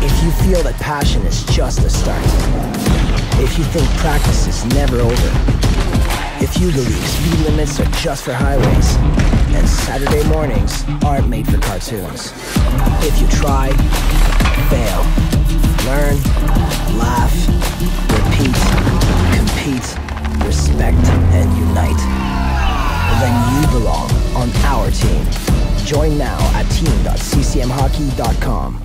If you feel that passion is just a start, if you think practice is never over, if you believe speed limits are just for highways, and Saturday mornings aren't made for cartoons. If you try, fail, learn, laugh, repeat, compete, respect, and unite, then you belong on our team. Join now at team.ccmhockey.com.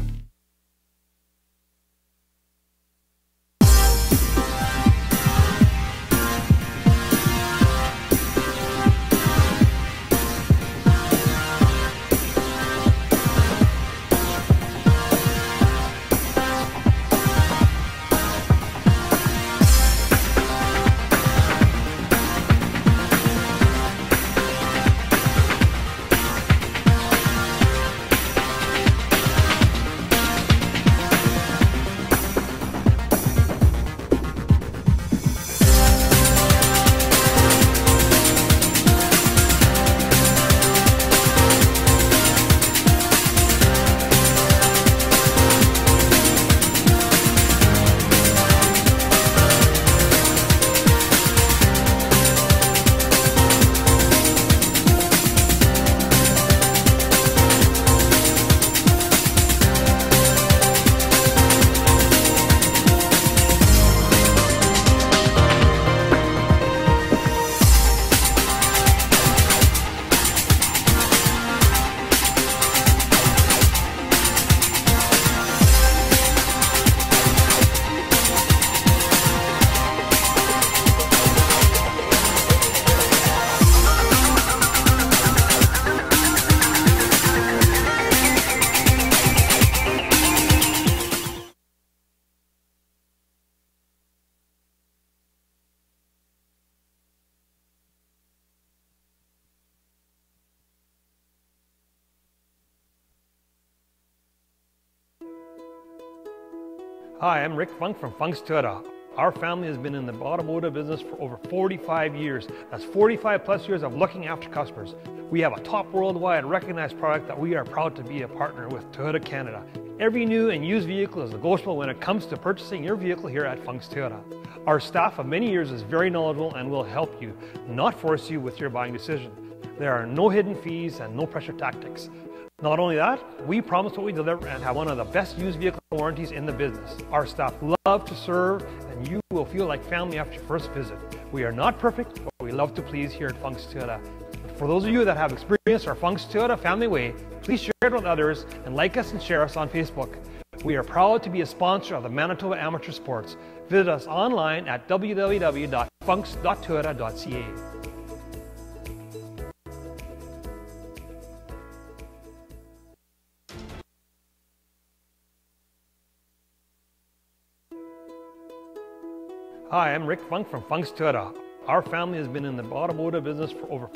Hi, I'm Rick Funk from Funk's Toyota. Our family has been in the automotive business for over 45 years. That's 45 plus years of looking after customers. We have a top worldwide recognized product that we are proud to be a partner with Toyota Canada. Every new and used vehicle is negotiable when it comes to purchasing your vehicle here at Funk's Toyota. Our staff of many years is very knowledgeable and will help you, not force you with your buying decision. There are no hidden fees and no pressure tactics. Not only that, we promise what we deliver and have one of the best used vehicle warranties in the business. Our staff love to serve and you will feel like family after your first visit. We are not perfect, but we love to please here at Funk's Toyota. For those of you that have experienced our Funk's Toyota family way, please share it with others and like us and share us on Facebook. We are proud to be a sponsor of the Manitoba Amateur Sports. Visit us online at www.funks.toyota.ca. Hi, I'm Rick Funk from Funk's Toyota. Our family has been in the automotive business for over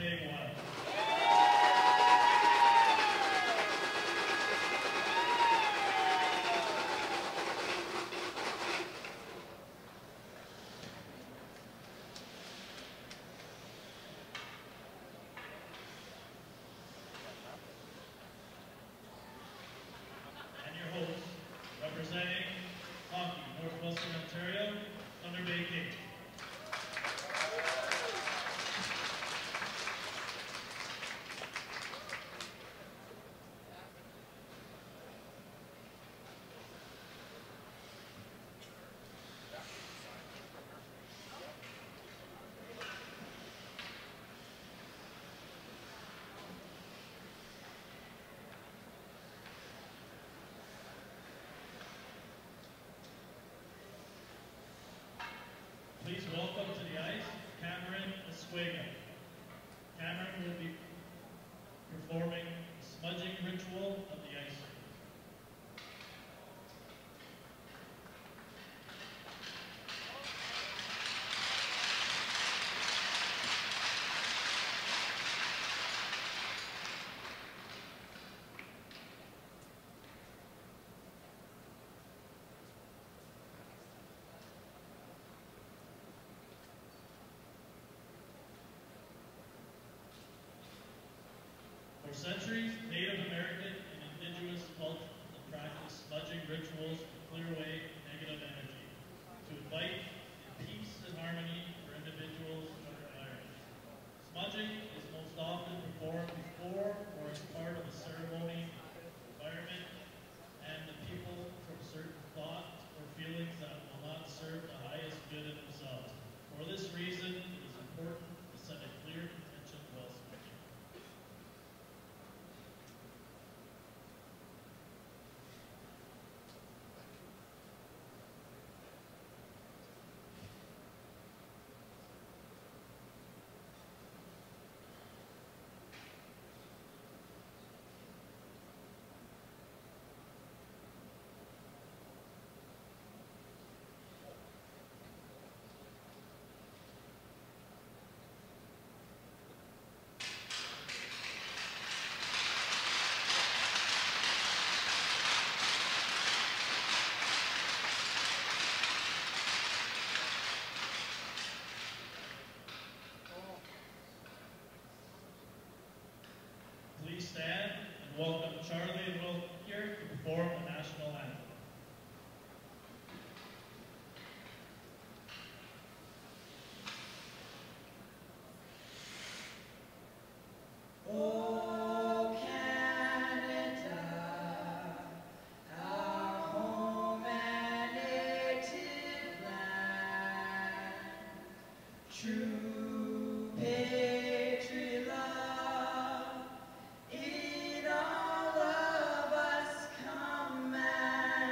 Winnipeg Wild. And your host, representing hockey, Northwestern Ontario, Thunder Bay Kings. Please welcome to the ice, Cameron Oswego. Cameron will be performing the smudging ritual of the ice. For centuries, Native American and Indigenous cultures have practiced smudging rituals to clear away negative energy, to invite peace and harmony for individuals in their environment. Smudging is most often performed before or as part of a ceremony, environment, and the people from certain thoughts or feelings that will not serve the highest good in themselves. For this reason, it is important to set a clear intention while smudging. Please stand and welcome Charlie and Will here to perform the national anthem. Oh, Canada, our home and native land, true patriot love, in all of us command.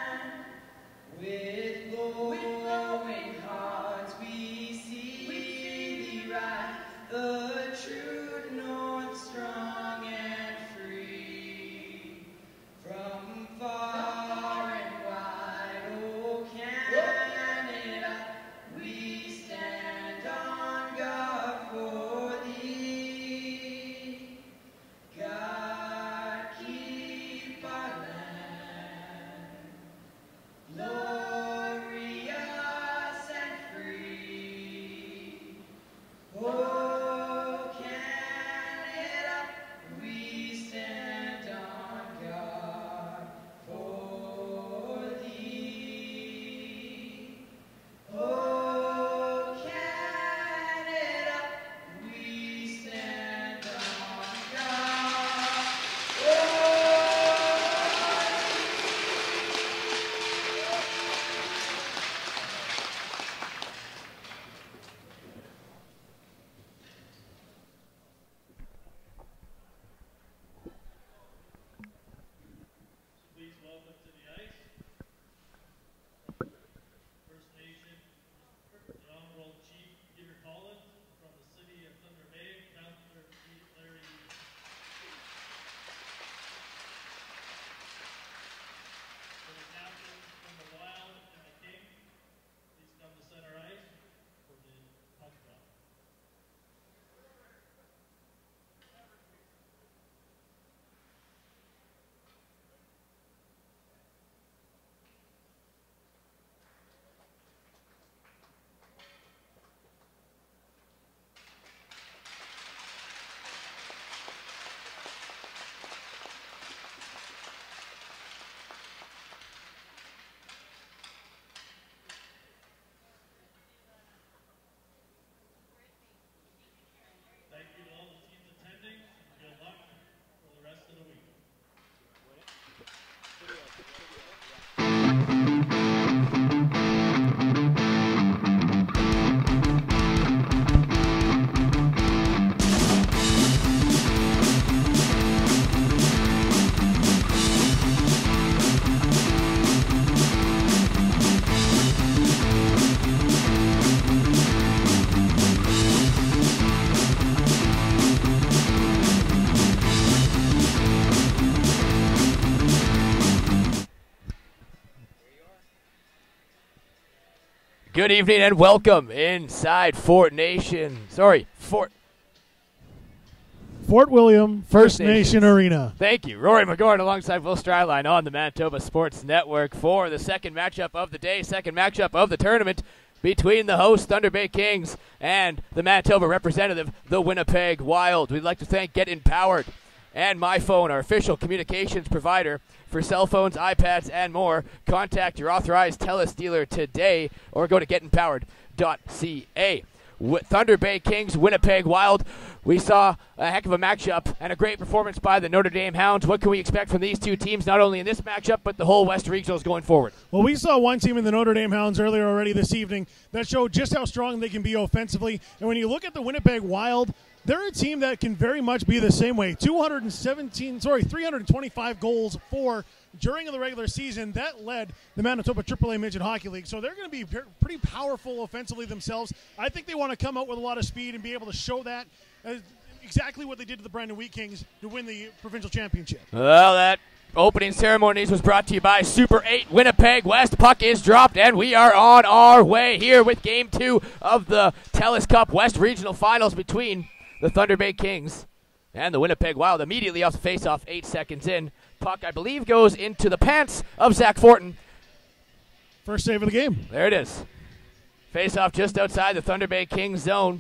Good evening and welcome inside Fort William First Nation Arena. Thank you. Rory McGorn alongside Will Stryline on the Manitoba Sports Network for the second matchup of the day, second matchup of the tournament between the host Thunder Bay Kings and the Manitoba representative, the Winnipeg Wild. We'd like to thank Get Empowered and MyPhone, our official communications provider for cell phones, iPads, and more. Contact your authorized Telus dealer today or go to getempowered.ca. Thunder Bay Kings, Winnipeg Wild. We saw a heck of a matchup and a great performance by the Notre Dame Hounds. What can we expect from these two teams, not only in this matchup, but the whole West Regionals going forward? Well, we saw one team in the Notre Dame Hounds earlier already this evening that showed just how strong they can be offensively. And when you look at the Winnipeg Wild, they're a team that can very much be the same way. 325 goals for during the regular season. That led the Manitoba AAA Midget Hockey League. So they're going to be pretty powerful offensively themselves. I think they want to come out with a lot of speed and be able to show that exactly what they did to the Brandon Wheat Kings to win the provincial championship. Well, that opening ceremonies was brought to you by Super 8 Winnipeg West. Puck is dropped, and we are on our way here with Game 2 of the Telus Cup West Regional Finals between the Thunder Bay Kings and the Winnipeg Wild. Immediately off the face-off, 8 seconds in. Puck, I believe, goes into the pants of Zach Fortin. First save of the game. There it is. Face-off just outside the Thunder Bay Kings zone.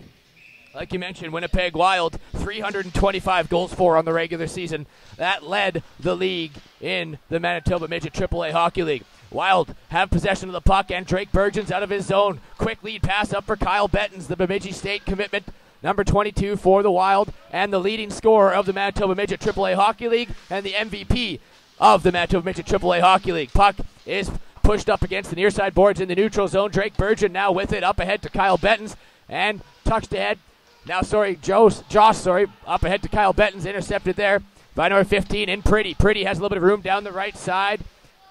Like you mentioned, Winnipeg Wild, 325 goals for on the regular season. That led the league in the Manitoba Midget AAA Hockey League. Wild have possession of the puck, and Drake Burgeon's out of his zone. Quick lead pass up for Kyle Bettens, the Bemidji State commitment, number 22 for the Wild, and the leading scorer of the Manitoba Midget AAA Hockey League, and the MVP of the Manitoba Midget AAA Hockey League. Puck is pushed up against the near side boards in the neutral zone. Drake Burgeon now with it, up ahead to Kyle Bettens, and touched ahead. Now, Josh, up ahead to Kyle Bettens, intercepted there by number 15 in Pretty. Pretty has a little bit of room down the right side.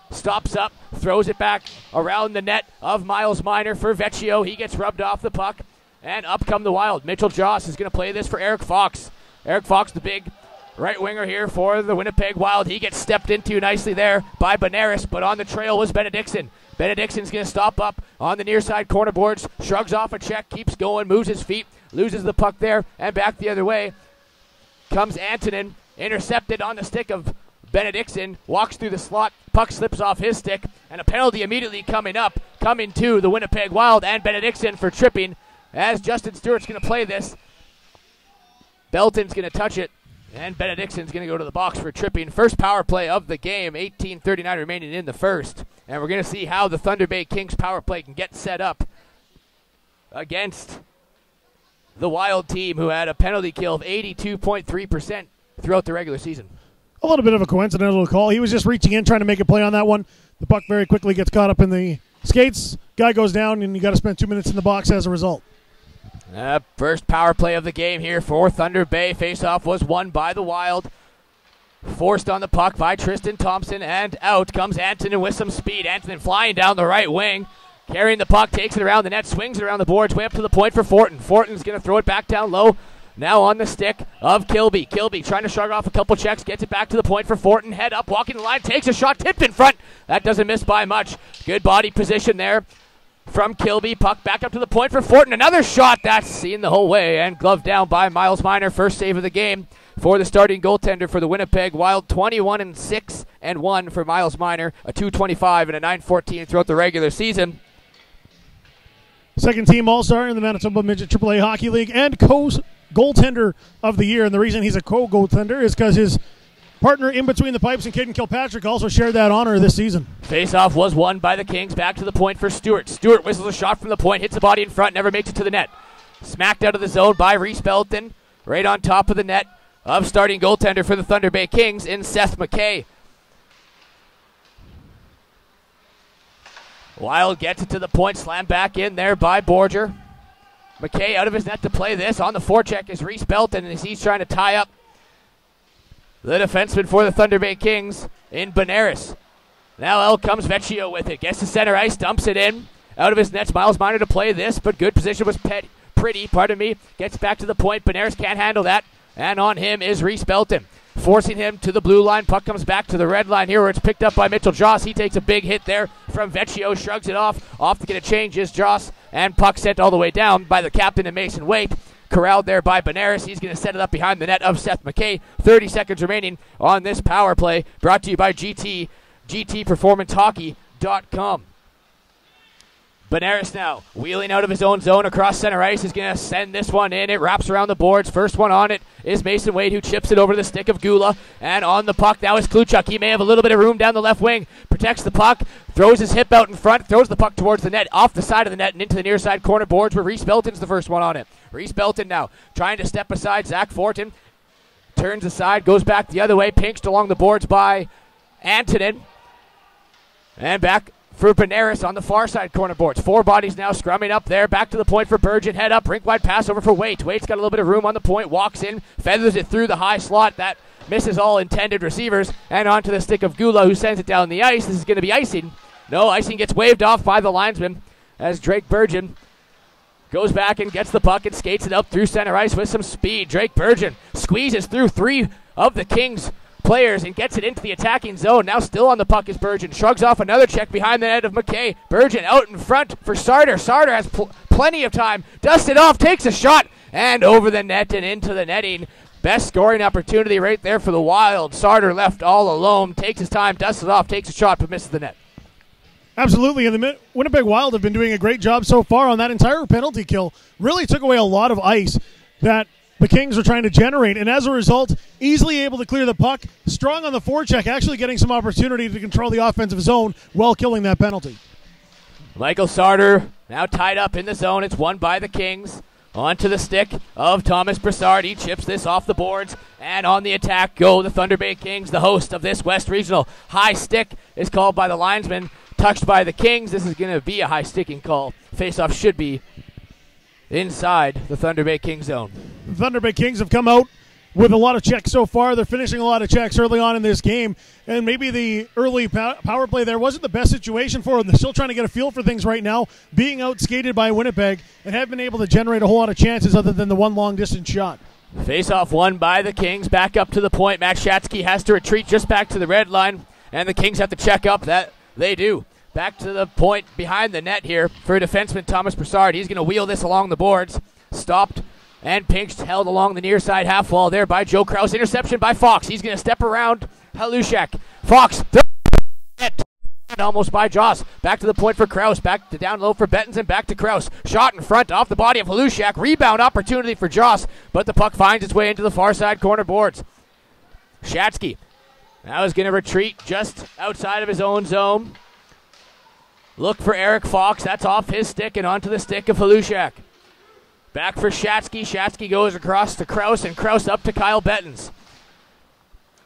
Stops up, throws it back around the net of Miles Minor for Vecchio. He gets rubbed off the puck, and up come the Wild. Mitchell Joss is going to play this for Eric Fox. Eric Fox, the big right winger here for the Winnipeg Wild. He gets stepped into nicely there by Benares, but on the trail was Benedictson. Benedictson's going to stop up on the near side corner boards, shrugs off a check, keeps going, moves his feet, loses the puck there, and back the other way comes Antonin, intercepted on the stick of Benedictson, walks through the slot, puck slips off his stick, and a penalty immediately coming to the Winnipeg Wild and Benedictson for tripping, as Justin Stewart's going to play this. Belton's going to touch it, and Benedictson's going to go to the box for tripping. First power play of the game, 18:39 remaining in the first. And we're going to see how the Thunder Bay Kings power play can get set up against the Wild team, who had a penalty kill of 82.3% throughout the regular season. A little bit of a coincidental call. He was just reaching in, trying to make a play on that one. The puck very quickly gets caught up in the skates. Guy goes down, and you got to spend 2 minutes in the box as a result. First power play of the game here for Thunder Bay. Faceoff was won by the Wild. Forced on the puck by Tristan Thompson, and out comes Antonin with some speed. Antonin flying down the right wing, carrying the puck, takes it around the net, swings it around the boards, way up to the point for Fortin. Fortin's going to throw it back down low. Now on the stick of Kilby. Kilby trying to shrug off a couple checks, gets it back to the point for Fortin. Head up, walking the line, takes a shot, tipped in front. That doesn't miss by much. Good body position there from Kilby. Puck back up to the point for Fortin. Another shot that's seen the whole way, and gloved down by Miles Minor. First save of the game for the starting goaltender for the Winnipeg Wild. 21-6-1 for Miles Minor, a .225 and a .914 throughout the regular season. Second team All-Star in the Manitoba Midget AAA Hockey League and co-goaltender of the year. And the reason he's a co-goaltender is because his partner in between the pipes and Caden Kilpatrick also shared that honor this season. Face-off was won by the Kings. Back to the point for Stewart. Stewart whistles a shot from the point, hits the body in front, never makes it to the net. Smacked out of the zone by Reese Belton, right on top of the net of starting goaltender for the Thunder Bay Kings in Seth McKay. Wild gets it to the point, slammed back in there by Borger. McKay out of his net to play this. On the forecheck is Reese Belton, and he's trying to tie up the defenseman for the Thunder Bay Kings in Benares. Now out comes Vecchio with it. Gets to center ice, dumps it in. Out of his nets, Miles Minor to play this, but good position was Pretty. Gets back to the point. Benares can't handle that. And on him is Reese Belton. forcing him to the blue line. Puck comes back to the red line here where it's picked up by Mitchell Joss. He takes a big hit there from Vecchio, shrugs it off. Off to get a change is Joss, and puck sent all the way down by the captain and Mason Waite. Corralled there by Benares. He's going to set it up behind the net of Seth McKay. 30 seconds remaining on this power play, brought to you by GTPerformanceHockey.com. Benares now wheeling out of his own zone across center ice. Is going to send this one in. It wraps around the boards. First one on it is Mason Wade, who chips it over to the stick of Gula. And on the puck now is Kluchuk. He may have a little bit of room down the left wing. Protects the puck. Throws his hip out in front. Throws the puck towards the net. Off the side of the net and into the near side corner boards where Reese Belton's the first one on it. Reese Belton now trying to step aside Zach Fortin. Turns aside. Goes back the other way. Pinched along the boards by Antonin. And back for Benares on the far side corner boards. Four bodies now scrumming up there. Back to the point for Burgeon. Head up. Rink wide pass over for Waite. Waite's got a little bit of room on the point. Walks in. Feathers it through the high slot. That misses all intended receivers. And onto the stick of Gula, who sends it down the ice. This is going to be icing. No, icing gets waved off by the linesman as Drake Burgeon goes back and gets the puck and skates it up through center ice with some speed. Drake Burgeon squeezes through three of the Kings players and gets it into the attacking zone. Now still on the puck is Burgeon. Shrugs off another check behind the net of McKay. Burgeon out in front for Sarder. Sarder has plenty of time. Dusts it off, takes a shot, and over the net and into the netting. Best scoring opportunity right there for the Wild. Sarder left all alone. Takes his time, dusts it off, takes a shot, but misses the net. Absolutely, and the Winnipeg Wild have been doing a great job so far on that entire penalty kill. Really took away a lot of ice that the Kings are trying to generate, and as a result, easily able to clear the puck, strong on the forecheck, actually getting some opportunity to control the offensive zone while killing that penalty. Michael Sarder now tied up in the zone. It's won by the Kings. Onto the stick of Thomas Brassard. He chips this off the boards, and on the attack go the Thunder Bay Kings, the host of this West Regional. High stick is called by the linesman, touched by the Kings. This is going to be a high sticking call. Faceoff should be inside the Thunder Bay Kings zone. The Thunder Bay Kings have come out with a lot of checks so far. They're finishing a lot of checks early on in this game, and maybe the early power play there wasn't the best situation for them. They're still trying to get a feel for things right now, being outskated by Winnipeg, and have been able to generate a whole lot of chances other than the one long-distance shot. Face-off won by the Kings. Back up to the point. Matt Shatsky has to retreat just back to the red line, and the Kings have to check up. That they do. Back to the point behind the net here for defenseman Thomas Brassard. He's going to wheel this along the boards. Stopped and pinched, held along the near side half wall there by Joe Krause. Interception by Fox. He's going to step around Halushak. Fox, almost by Joss. Back to the point for Krause. Back to down low for Bettens and back to Krause. Shot in front off the body of Halushak. Rebound opportunity for Joss, but the puck finds its way into the far side corner boards. Shatsky now is going to retreat just outside of his own zone. Look for Eric Fox. That's off his stick and onto the stick of Halushak. Back for Shatsky. Shatsky goes across to Krause, and Krause up to Kyle Bettens.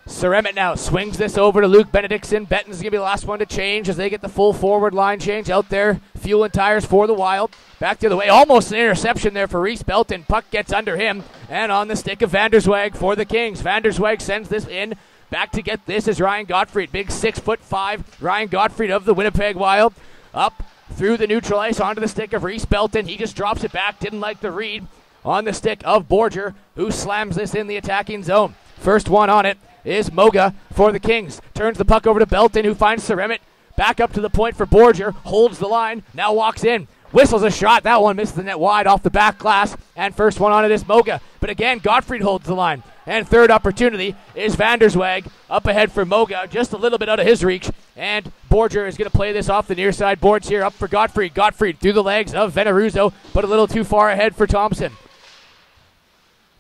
Ceremit now swings this over to Luke Benedictson. Bettens is going to be the last one to change as they get the full forward line change out there. Fuel and tires for the Wild. Back the other way. Almost an interception there for Reese Belton. Puck gets under him and on the stick of Vanderswag for the Kings. Vanderswag sends this in. Back to get this is Ryan Gottfried. Big 6'5" Ryan Gottfried of the Winnipeg Wild. Up through the neutral ice onto the stick of Reese Belton. He just drops it back. Didn't like the read on the stick of Borger, who slams this in the attacking zone. First one on it is Moga for the Kings. Turns the puck over to Belton, who finds Ceremit. Back up to the point for Borger. Holds the line. Now walks in. Whistles a shot. That one misses the net wide off the back glass. And first one on it is Moga. But again, Gottfried holds the line. And third opportunity is Vanderswag up ahead for Moga, just a little bit out of his reach. And Borger is going to play this off the near side boards here, up for Gottfried. Gottfried through the legs of Veneruzzo, but a little too far ahead for Thompson.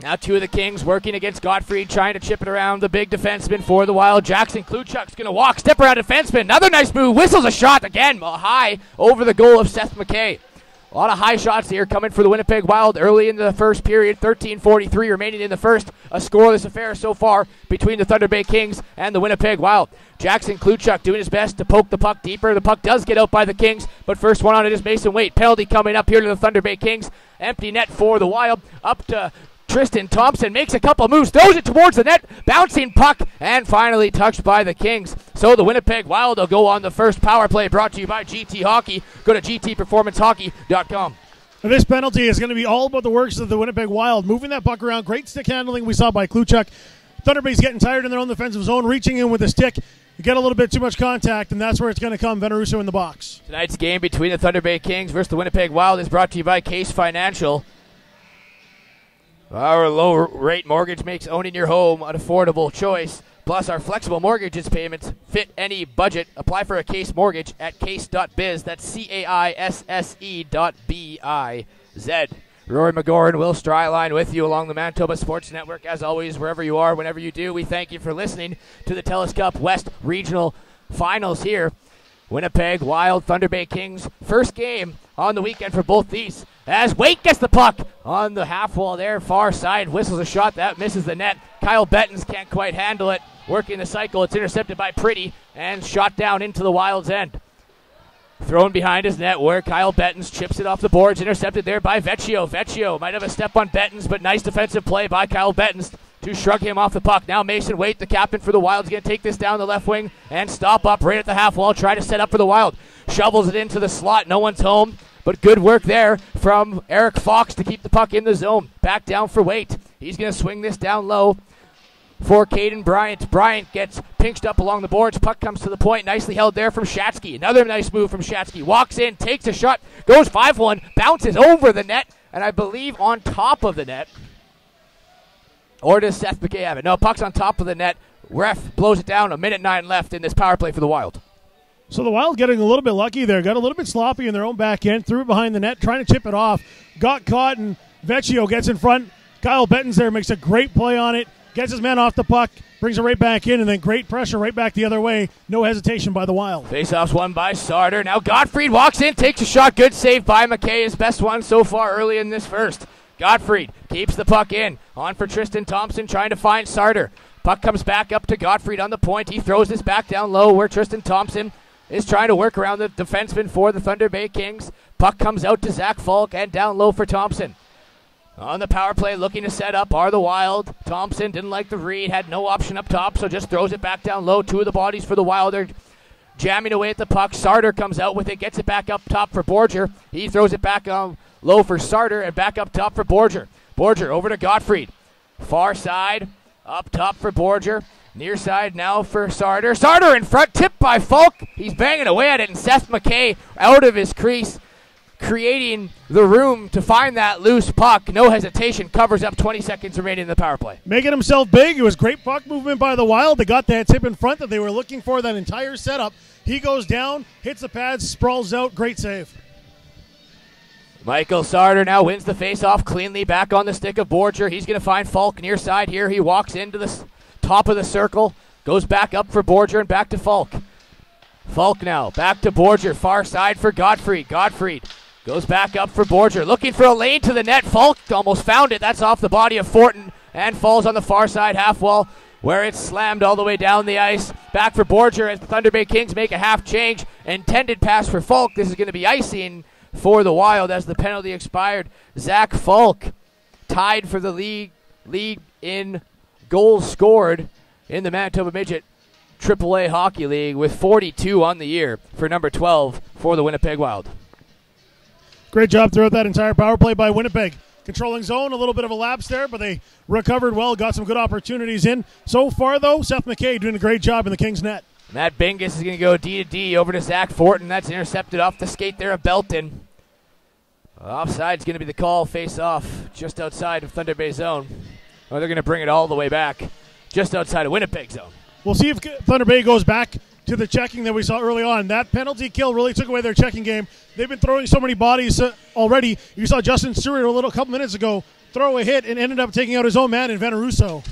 Now two of the Kings working against Gottfried, trying to chip it around the big defenseman for the Wild. Jackson Kluchuk's going to walk, step around defenseman. Another nice move, whistles a shot again, high over the goal of Seth McKay. A lot of high shots here coming for the Winnipeg Wild early in the first period. 13:43 remaining in the first. A scoreless affair so far between the Thunder Bay Kings and the Winnipeg Wild. Jackson Kluchuk doing his best to poke the puck deeper. The puck does get out by the Kings, but first one on it is Mason Waite. Penalty coming up here to the Thunder Bay Kings. Empty net for the Wild. Up to Tristan Thompson, makes a couple moves, throws it towards the net, bouncing puck, and finally touched by the Kings. So the Winnipeg Wild will go on the first power play, brought to you by GT Hockey. Go to GTPerformanceHockey.com. And this penalty is going to be all about the works of the Winnipeg Wild. Moving that puck around, great stick handling we saw by Kluchuk. Thunder Bay's getting tired in their own defensive zone, reaching in with a stick. You get a little bit too much contact, and that's where it's going to come. Veneruso in the box. Tonight's game between the Thunder Bay Kings versus the Winnipeg Wild is brought to you by Case Financial. Our low-rate mortgage makes owning your home an affordable choice. Plus, our flexible mortgages payments fit any budget. Apply for a Case mortgage at case.biz. That's CAISSE.biz. Rory McGoran, Will Stryline with you along the Manitoba Sports Network. As always, wherever you are, whenever you do, we thank you for listening to the Telus Cup West Regional Finals here. Winnipeg Wild, Thunder Bay Kings. First game on the weekend for both these. As Waite gets the puck on the half wall there, far side, whistles a shot that misses the net. Kyle Bettens can't quite handle it. Working the cycle, it's intercepted by Pretty and shot down into the Wild's end. Thrown behind his net where Kyle Bettens chips it off the boards, intercepted there by Vecchio. Vecchio might have a step on Bettens, but nice defensive play by Kyle Bettens to shrug him off the puck. Now Mason Waite, the captain for the Wild, is going to take this down the left wing and stop up right at the half wall, try to set up for the Wild. Shovels it into the slot, no one's home, but good work there from Eric Fox to keep the puck in the zone. Back down for Waite. He's going to swing this down low for Caden Bryant. Bryant gets pinched up along the boards. Puck comes to the point. Nicely held there from Shatsky. Another nice move from Shatsky. Walks in, takes a shot, goes 5-1, bounces over the net, and I believe on top of the net. Or does Seth McKay have it? No, puck's on top of the net. Ref blows it down. 1:09 left in this power play for the Wild. So the Wild getting a little bit lucky there. Got a little bit sloppy in their own back end. Threw it behind the net, trying to chip it off. Got caught, and Vecchio gets in front. Kyle Bettens there makes a great play on it. Gets his man off the puck, brings it right back in, and then great pressure right back the other way. No hesitation by the Wild. Faceoff's won by Sarter. Now Gottfried walks in, takes a shot. Good save by McKay. His best one so far early in this first. Gottfried keeps the puck in. On for Tristan Thompson, trying to find Sarter. Puck comes back up to Gottfried on the point. He throws this back down low where Tristan Thompson is trying to work around the defenseman for the Thunder Bay Kings. Puck comes out to Zach Falk and down low for Thompson. On the power play, looking to set up are the Wild. Thompson didn't like the read, had no option up top, so just throws it back down low. Two of the bodies for the Wild are jamming away at the puck. Sarter comes out with it, gets it back up top for Borger. He throws it back low for Sarter and back up top for Borger. Borger over to Gottfried. Far side, up top for Borger. Near side now for Sarter. Sarter in front, tipped by Falk. He's banging away at it, and Seth McKay out of his crease, creating the room to find that loose puck. No hesitation, covers up 20 seconds remaining in the power play. Making himself big. It was great puck movement by the Wild. They got that tip in front that they were looking for that entire setup. He goes down, hits the pads, sprawls out. Great save. Michael Sarter now wins the faceoff cleanly back on the stick of Borger. He's going to find Falk near side here. He walks into the top of the circle, goes back up for Borger and back to Falk. Falk now back to Borger, far side for Gottfried. Gottfried goes back up for Borger, looking for a lane to the net. Falk almost found it. That's off the body of Fortin and falls on the far side half wall where it's slammed all the way down the ice. Back for Borger as the Thunder Bay Kings make a half change. Intended pass for Falk. This is going to be icing for the Wild as the penalty expired. Zach Falk tied for the league in goals scored in the Manitoba Midget AAA Hockey League with 42 on the year for number 12 for the Winnipeg Wild. Great job throughout that entire power play by Winnipeg. Controlling zone, a little bit of a lapse there, but they recovered well, got some good opportunities in. So far, though, Seth McKay doing a great job in the Kings' net. Matt Bingus is going to go D-to-D over to Zach Fortin. That's intercepted off the skate there of Belton. Offside's going to be the call, face off just outside of Thunder Bay zone. Or they're going to bring it all the way back just outside of Winnipeg zone. We'll see if Thunder Bay goes back to the checking that we saw early on. That penalty kill really took away their checking game. They've been throwing so many bodies already. You saw Justin Stewart a couple minutes ago throw a hit and ended up taking out his own man in Veneruso.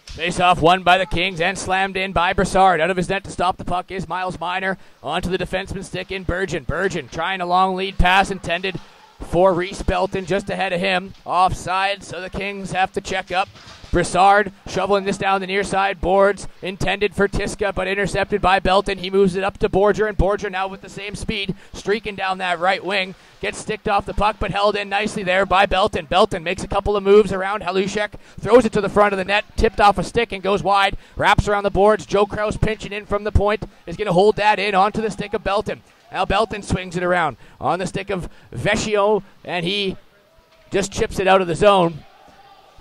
Face-off won by the Kings and slammed in by Brassard. Out of his net to stop the puck is Miles Minor. Onto the defenseman stick in Bergen. Bergen trying a long lead pass intended for Reese Belton just ahead of him. Offside, so the Kings have to check up. Brassard shoveling this down the near side boards, intended for Tiska, but intercepted by Belton. He moves it up to Borger, and Borger now with the same speed, streaking down that right wing. Gets sticked off the puck, but held in nicely there by Belton. Belton makes a couple of moves around Halushek, throws it to the front of the net, tipped off a stick and goes wide. Wraps around the boards. Joe Krause pinching in from the point is going to hold that in onto the stick of Belton. Now Belton swings it around on the stick of Vecchio, and he just chips it out of the zone.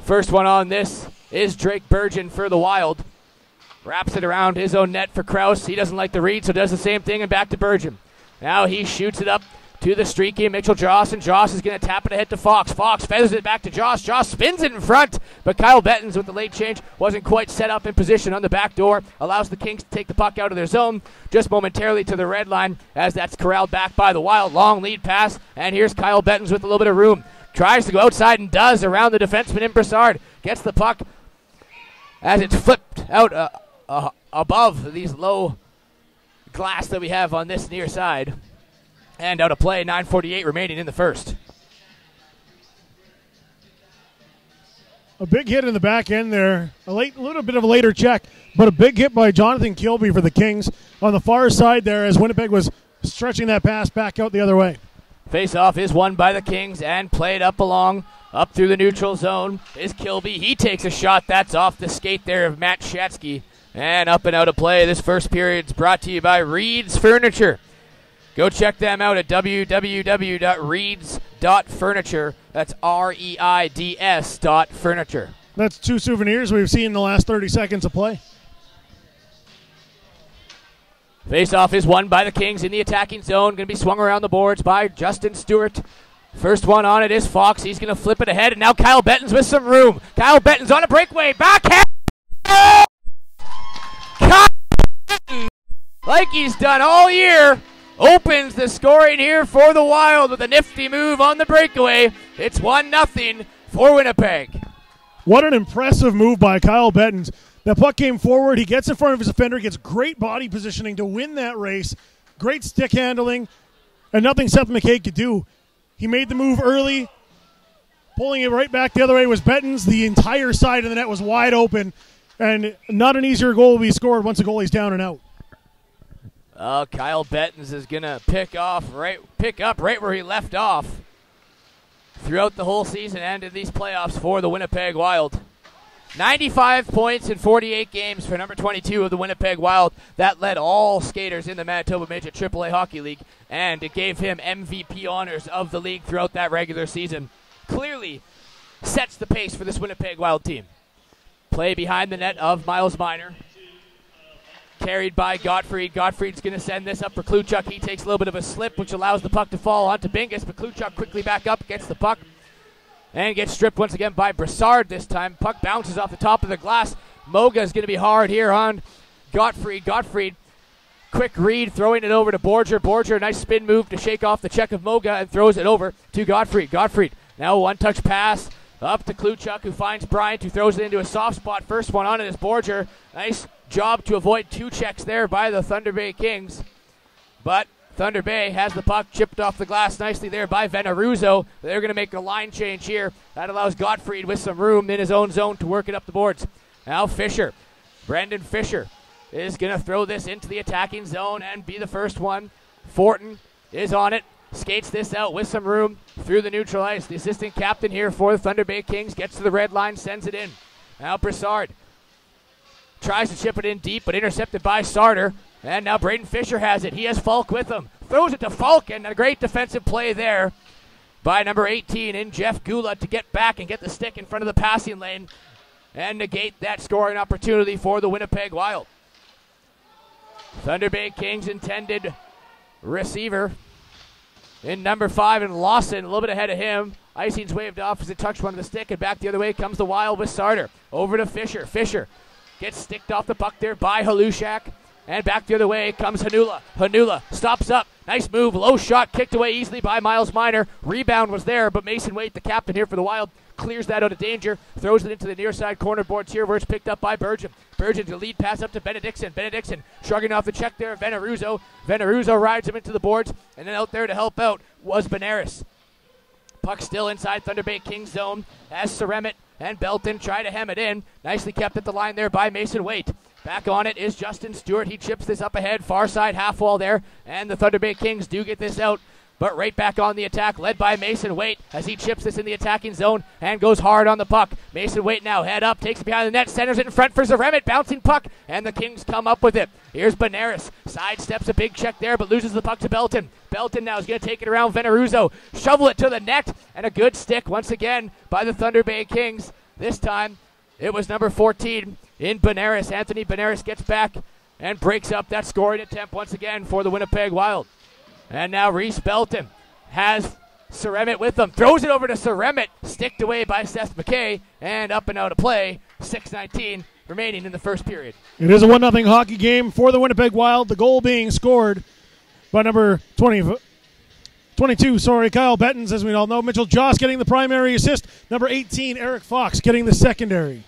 First one on this is Drake Burgeon for the Wild. Wraps it around his own net for Krause. He doesn't like the read, so does the same thing and back to Burgeon. Now he shoots it up to the streaky Mitchell Joss, and Joss is going to tap it ahead to Fox. Fox feathers it back to Joss. Joss spins it in front, but Kyle Bettens with the late change wasn't quite set up in position on the back door. Allows the Kings to take the puck out of their zone just momentarily to the red line as that's corralled back by the Wild. Long lead pass, and here's Kyle Bettens with a little bit of room. Tries to go outside and does around the defenseman in Brassard. Gets the puck as it's flipped out above these low glass that we have on this near side. And out of play, 9:48 remaining in the first. A big hit in the back end there. A little bit of a later check, but a big hit by Jonathan Kilby for the Kings on the far side there as Winnipeg was stretching that pass back out the other way. Face-off is won by the Kings and played up through the neutral zone is Kilby. He takes a shot. That's off the skate there of Matt Shatsky. And up and out of play. This first period is brought to you by Reed's Furniture. Go check them out at www.reeds.furniture. That's REIDS.furniture. That's two souvenirs we've seen in the last 30 seconds of play. Face-off is won by the Kings in the attacking zone. Going to be swung around the boards by Justin Stewart. First one on it is Fox. He's going to flip it ahead, and now Kyle Bettens with some room. Kyle Bettens on a breakaway. Backhand! Kyle Bettens, like he's done all year, opens the scoring here for the Wild with a nifty move on the breakaway. It's 1-0 for Winnipeg. What an impressive move by Kyle Bettens. The puck came forward. He gets in front of his defender, gets great body positioning to win that race. Great stick handling, and nothing Seth McKay could do. He made the move early. Pulling it right back the other way was Bettens. The entire side of the net was wide open, and not an easier goal to be scored once the goalie's down and out. Kyle Bettens is going to pick up right where he left off throughout the whole season and in these playoffs for the Winnipeg Wild. 95 points in 48 games for number 22 of the Winnipeg Wild. That led all skaters in the Manitoba Midget AAA Hockey League, and it gave him MVP honors of the league throughout that regular season. Clearly sets the pace for this Winnipeg Wild team. Play behind the net of Miles Minor. Carried by Gottfried. Gottfried's going to send this up for Kluchuk. He takes a little bit of a slip, which allows the puck to fall onto Bingus, but Kluchuk quickly back up, gets the puck, and gets stripped once again by Brassard this time. Puck bounces off the top of the glass. Moga is going to be hard here on Gottfried. Gottfried, quick read, throwing it over to Borger. Borger, nice spin move to shake off the check of Moga and throws it over to Gottfried. Gottfried, now a one-touch pass up to Kluchuk, who finds Bryant, who throws it into a soft spot. First one on it is Borger. Nice job to avoid two checks there by the Thunder Bay Kings. But Thunder Bay has the puck chipped off the glass nicely there by Veneruzzo. They're going to make a line change here. That allows Gottfried with some room in his own zone to work it up the boards. Now Fisher, Brandon Fisher, is going to throw this into the attacking zone and be the first one. Fortin is on it. Skates this out with some room through the neutral ice. The assistant captain here for the Thunder Bay Kings gets to the red line, sends it in. Now Brassard tries to chip it in deep, but intercepted by Sarter. And now Braden Fisher has it. He has Falk with him. Throws it to Falk, and a great defensive play there by number 18 in Jeff Gula to get back and get the stick in front of the passing lane and negate that scoring opportunity for the Winnipeg Wild. Thunder Bay Kings intended receiver in number 5, and Lawson a little bit ahead of him. Icing's waved off as it touched one of the stick, and back the other way comes the Wild with Sarter. Over to Fisher. Fisher gets sticked off the puck there by Halushak, and back the other way comes Hanula. Hanula stops up. Nice move. Low shot kicked away easily by Miles Minor. Rebound was there, but Mason Waite, the captain here for the Wild, clears that out of danger. Throws it into the near side corner boards here where it's picked up by Burgeon. Burgeon to lead pass up to Benedictson. Benedictson shrugging off the check there. Veneruzzo. Veneruzzo rides him into the boards, and then out there to help out was Benares. Puck still inside Thunder Bay Kings zone as Ceremit and Belton try to hem it in. Nicely kept at the line there by Mason Waite. Back on it is Justin Stewart. He chips this up ahead, far side half wall there, and the Thunder Bay Kings do get this out, but right back on the attack, led by Mason Waite as he chips this in the attacking zone and goes hard on the puck. Mason Waite now head up, takes it behind the net, centers it in front for Zaremit, bouncing puck, and the Kings come up with it. Here's Benares, sidesteps a big check there, but loses the puck to Belton. Belton now is going to take it around Veneruzzo, shovel it to the net, and a good stick once again by the Thunder Bay Kings This time, it was number 14 in Benares. Anthony Benares gets back and breaks up that scoring attempt once again for the Winnipeg Wild. And now Reese Belton has Ceremit with him. Throws it over to Ceremit. Sticked away by Seth McKay. And up and out of play. 6:19 remaining in the first period. It is a 1-0 hockey game for the Winnipeg Wild. The goal being scored by number 22, Kyle Bettens, as we all know. Mitchell Joss getting the primary assist. Number 18, Eric Fox, getting the secondary.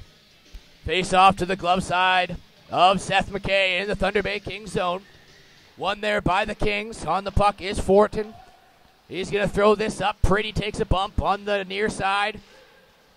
Face off to the glove side of Seth McKay in the Thunder Bay Kings zone. Won there by the Kings. On the puck is Fortin. He's going to throw this up. Pretty takes a bump on the near side.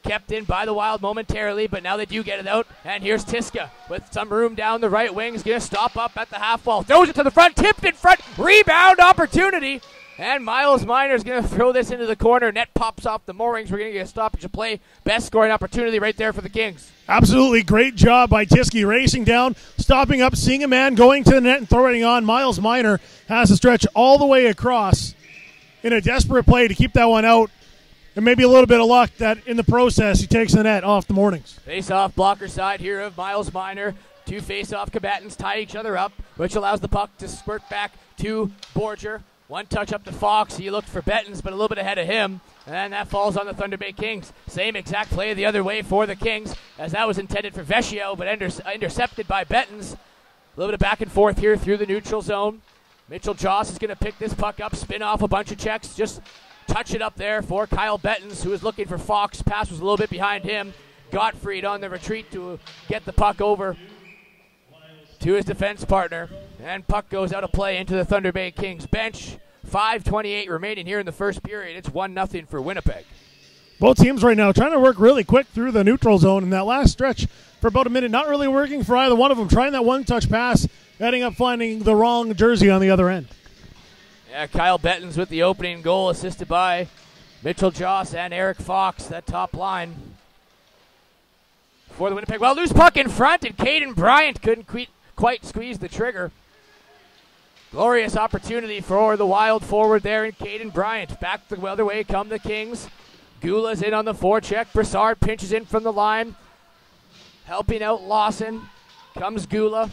Kept in by the Wild momentarily, but now they do get it out. And here's Tiska with some room down the right wing. He's going to stop up at the half wall. Throws it to the front. Tipped in front. Rebound opportunity. And Miles Minor's going to throw this into the corner. Net pops off the moorings. We're going to get a stoppage of play. Best scoring opportunity right there for the Kings. Absolutely great job by Tiski, racing down, stopping up, seeing a man going to the net and throwing on. Miles Minor has to stretch all the way across in a desperate play to keep that one out. And maybe a little bit of luck that in the process he takes the net off the Mornings. Face-off blocker side here of Miles Minor. Two face-off combatants tie each other up, which allows the puck to squirt back to Borger. One touch up to Fox. He looked for Bettens, but a little bit ahead of him. And that falls on the Thunder Bay Kings. Same exact play the other way for the Kings, as that was intended for Vecchio, but intercepted by Bettens. A little bit of back and forth here through the neutral zone. Mitchell Joss is going to pick this puck up, spin off a bunch of checks, just touch it up there for Kyle Bettens, who is looking for Fox. Pass was a little bit behind him. Gottfried on the retreat to get the puck over to his defense partner. And puck goes out of play into the Thunder Bay Kings bench. 5:28 remaining here in the first period. It's 1-0 for Winnipeg. Both teams right now trying to work really quick through the neutral zone in that last stretch for about a minute. Not really working for either one of them. Trying that one-touch pass, ending up finding the wrong jersey on the other end. Yeah, Kyle Bettens with the opening goal, assisted by Mitchell Joss and Eric Fox, that top line for the Winnipeg. Well, loose puck in front, and Caden Bryant couldn't quite squeeze the trigger. Glorious opportunity for the Wild forward there in Caden Bryant. Back the other way come the Kings. Gula's in on the forecheck. Broussard pinches in from the line. Helping out Lawson. Comes Gula.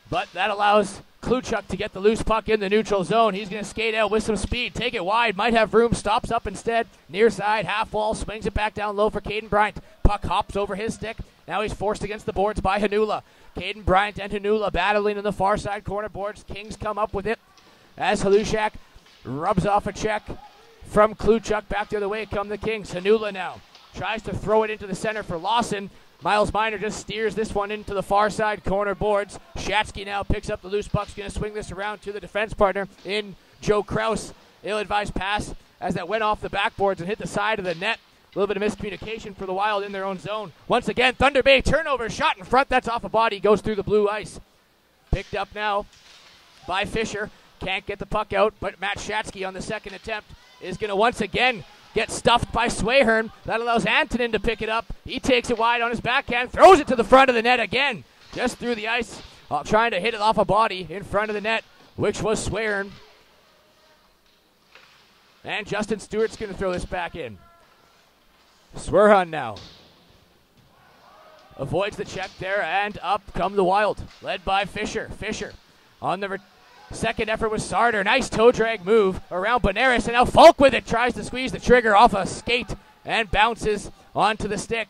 But that allows Kluchuk to get the loose puck in the neutral zone. He's going to skate out with some speed. Take it wide. Might have room. Stops up instead. Near side. Half wall. Swings it back down low for Caden Bryant. Puck hops over his stick. Now he's forced against the boards by Hanula. Caden Bryant and Hanula battling in the far side corner boards. Kings come up with it as Halushak rubs off a check from Kluchuk. Back the other way come the Kings. Hanula now tries to throw it into the center for Lawson. Miles Minor just steers this one into the far side corner boards. Shatsky now picks up the loose puck. He's going to swing this around to the defense partner in Joe Krause. Ill-advised pass as that went off the backboards and hit the side of the net. A little bit of miscommunication for the Wild in their own zone. Once again, Thunder Bay turnover, shot in front. That's off a body, goes through the blue ice. Picked up now by Fisher. Can't get the puck out, but Matt Shatsky on the second attempt is going to once again get stuffed by Swayhern. That allows Antonin to pick it up. He takes it wide on his backhand, throws it to the front of the net again. Just through the ice, trying to hit it off a body in front of the net, which was Swayhern. And Justin Stewart's going to throw this back in. Swerhan now avoids the check there, and up come the Wild, led by Fisher. Fisher on the second effort with Sarder. Nice toe drag move around Benares, and now Falk with it. Tries to squeeze the trigger off a skate and bounces onto the stick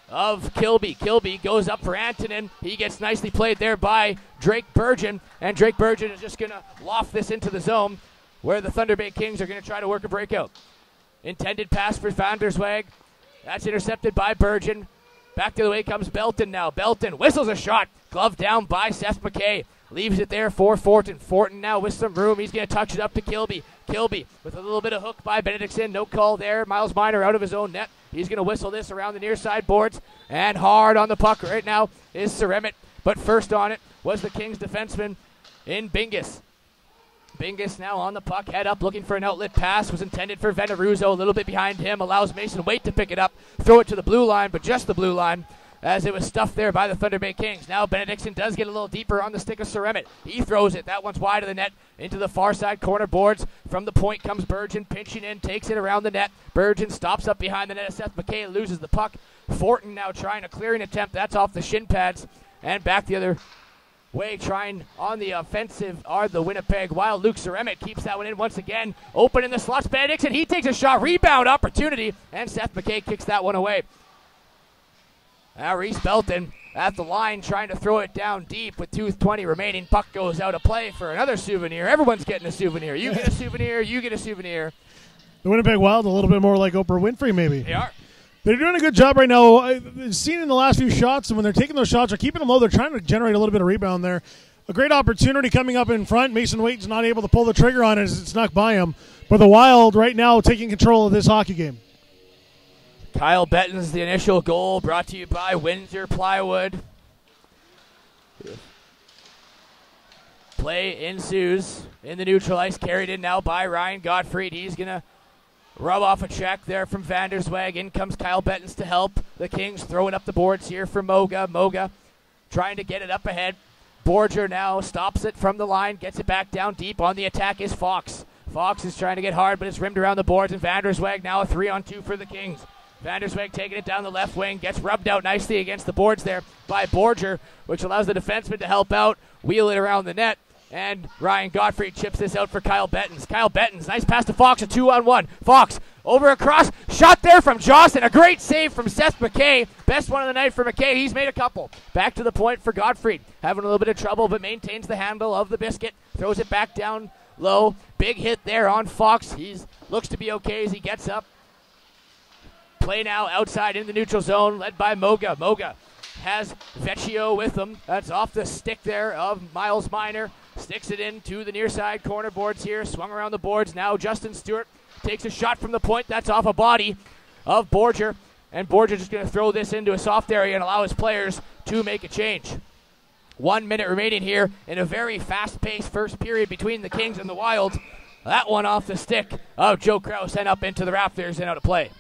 of Kilby. Kilby goes up for Antonin. He gets nicely played there by Drake Burgeon, and Drake Burgeon is just going to loft this into the zone where the Thunder Bay Kings are going to try to work a breakout. Intended pass for Van der Zwag. That's intercepted by Burgeon. Back the other way comes Belton now. Belton whistles a shot. Glove down by Seth McKay. Leaves it there for Fortin. Fortin now with some room. He's going to touch it up to Kilby. Kilby with a little bit of hook by Benedictson. No call there. Miles Minor out of his own net. He's going to whistle this around the near side boards. And hard on the puck right now is Ceremit. But first on it was the Kings defenseman in Bingus. Bingus now on the puck, head up, looking for an outlet pass. Was intended for Veneruzzo, a little bit behind him. Allows Mason Waite to pick it up, throw it to the blue line, but just the blue line. as it was stuffed there by the Thunder Bay Kings. Now Benedictson does get a little deeper on the stick of Ceremit. He throws it. That one's wide of the net into the far side corner boards. From the point comes Burgeon, pinching in, takes it around the net. Burgeon stops up behind the net as Seth McKay loses the puck. Fortin now trying a clearing attempt. That's off the shin pads. And back the other way, trying on the offensive are the Winnipeg Wild. Luke Ceremit keeps that one in once again. Open in the slots. Benedictson, he takes a shot. Rebound opportunity. And Seth McKay kicks that one away. Now Reese Belton at the line trying to throw it down deep with 2:20 remaining. Puck goes out of play for another souvenir. Everyone's getting a souvenir. You get a souvenir. You get a souvenir. The Winnipeg Wild a little bit more like Oprah Winfrey maybe. They are. They're doing a good job right now. I've seen in the last few shots, and when they're taking those shots, they're keeping them low. They're trying to generate a little bit of rebound there. A great opportunity coming up in front. Mason Waite's not able to pull the trigger on it as it snuck by him. But the Wild right now taking control of this hockey game. Kyle Betton's the initial goal, brought to you by Windsor Plywood. Play ensues in the neutral ice, carried in now by Ryan Gottfried. He's going to rub off a check there from Vanderswag. In comes Kyle Bettens to help. The Kings throwing up the boards here for Moga. Moga trying to get it up ahead. Borger now stops it from the line, gets it back down deep. On the attack is Fox. Fox is trying to get hard, but it's rimmed around the boards, and Vanderswag now a 3-on-2 for the Kings. Vandersweg taking it down the left wing, gets rubbed out nicely against the boards there by Borger, which allows the defenseman to help out, wheel it around the net, and Ryan Gottfried chips this out for Kyle Bettens. Kyle Bettens, nice pass to Fox, a 2-on-1. Fox over across, shot there from Joss, and a great save from Seth McKay. Best one of the night for McKay. He's made a couple. Back to the point for Gottfried, having a little bit of trouble, but maintains the handle of the biscuit, throws it back down low. Big hit there on Fox. He looks to be okay as he gets up. Play now outside in the neutral zone, led by Moga. Moga has Vecchio with him. That's off the stick there of Miles Minor. Sticks it into the near side corner boards here. Swung around the boards. Now Justin Stewart takes a shot from the point. That's off a body of Borger. And Borger just going to throw this into a soft area and allow his players to make a change. 1 minute remaining here in a very fast-paced first period between the Kings and the Wild. That one off the stick of Joe Krause and up into the rafters and out of play.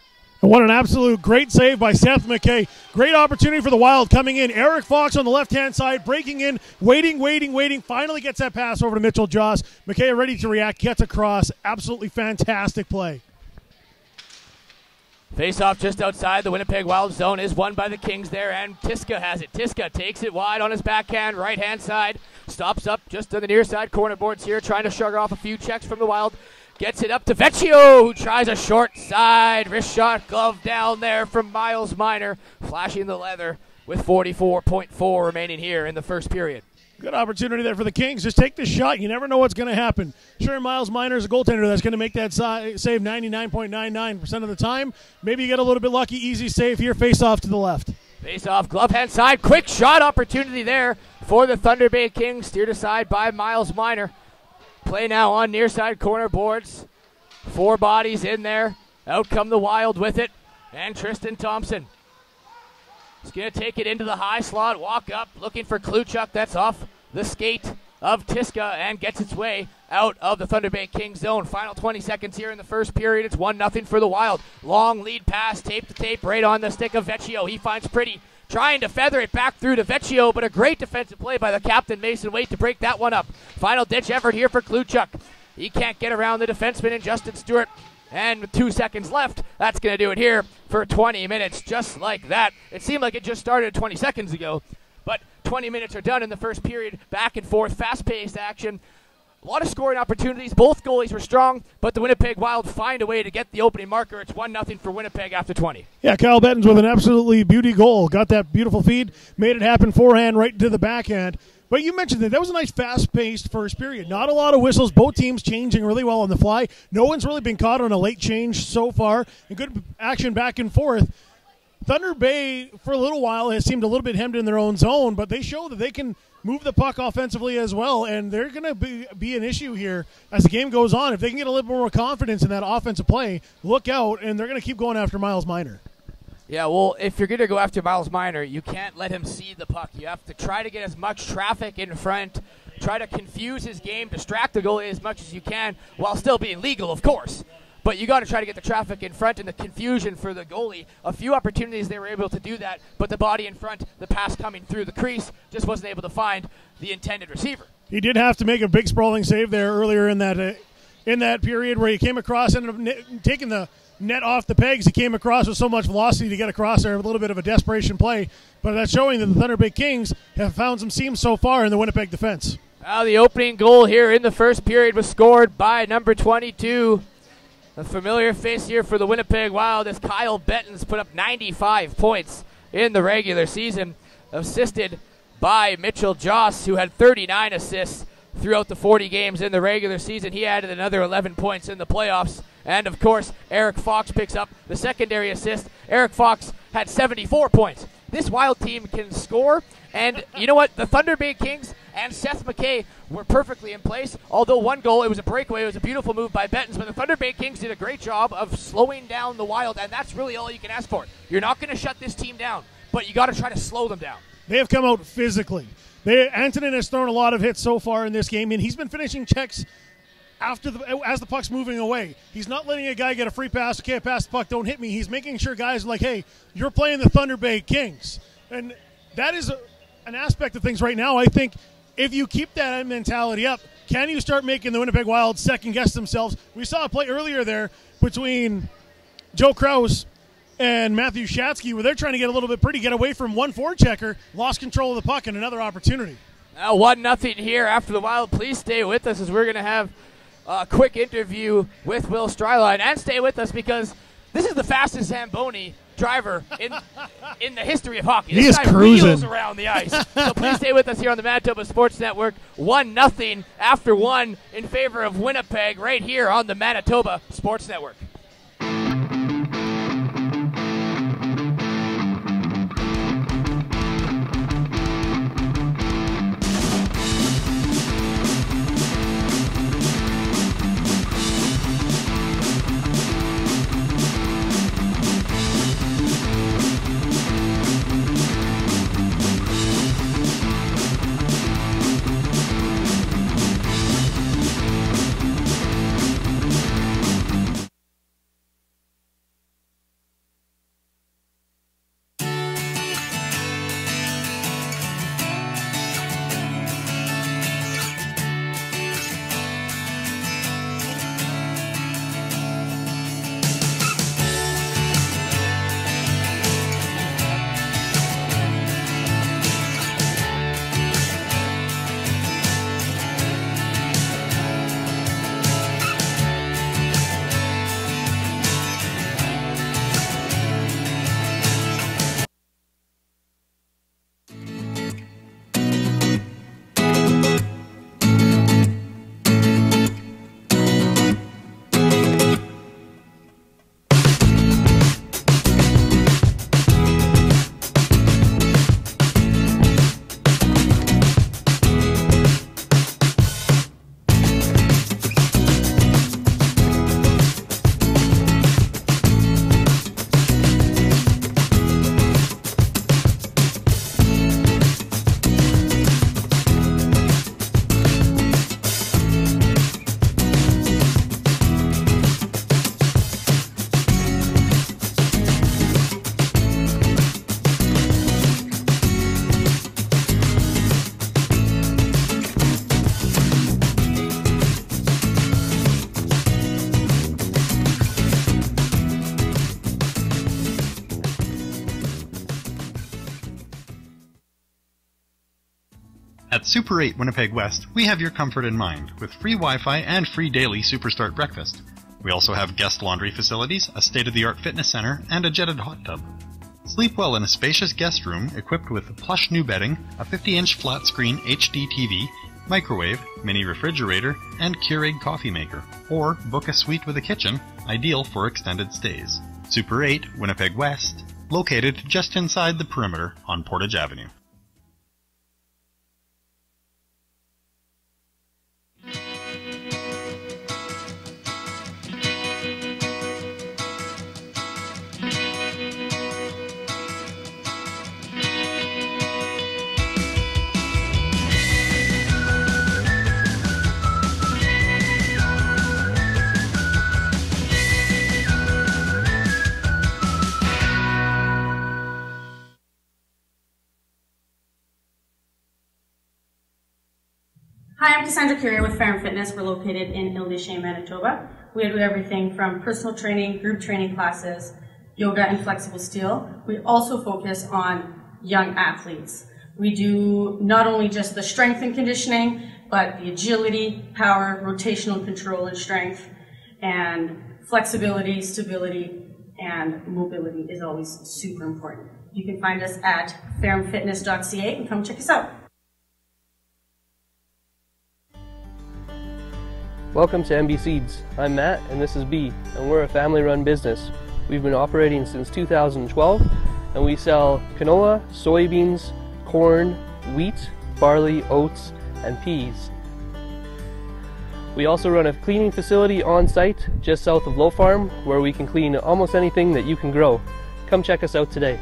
And what an absolute great save by Seth McKay. Great opportunity for the Wild coming in. Eric Fox on the left-hand side, breaking in, waiting. Finally gets that pass over to Mitchell Joss. McKay ready to react, gets across. Absolutely fantastic play. Face-off just outside the Winnipeg Wild zone is won by the Kings there, and Tiska has it. Tiska takes it wide on his backhand, right-hand side. Stops up just on the near side corner boards here, trying to shrug off a few checks from the Wild. Gets it up to Vecchio, who tries a short side wrist shot, glove down there from Miles Minor, flashing the leather with 44.4 remaining here in the first period. Good opportunity there for the Kings. Just take the shot. You never know what's going to happen. Sure, Miles Minor is a goaltender that's going to make that save 99.99% of the time. Maybe you get a little bit lucky. Easy save here. Face off to the left. Face off, glove hand side. Quick shot opportunity there for the Thunder Bay Kings. Steered aside by Miles Minor. Play now on near side corner boards. 4 bodies in there. Out come the Wild with it. And Tristan Thompson. He's going to take it into the high slot, walk up, looking for Kluchuk. That's off the skate of Tiska and gets its way out of the Thunder Bay Kings zone. Final 20 seconds here in the first period. It's 1-0 for the Wild. Long lead pass, tape to tape, right on the stick of Vecchio. He finds Pretty, trying to feather it back through to Vecchio, but a great defensive play by the captain, Mason Waite, to break that one up. Final ditch effort here for Kluchuk. He can't get around the defenseman and Justin Stewart. And with 2 seconds left, that's going to do it here for 20 minutes, just like that. It seemed like it just started 20 seconds ago, but 20 minutes are done in the first period. Back and forth, fast-paced action. A lot of scoring opportunities. Both goalies were strong, but the Winnipeg Wild find a way to get the opening marker. It's 1-0 for Winnipeg after 20. Yeah, Kyle Bettens with an absolutely beauty goal. Got that beautiful feed, made it happen forehand right to the backhand. But you mentioned that was a nice fast-paced first period. Not a lot of whistles. Both teams changing really well on the fly. No one's really been caught on a late change so far. And good action back and forth. Thunder Bay, for a little while, has seemed a little bit hemmed in their own zone, but they show that they can move the puck offensively as well, and they're going to be an issue here as the game goes on. If they can get a little more confidence in that offensive play, look out, and they're going to keep going after Miles Minor. Yeah, well, if you're going to go after Miles Minor, you can't let him see the puck. You have to try to get as much traffic in front, try to confuse his game, distract the goalie as much as you can, while still being legal, of course. but you got to try to get the traffic in front and the confusion for the goalie. A few opportunities they were able to do that, but the body in front, the pass coming through the crease, just wasn't able to find the intended receiver. He did have to make a big sprawling save there earlier in that period where he came across, ended up taking the net off the pegs. He came across with so much velocity to get across there, a little bit of a desperation play. But that's showing that the Thunder Bay Kings have found some seams so far in the Winnipeg defense. Now the opening goal here in the first period was scored by number 22. A familiar face here for the Winnipeg Wild as Kyle Bettens put up 95 points in the regular season, assisted by Mitchell Joss, who had 39 assists throughout the 40 games in the regular season. He added another 11 points in the playoffs. And, of course, Eric Fox picks up the secondary assist. Eric Fox had 74 points. This Wild team can score. And you know what? The Thunder Bay Kings and Seth McKay were perfectly in place. Although one goal, it was a breakaway. It was a beautiful move by Bettens. But the Thunder Bay Kings did a great job of slowing down the Wild. And that's really all you can ask for. You're not going to shut this team down, but you got to try to slow them down. They have come out physically. Antonin has thrown a lot of hits so far in this game, and he's been finishing checks as the puck's moving away. He's not letting a guy get a free pass. Okay, pass the puck, don't hit me. He's making sure guys are like, hey, you're playing the Thunder Bay Kings. And that is an aspect of things right now. I think if you keep that mentality up, can you start making the Winnipeg Wild second-guess themselves? We saw a play earlier there between Joe Krause and Matthew Shatsky, where they're trying to get a little bit pretty, get away from one forechecker, lost control of the puck, and another opportunity. Now 1-0 here after the Wild. Please stay with us as we're going to have a quick interview with Will Stryline. And stay with us because this is the fastest Zamboni driver in the history of hockey. He this is guy cruising wheels around the ice. So please stay with us here on the Manitoba Sports Network. 1-0 after one in favor of Winnipeg right here on the Manitoba Sports Network. At Super 8 Winnipeg West, we have your comfort in mind, with free Wi-Fi and free daily Superstart breakfast. We also have guest laundry facilities, a state-of-the-art fitness center, and a jetted hot tub. Sleep well in a spacious guest room equipped with plush new bedding, a 50-inch flat-screen HD TV, microwave, mini refrigerator, and Keurig coffee maker. Or book a suite with a kitchen, ideal for extended stays. Super 8 Winnipeg West, located just inside the perimeter on Portage Avenue. Hi, I'm Cassandra Curia with Fair & Fitness. We're located in Île-des-Chênes, Manitoba. We do everything from personal training, group training classes, yoga and flexible steel. We also focus on young athletes. We do not only just the strength and conditioning, but the agility, power, rotational control and strength, and flexibility, stability, and mobility is always super important. You can find us at fairandfitness.ca and come check us out. Welcome to MB Seeds. I'm Matt and this is B, and we're a family-run business. We've been operating since 2012 and we sell canola, soybeans, corn, wheat, barley, oats, and peas. We also run a cleaning facility on site just south of Low Farm where we can clean almost anything that you can grow. Come check us out today.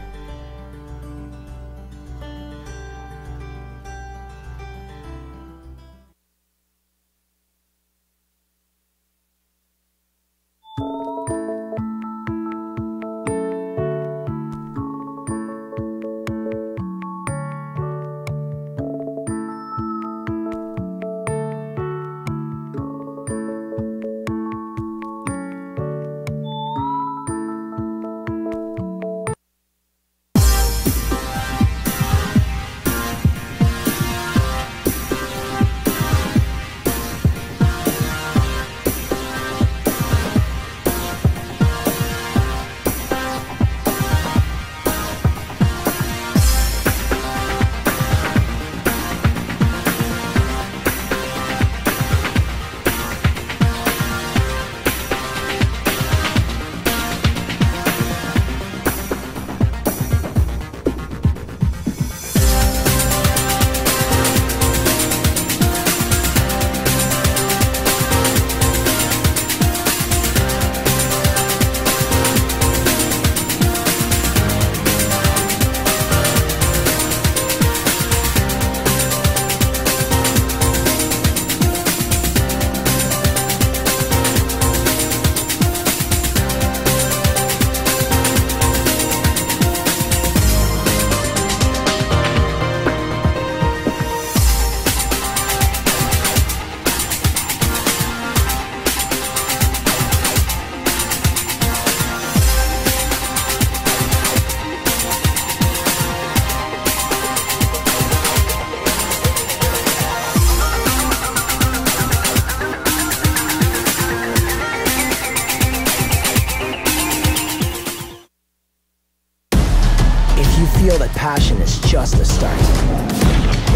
Feel that passion is just a start.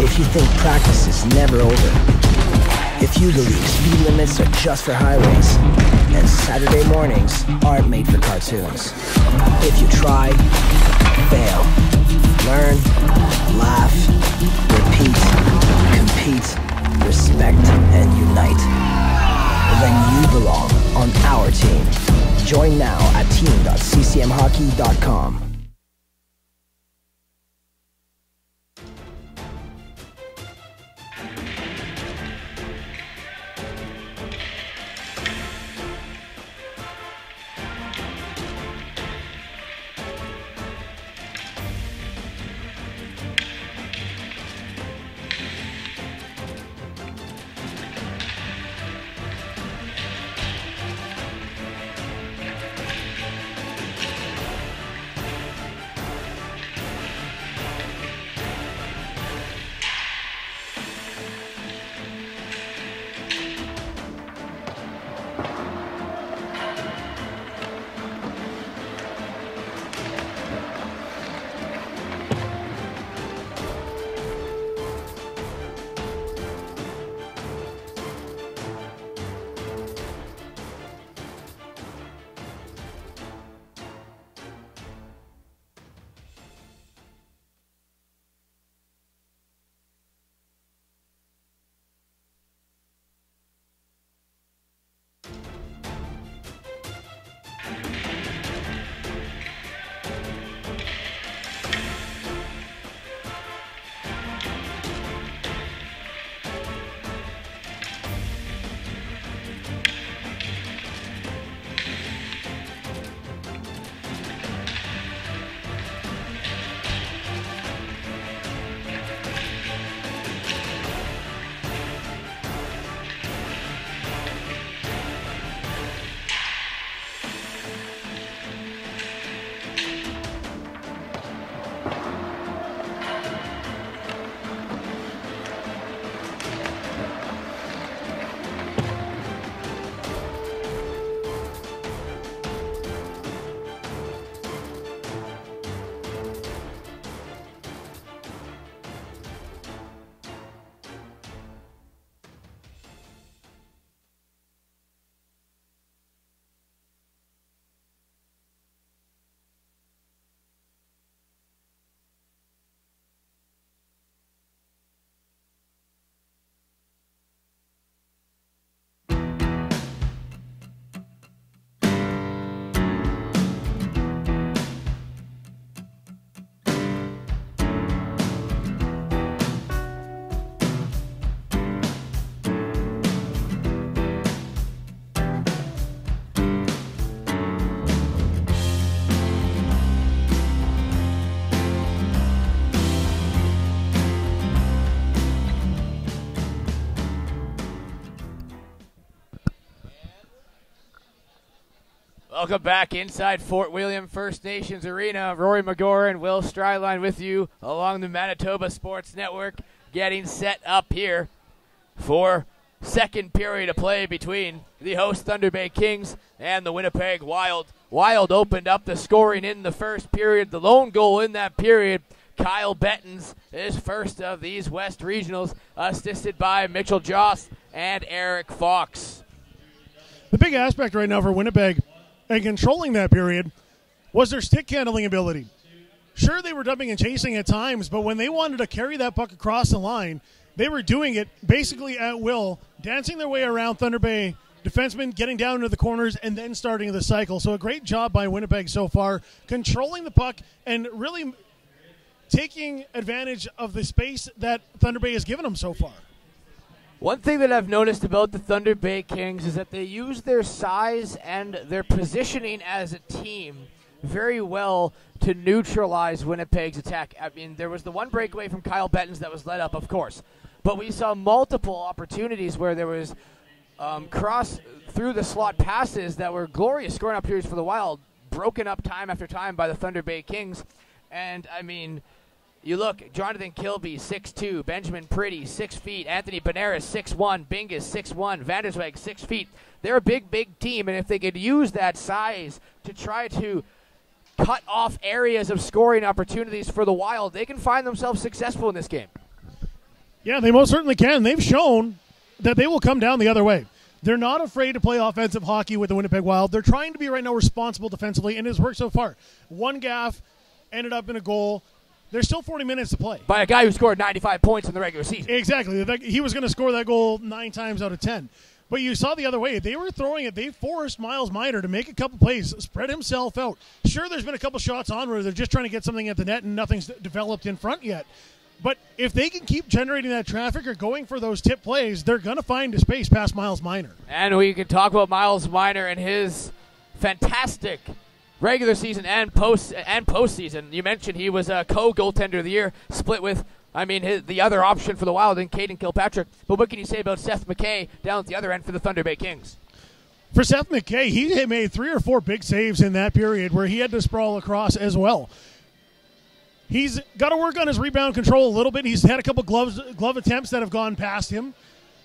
If you think practice is never over. If you believe speed limits are just for highways and Saturday mornings aren't made for cartoons. If you try, fail, learn, laugh, repeat, compete, respect, and unite, then you belong on our team. Join now at team.ccmhockey.com. Welcome back inside Fort William First Nations Arena. Rory McGore and Will Stryline with you along the Manitoba Sports Network, getting set up here for second period of play between the host Thunder Bay Kings and the Winnipeg Wild. Wild opened up the scoring in the first period. The lone goal in that period, Kyle Bettens, is first of these West Regionals, assisted by Mitchell Joss and Eric Fox. The big aspect right now for Winnipeg and controlling that period was their stick handling ability. Sure, they were dumping and chasing at times, but when they wanted to carry that puck across the line, they were doing it basically at will, dancing their way around Thunder Bay defensemen, getting down into the corners, and then starting the cycle. So a great job by Winnipeg so far, controlling the puck and really taking advantage of the space that Thunder Bay has given them so far. One thing that I've noticed about the Thunder Bay Kings is that they use their size and their positioning as a team very well to neutralize Winnipeg's attack. I mean, there was the one breakaway from Kyle Bettens that was let up, of course, but we saw multiple opportunities where there was cross through the slot passes that were glorious scoring opportunities for the Wild, broken up time after time by the Thunder Bay Kings. And, I mean, you look, Jonathan Kilby, 6'2", Benjamin Priddy, 6 feet, Anthony Benares, 6'1", Bingus, 6'1", Vandersweg, 6 feet. They're a big, big team, and if they could use that size to try to cut off areas of scoring opportunities for the Wild, they can find themselves successful in this game. Yeah, they most certainly can. They've shown that they will come down the other way. They're not afraid to play offensive hockey with the Winnipeg Wild. They're trying to be right now responsible defensively, and it has worked so far. One gaff ended up in a goal. There's still 40 minutes to play. By a guy who scored 95 points in the regular season. Exactly. He was going to score that goal 9 times out of 10. But you saw the other way. They were throwing it. They forced Miles Minor to make a couple plays, spread himself out. Sure, there's been a couple shots on where they're just trying to get something at the net and nothing's developed in front yet. But if they can keep generating that traffic or going for those tip plays, they're going to find a space past Miles Minor. And we can talk about Miles Minor and his fantastic regular season and postseason. You mentioned he was a co-goaltender of the year, split with, the other option for the Wild in Caden Kilpatrick. But what can you say about Seth McKay down at the other end for the Thunder Bay Kings? For Seth McKay, he made 3 or 4 big saves in that period where he had to sprawl across as well. He's got to work on his rebound control a little bit. He's had a couple glove attempts that have gone past him.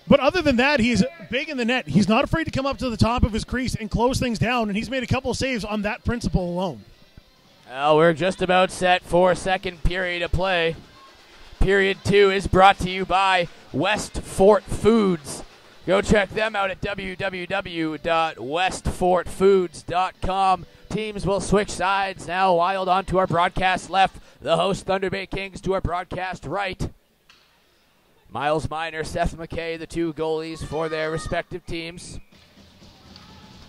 But other than that, he's big in the net. He's not afraid to come up to the top of his crease and close things down, and he's made a couple of saves on that principle alone. Well, we're just about set for second period of play. Period 2 is brought to you by West Fort Foods. Go check them out at www.westfortfoods.com. Teams will switch sides now. Wild on to our broadcast left. The host Thunder Bay Kings to our broadcast right. Miles Minor, Seth McKay, the 2 goalies for their respective teams.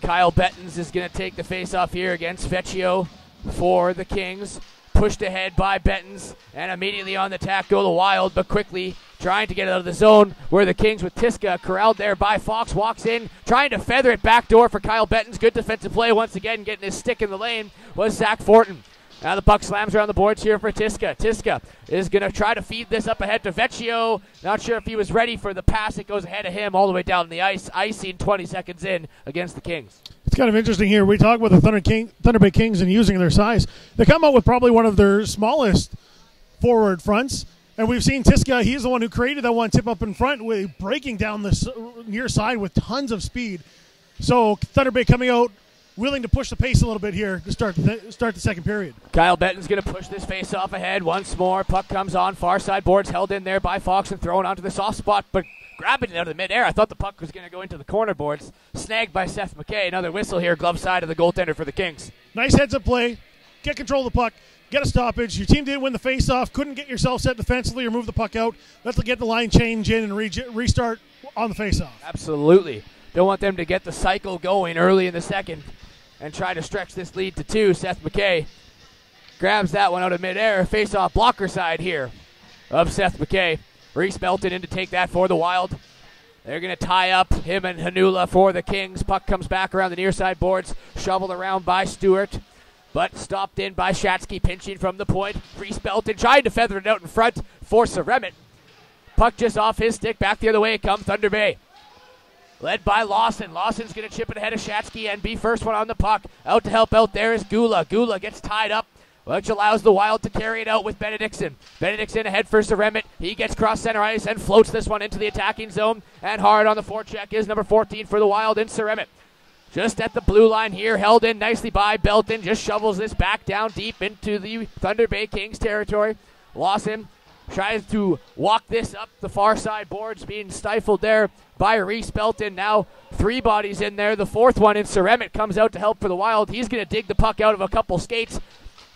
Kyle Bettens is going to take the face-off here against Vecchio for the Kings. Pushed ahead by Bettens, and immediately on the attack go the Wild, but quickly trying to get out of the zone where the Kings with Tiska corralled there by Fox. Walks in, trying to feather it backdoor for Kyle Bettens. Good defensive play once again, getting his stick in the lane was Zach Fortin. Now the puck slams around the boards here for Tiska. Tiska is going to try to feed this up ahead to Vecchio. Not sure if he was ready for the pass. It goes ahead of him all the way down the ice. Icing 20 seconds in against the Kings. It's kind of interesting here. We talk about the Thunder Bay Kings and using their size. They come out with probably one of their smallest forward fronts. And we've seen Tiska. He's the one who created that one tip up in front, with breaking down the near side with tons of speed. So Thunder Bay coming out, willing to push the pace a little bit here to start the second period. Kyle Bettens going to push this face off ahead once more. Puck comes on, far side boards held in there by Fox and thrown onto the soft spot, but grabbing it out of the midair. I thought the puck was going to go into the corner boards. Snagged by Seth McKay. Another whistle here, glove side of the goaltender for the Kings. Nice heads-up play. Get control of the puck. Get a stoppage. Your team didn't win the face-off. Couldn't get yourself set defensively or move the puck out. Let's get the line change in and restart on the face-off. Absolutely. Don't want them to get the cycle going early in the second and try to stretch this lead to 2. Seth McKay grabs that one out of midair. Face-off blocker side here of Seth McKay. Reese Belton in to take that for the Wild. They're going to tie up him and Hanula for the Kings. Puck comes back around the near side boards. Shoveled around by Stewart, but stopped in by Shatsky, pinching from the point. Reese Belton trying to feather it out in front for Saremit. Puck just off his stick. Back the other way it comes Thunder Bay. led by Lawson. Lawson's going to chip it ahead of Shatsky and be first one on the puck. Out to help out there is Gula. Gula gets tied up, which allows the Wild to carry it out with Benedictson. Benedictson ahead for Zaremit. He gets cross center ice and floats this one into the attacking zone. And hard on the forecheck is number 14 for the Wild in Zaremit. Just at the blue line here, held in nicely by Belton. Just shovels this back down deep into the Thunder Bay Kings territory. Lawson tries to walk this up the far side boards, being stifled there by Reese Belton. Now 3 bodies in there. The 4th one in Ceremit comes out to help for the Wild. He's going to dig the puck out of a couple skates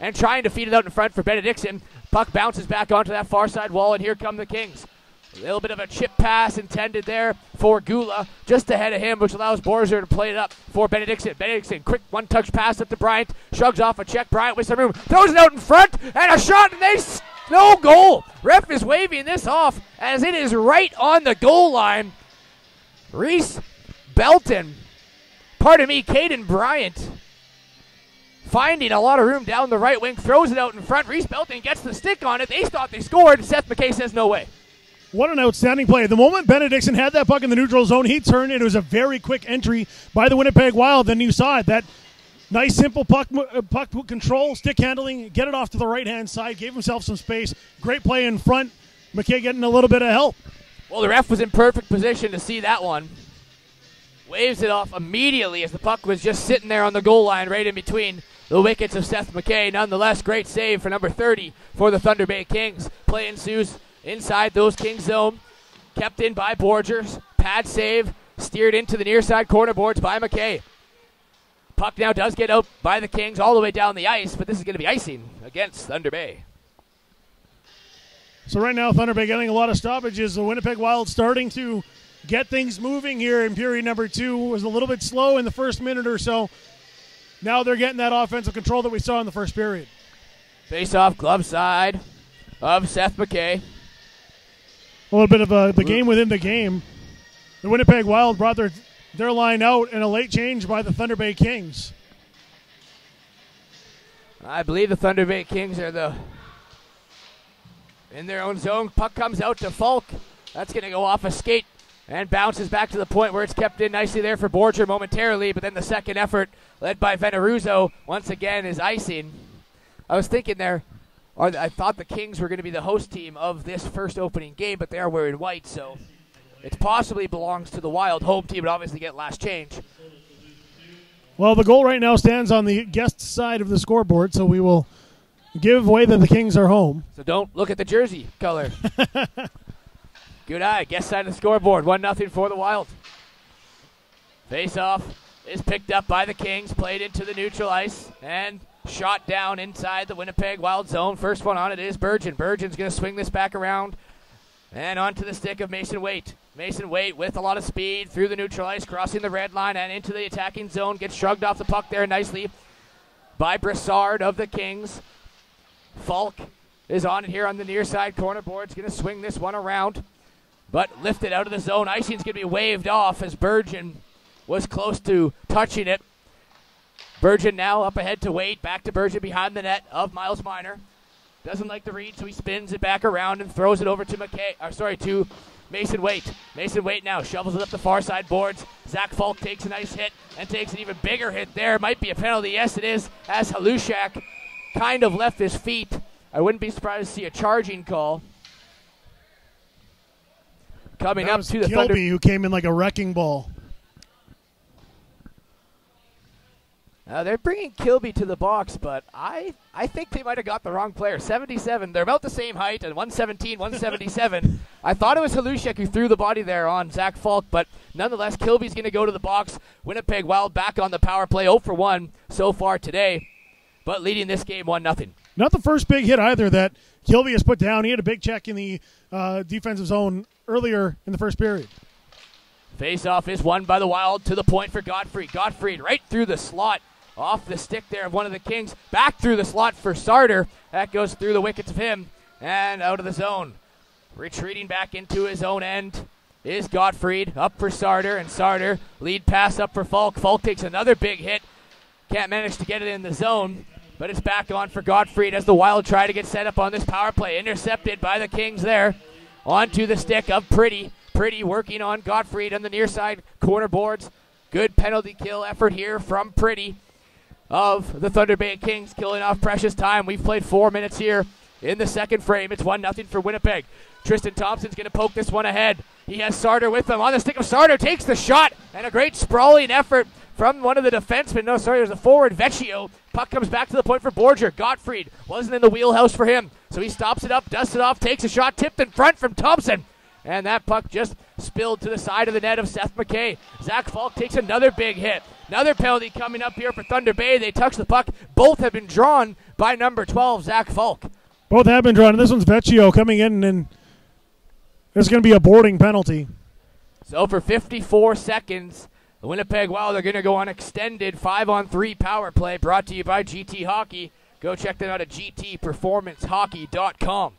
and trying to feed it out in front for Benedictson. Puck bounces back onto that far side wall, and here come the Kings. A little bit of a chip pass intended there for Gula, just ahead of him, which allows Borzer to play it up for Benedictson. Benedictson, quick one-touch pass up to Bryant, shrugs off a check. Bryant with some room, throws it out in front, and a shot, and no goal. Ref is waving this off as it is right on the goal line. Caden Bryant, finding a lot of room down the right wing, throws it out in front. Reese Belton gets the stick on it. They thought they scored. Seth McKay says no way. What an outstanding play. The moment Benedictson had that puck in the neutral zone, he turned. It was a very quick entry by the Winnipeg Wild. Then you saw it. That nice, simple puck control, stick handling, get it off to the right-hand side, gave himself some space. Great play in front. McKay getting a little bit of help. Well, the ref was in perfect position to see that one. Waves it off immediately as the puck was just sitting there on the goal line right in between the wickets of Seth McKay. Nonetheless, great save for number 30 for the Thunder Bay Kings. Play ensues inside those Kings zone. Kept in by Borgers. Pad save. Steered into the near side corner boards by McKay. Puck now does get out by the Kings all the way down the ice, but this is going to be icing against Thunder Bay. So right now, Thunder Bay getting a lot of stoppages. The Winnipeg Wild starting to get things moving here in period number 2. Was a little bit slow in the first minute or so. Now they're getting that offensive control that we saw in the first period. Face-off glove side of Seth McKay. A little bit of the game within the game. The Winnipeg Wild brought their line out in a late change by the Thunder Bay Kings. I believe the Thunder Bay Kings are in their own zone. Puck comes out to Falk. That's going to go off a skate and bounces back to the point where it's kept in nicely there for Borger momentarily, but then the second effort, led by Veneruzzo, once again is icing. I was thinking there, I thought the Kings were going to be the host team of this first opening game, but they are wearing white, so it possibly belongs to the Wild. Home team would obviously get last change. Well, the goal right now stands on the guest side of the scoreboard, so we will give away that the Kings are home. So don't look at the jersey color. Good eye. Guest side of the scoreboard. 1-0 for the Wild. Face-off is picked up by the Kings, played into the neutral ice, and shot down inside the Winnipeg Wild zone. First one on it is Burgeon. Burgeon's going to swing this back around and onto the stick of Mason Waite. Mason Waite with a lot of speed through the neutral ice, crossing the red line and into the attacking zone. Gets shrugged off the puck there nicely by Brassard of the Kings. Falk is on it here on the near side corner board. He's going to swing this one around, but lifted out of the zone. Icing's going to be waved off as Burgeon was close to touching it. Burgeon now up ahead to Wade. Back to Burgeon behind the net of Miles Minor. Doesn't like the read, so he spins it back around and throws it over to Mason Waite. Mason Waite now shovels it up the far side boards. Zach Falk takes a nice hit and takes an even bigger hit there. Might be a penalty. Yes, it is, as Halushak kind of left his feet. I wouldn't be surprised to see a charging call. Coming up to the Kilby, Thunder, who came in like a wrecking ball. They're bringing Kilby to the box, but I think they might have got the wrong player. 77. They're about the same height, and 117, 177. I thought it was Halushek who threw the body there on Zach Falk, but nonetheless, Kilby's going to go to the box. Winnipeg Wild back on the power play, 0 for 1 so far today, but leading this game 1-0. Not the first big hit either that Kilby has put down. He had a big check in the defensive zone earlier in the first period. Face-off is won by the Wild to the point for Gottfried. Gottfried right through the slot. Off the stick there of one of the Kings. Back through the slot for Sarter. That goes through the wickets of him and out of the zone. Retreating back into his own end is Gottfried. Up for Sarter, and Sarter lead pass up for Falk. Falk takes another big hit. Can't manage to get it in the zone, but it's back on for Gottfried as the Wild try to get set up on this power play. Intercepted by the Kings there. Onto the stick of Pretty. Pretty working on Gottfried on the near side corner boards. Good penalty kill effort here from Pretty of the Thunder Bay Kings, killing off precious time. We've played 4 minutes here in the second frame. It's 1-0 for Winnipeg. Tristan Thompson's going to poke this one ahead. He has Sarter with him. On the stick of Sarter, takes the shot, and a great sprawling effort from one of the defensemen. No, sorry, it was a forward, Vecchio. Puck comes back to the point for Borger. Gottfried wasn't in the wheelhouse for him, so he stops it up, dusts it off, takes a shot, tipped in front from Thompson. And that puck just spilled to the side of the net of Seth McKay. Zach Falk takes another big hit. Another penalty coming up here for Thunder Bay. They touch the puck. Both have been drawn by number 12, Zach Falk. Both have been drawn. This one's Vecchio coming in, and there's going to be a boarding penalty. So for 54 seconds, the Winnipeg Wild are going to go on extended 5-on-3 power play, brought to you by GT Hockey. Go check them out at gtperformancehockey.com.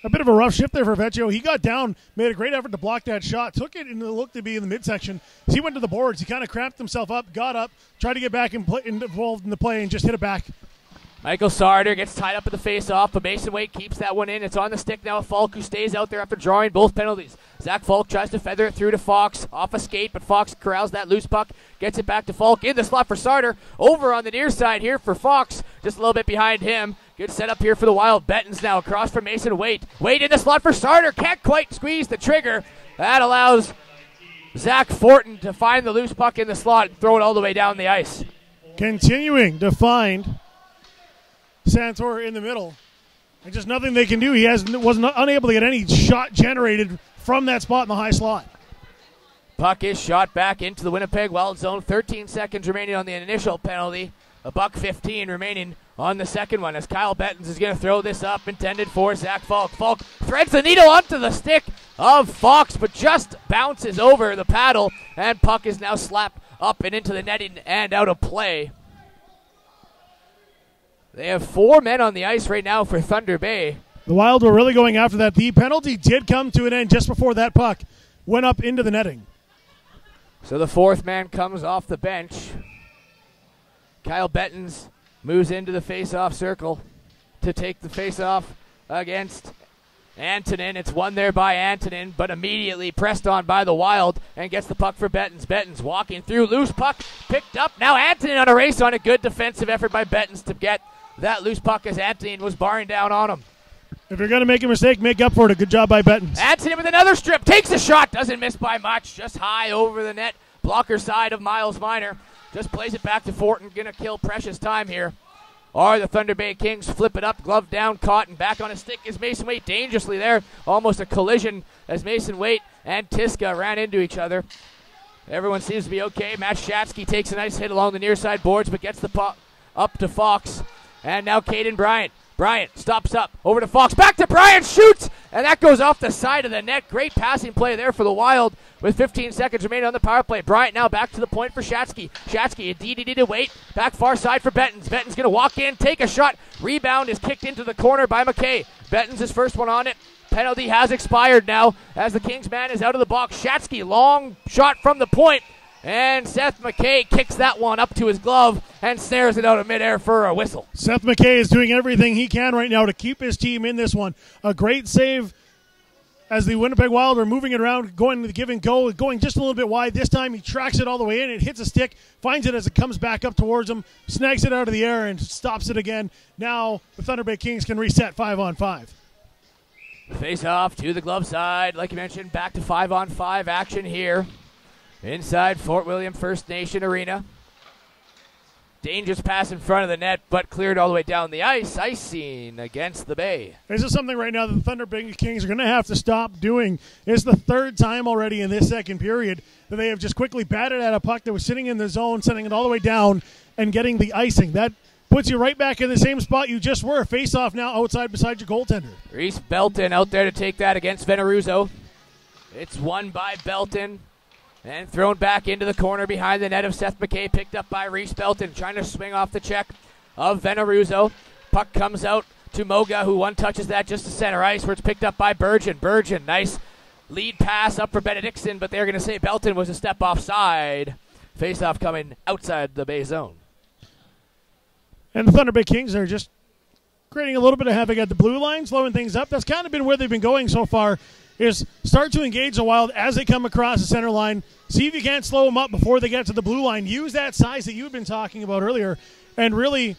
A bit of a rough shift there for Vecchio. He got down, made a great effort to block that shot, took it, and it looked to be in the midsection. As he went to the boards, he kind of cramped himself up, got up, tried to get back and involved in the play, and just hit it back. Michael Sarter gets tied up in the face-off, but Mason Waite keeps that one in. It's on the stick now of Falk, who stays out there after drawing both penalties. Zach Falk tries to feather it through to Fox, off a skate, but Fox corrals that loose puck, gets it back to Falk, in the slot for Sarter, over on the near side here for Fox, just a little bit behind him. Good setup here for the Wild. Bettens now across from Mason Waite. Waite in the slot for Sarter, can't quite squeeze the trigger. That allows Zach Fortin to find the loose puck in the slot and throw it all the way down the ice. Continuing to find Santor in the middle. And just nothing they can do. He was unable to get any shot generated from that spot in the high slot. Puck is shot back into the Winnipeg Wild zone. 13 seconds remaining on the initial penalty. $1:15 remaining on the second one as Kyle Bettens is going to throw this up, intended for Zach Falk. Falk threads the needle onto the stick of Fox, but just bounces over the paddle, and puck is now slapped up and into the netting and out of play. They have 4 men on the ice right now for Thunder Bay. The Wild were really going after that. The penalty did come to an end just before that puck went up into the netting. So the 4th man comes off the bench. Kyle Bettens moves into the face-off circle to take the face-off against Antonin. It's won there by Antonin, but immediately pressed on by the Wild and gets the puck for Bettens. Bettens walking through, loose puck, picked up. Now Antonin on a race on a good defensive effort by Bettens to get that loose puck as Antonin was barring down on him. If you're going to make a mistake, make up for it. A good job by Bettens. Antonin with another strip, takes a shot, doesn't miss by much, just high over the net. Blocker side of Miles Minor. Just plays it back to Fortin, going to kill precious time here. Or the Thunder Bay Kings flip it up, glove down, caught, and back on his stick is Mason Waite dangerously there. Almost a collision as Mason Waite and Tiska ran into each other. Everyone seems to be okay. Matt Shatsky takes a nice hit along the near side boards, but gets the puck up to Fox. And now Caden Bryant. Bryant stops up, over to Fox, back to Bryant, shoots, and that goes off the side of the net. Great passing play there for the Wild with 15 seconds remaining on the power play. Bryant now back to the point for Shatsky. Shatsky, a DDD to Waite, back far side for Bettens. Bettens going to walk in, take a shot. Rebound is kicked into the corner by McKay. Bettens his first one on it. Penalty has expired now as the Kings man is out of the box. Shatsky, long shot from the point. And Seth McKay kicks that one up to his glove and snares it out of midair for a whistle. Seth McKay is doing everything he can right now to keep his team in this one. A great save as the Winnipeg Wild are moving it around, going to the give and go, going just a little bit wide. This time he tracks it all the way in. It hits a stick, finds it as it comes back up towards him, snags it out of the air, and stops it again. Now the Thunder Bay Kings can reset 5-on-5. Face off to the glove side. Like you mentioned, back to 5-on-5 action here. Inside Fort William First Nation Arena. Dangerous pass in front of the net, but cleared all the way down the ice. Icing against the Bay. This is something right now that the Thunder Bay Kings are going to have to stop doing. It's the 3rd time already in this second period that they have just quickly batted at a puck that was sitting in the zone, sending it all the way down and getting the icing. That puts you right back in the same spot you just were. Face-off now outside beside your goaltender. Reese Belton out there to take that against Veneruzzo. It's won by Belton. And thrown back into the corner behind the net of Seth McKay, picked up by Reese Belton, trying to swing off the check of Veneruzzo. Puck comes out to Moga, who one-touches that just to center ice, where it's picked up by Burgeon. Burgeon, nice lead pass up for Benedictson, but they're going to say Belton was a step offside. Face-off coming outside the Bay zone. And the Thunder Bay Kings are just creating a little bit of havoc at the blue line, slowing things up. That's kind of been where they've been going so far is start to engage the Wild as they come across the center line. See if you can't slow them up before they get to the blue line. Use that size that you've been talking about earlier and really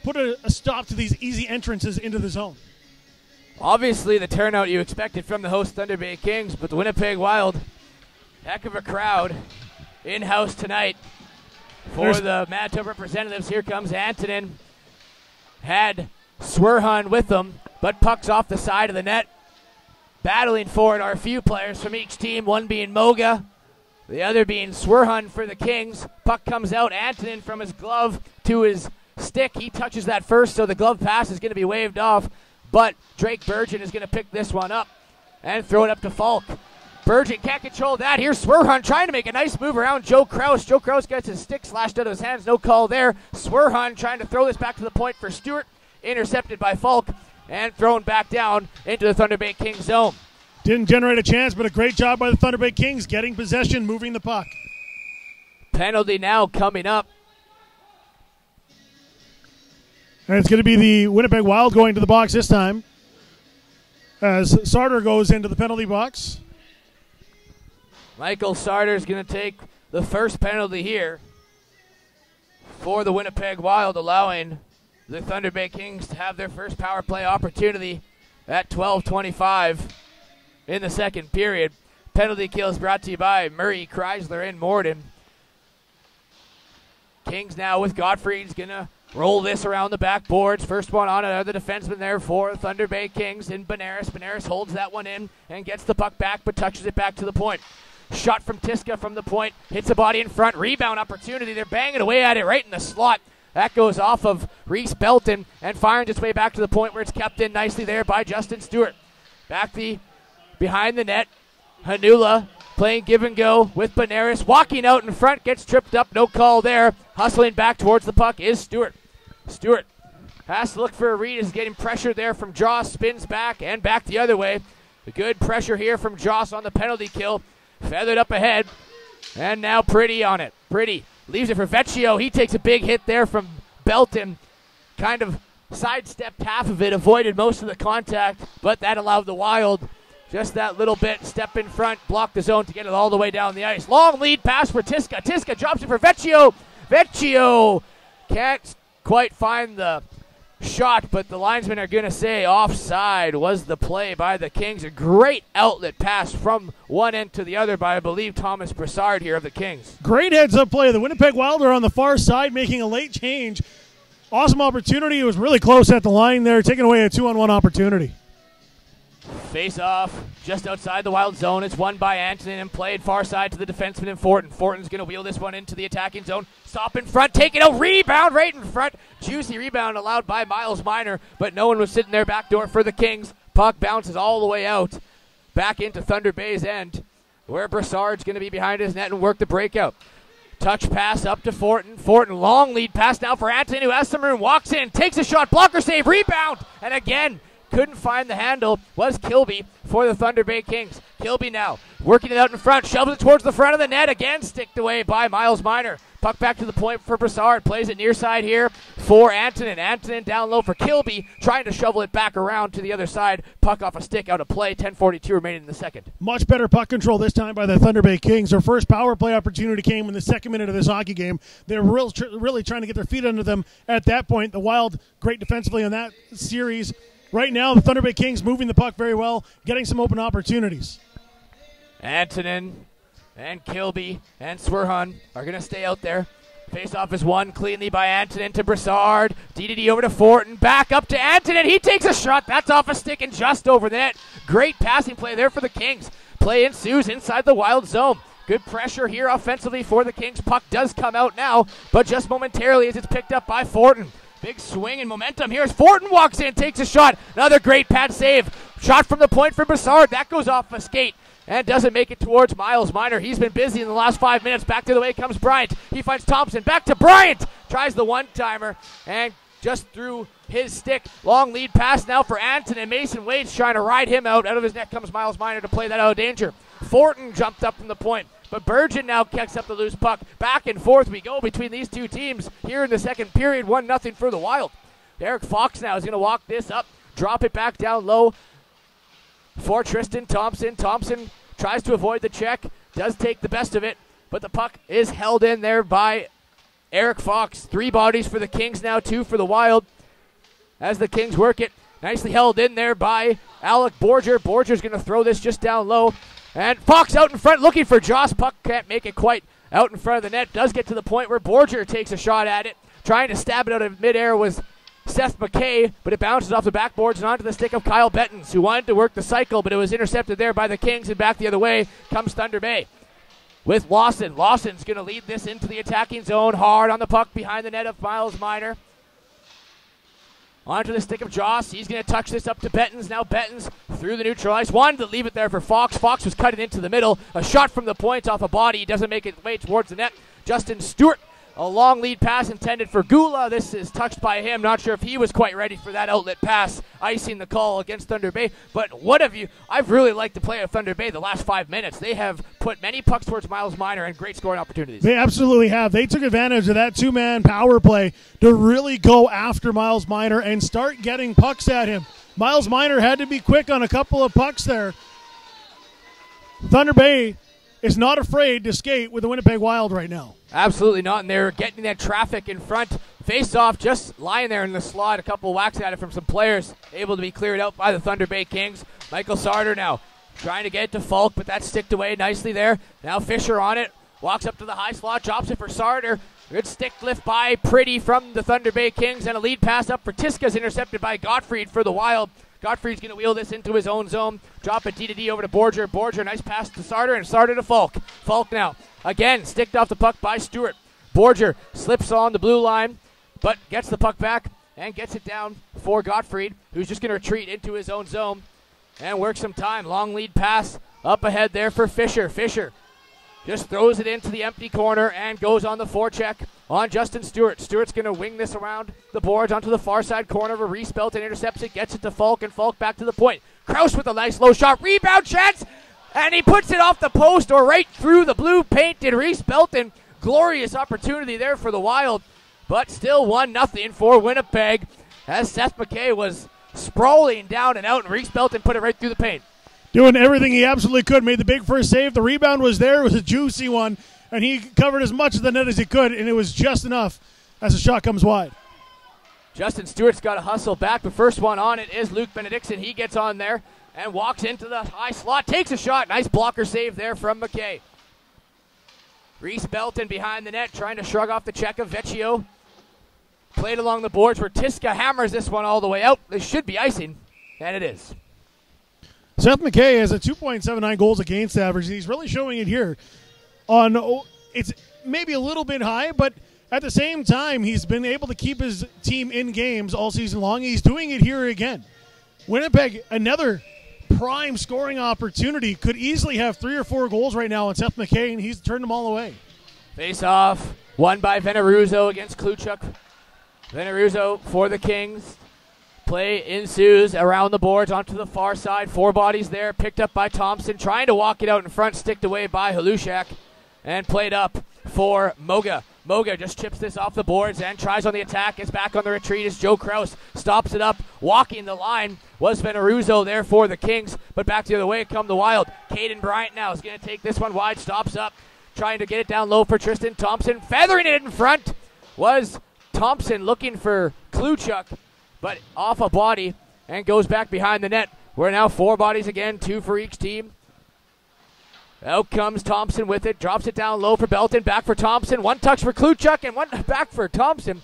put a stop to these easy entrances into the zone. Obviously, the turnout you expected from the host Thunder Bay Kings, but the Winnipeg Wild, heck of a crowd in-house tonight for the Manitoba representatives. Here comes Antonin. Had Swerhan with them, but puck's off the side of the net. Battling for it are a few players from each team, one being Moga, the other being Swerhan for the Kings. Puck comes out, Antonin from his glove to his stick. He touches that first, so the glove pass is going to be waved off, but Drake Burgeon is going to pick this one up and throw it up to Falk. Burgeon can't control that. Here's Swerhan trying to make a nice move around Joe Kraus. Joe Kraus gets his stick slashed out of his hands, no call there. Swerhan trying to throw this back to the point for Stewart, intercepted by Falk, and thrown back down into the Thunder Bay Kings zone. Didn't generate a chance, but a great job by the Thunder Bay Kings getting possession, moving the puck. Penalty now coming up. And it's going to be the Winnipeg Wild going to the box this time as Sarter goes into the penalty box. Michael Sarter is going to take the first penalty here for the Winnipeg Wild, allowing the Thunder Bay Kings to have their first power play opportunity at 12:25 in the second period. Penalty kills brought to you by Murray, Chrysler, and Morden. Kings now with Gottfried's going to roll this around the backboards. First one on another defenseman there for Thunder Bay Kings in Benares. Benares holds that one in and gets the puck back, but touches it back to the point. Shot from Tiska from the point, hits the body in front, rebound opportunity. They're banging away at it right in the slot. That goes off of Reese Belton and firing its way back to the point where it's kept in nicely there by Justin Stewart. Back behind the net, Hanula playing give and go with Benares. Walking out in front, gets tripped up, no call there. Hustling back towards the puck is Stewart. Stewart has to look for a read, is getting pressure there from Joss, spins back and back the other way. A good pressure here from Joss on the penalty kill. Feathered up ahead, and now Pretty on it. Pretty leaves it for Vecchio. He takes a big hit there from Belton. Kind of sidestepped half of it, avoided most of the contact, but that allowed the Wild just that little bit, step in front, block the zone to get it all the way down the ice. Long lead pass for Tiska. Tiska drops it for Vecchio. Vecchio can't quite find the shot, but the linesmen are going to say offside was the play by the Kings. A great outlet pass from one end to the other by, I believe, Thomas Brassard here of the Kings. Great heads-up play. The Winnipeg Wild are on the far side making a late change. Awesome opportunity. It was really close at the line there, taking away a 2-on-1 opportunity. Face off just outside the Wild zone. It's won by Antonin and played far side to the defenseman in Fortin. Fortin's going to wheel this one into the attacking zone. Stop in front, take it out, rebound right in front. Juicy rebound allowed by Miles Minor, but no one was sitting there backdoor for the Kings. Puck bounces all the way out, back into Thunder Bay's end, where Brassard's going to be behind his net and work the breakout. Touch pass up to Fortin. Fortin, long lead pass now for Antonin, who has some room, walks in, takes a shot, blocker save, rebound, and again, couldn't find the handle, was Kilby for the Thunder Bay Kings. Kilby now working it out in front, shoves it towards the front of the net, again sticked away by Miles Minor. Puck back to the point for Brassard, plays it near side here for Antonin. Antonin down low for Kilby, trying to shovel it back around to the other side. Puck off a stick, out of play, 10:42 remaining in the second. Much better puck control this time by the Thunder Bay Kings. Their first power play opportunity came in the second minute of this hockey game. They're really trying to get their feet under them at that point. The Wild, great defensively in that series. Right now, the Thunder Bay Kings moving the puck very well, getting some open opportunities. Antonin and Kilby and Swerhan are going to stay out there. Face-off is won cleanly by Antonin to Brassard. DDD over to Fortin. Back up to Antonin. He takes a shot. That's off a stick and just over the net. Great passing play there for the Kings. Play ensues inside the Wild zone. Good pressure here offensively for the Kings. Puck does come out now, but just momentarily as it's picked up by Fortin. Big swing and momentum here as Fortin walks in, takes a shot. Another great pad save. Shot from the point for Brassard. That goes off a skate and doesn't make it towards Miles Minor. He's been busy in the last 5 minutes. Back the other way comes Bryant. He finds Thompson. Back to Bryant. Tries the one-timer and just through his stick. Long lead pass now for Antonin. Mason Wade's trying to ride him out. Out of his net comes Miles Minor to play that out of danger. Fortin jumped up from the point, but Burgeon now kicks up the loose puck. Back and forth we go between these two teams here in the second period. 1-0 for the Wild. Eric Fox now is going to walk this up, drop it back down low for Tristan Thompson. Thompson tries to avoid the check, does take the best of it, but the puck is held in there by Eric Fox. 3 bodies for the Kings now, 2 for the Wild as the Kings work it. Nicely held in there by Alec Borger. Borger's going to throw this just down low. And Fox out in front looking for Joss. Puck can't make it quite out in front of the net. Does get to the point where Borger takes a shot at it. Trying to stab it out of midair was Seth McKay, but it bounces off the backboards and onto the stick of Kyle Bettens, who wanted to work the cycle, but it was intercepted there by the Kings, and back the other way comes Thunder Bay. With Lawson. Lawson's going to lead this into the attacking zone. Hard on the puck behind the net of Miles Minor. Onto the stick of Joss. He's going to touch this up to Bettens. Now Bettens through the neutral ice. Wanted to leave it there for Fox. Fox was cutting into the middle. A shot from the point off a body. He doesn't make it way towards the net. Justin Stewart. A long lead pass intended for Gula. This is touched by him. Not sure if he was quite ready for that outlet pass, icing the call against Thunder Bay. But what have you... I've really liked to play at Thunder Bay the last 5 minutes. They have put many pucks towards Miles Minor and great scoring opportunities. They absolutely have. They took advantage of that 2-man power play to really go after Miles Minor and start getting pucks at him. Miles Minor had to be quick on a couple of pucks there. Thunder Bay is not afraid to skate with the Winnipeg Wild right now. Absolutely not, and they're getting that traffic in front. Face-off just lying there in the slot. A couple whacks at it from some players, able to be cleared out by the Thunder Bay Kings. Michael Sarter now trying to get it to Falk, but that's sticked away nicely there. Now Fisher on it, walks up to the high slot, drops it for Sarter. Good stick lift by Pretty from the Thunder Bay Kings, and a lead pass up for Tiska's intercepted by Gottfried for the Wild. Gottfried's going to wheel this into his own zone. Drop it D-to-D over to Borger. Borger, nice pass to Sarter, and Sarter to Falk. Falk now, again, sticked off the puck by Stewart. Borger slips on the blue line, but gets the puck back and gets it down for Gottfried, who's just going to retreat into his own zone and work some time. Long lead pass up ahead there for Fisher. Fisher just throws it into the empty corner and goes on the forecheck on Justin Stewart. Stewart's going to wing this around the boards onto the far side corner of a Reese Belton, intercepts it, gets it to Falk, and Falk back to the point. Kraus with a nice low shot, rebound chance, and he puts it off the post or right through the blue paint in Reese Belton. Glorious opportunity there for the Wild, but still 1-0 for Winnipeg as Seth McKay was sprawling down and out, and Reese Belton put it right through the paint. Doing everything he absolutely could, made the big first save. The rebound was there. It was a juicy one, and he covered as much of the net as he could, and it was just enough as the shot comes wide. Justin Stewart's got to hustle back. The first one on it is Luke Benedictson. He gets on there and walks into the high slot, takes a shot. Nice blocker save there from McKay. Reese Belton behind the net, trying to shrug off the check of Vecchio. Played along the boards where Tiska hammers this one all the way out. This should be icing, and it is. Seth McKay has a 2.79 goals against average, and he's really showing it here. It's maybe a little bit high, but at the same time, he's been able to keep his team in games all season long. He's doing it here again. Winnipeg, another prime scoring opportunity, could easily have 3 or 4 goals right now on Seth McKay, and he's turned them all away. Face off, won by Veneruzzo against Kluchuk. Veneruzzo for the Kings. Play ensues around the boards onto the far side. 4 bodies there, picked up by Thompson. Trying to walk it out in front, sticked away by Halushak. And played up for Moga. Moga just chips this off the boards and tries on the attack. Gets back on the retreat as Joe Kraus stops it up. Walking the line was Veneruzzo there for the Kings. But back the other way come the Wild. Caden Bryant now is going to take this one wide. Stops up. Trying to get it down low for Tristan Thompson. Feathering it in front was Thompson looking for Kluchuk, but off a body and goes back behind the net. We're now 4 bodies again, 2 for each team. Out comes Thompson with it, drops it down low for Belton, back for Thompson, 1 touch for Kluchuk and 1 back for Thompson.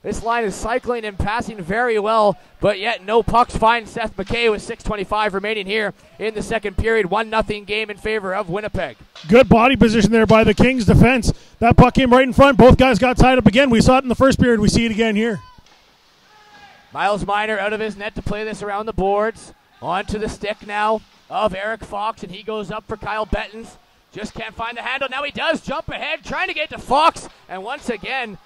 This line is cycling and passing very well, but yet no pucks find Seth McKay with 6:25 remaining here in the second period. 1-0 game in favor of Winnipeg. Good body position there by the Kings defense. That puck came right in front. Both guys got tied up again. We saw it in the first period. We see it again here. Miles Minor out of his net to play this around the boards. Onto the stick now of Eric Fox, and he goes up for Kyle Bettens. Just can't find the handle. Now he does jump ahead, trying to get to Fox. And once again,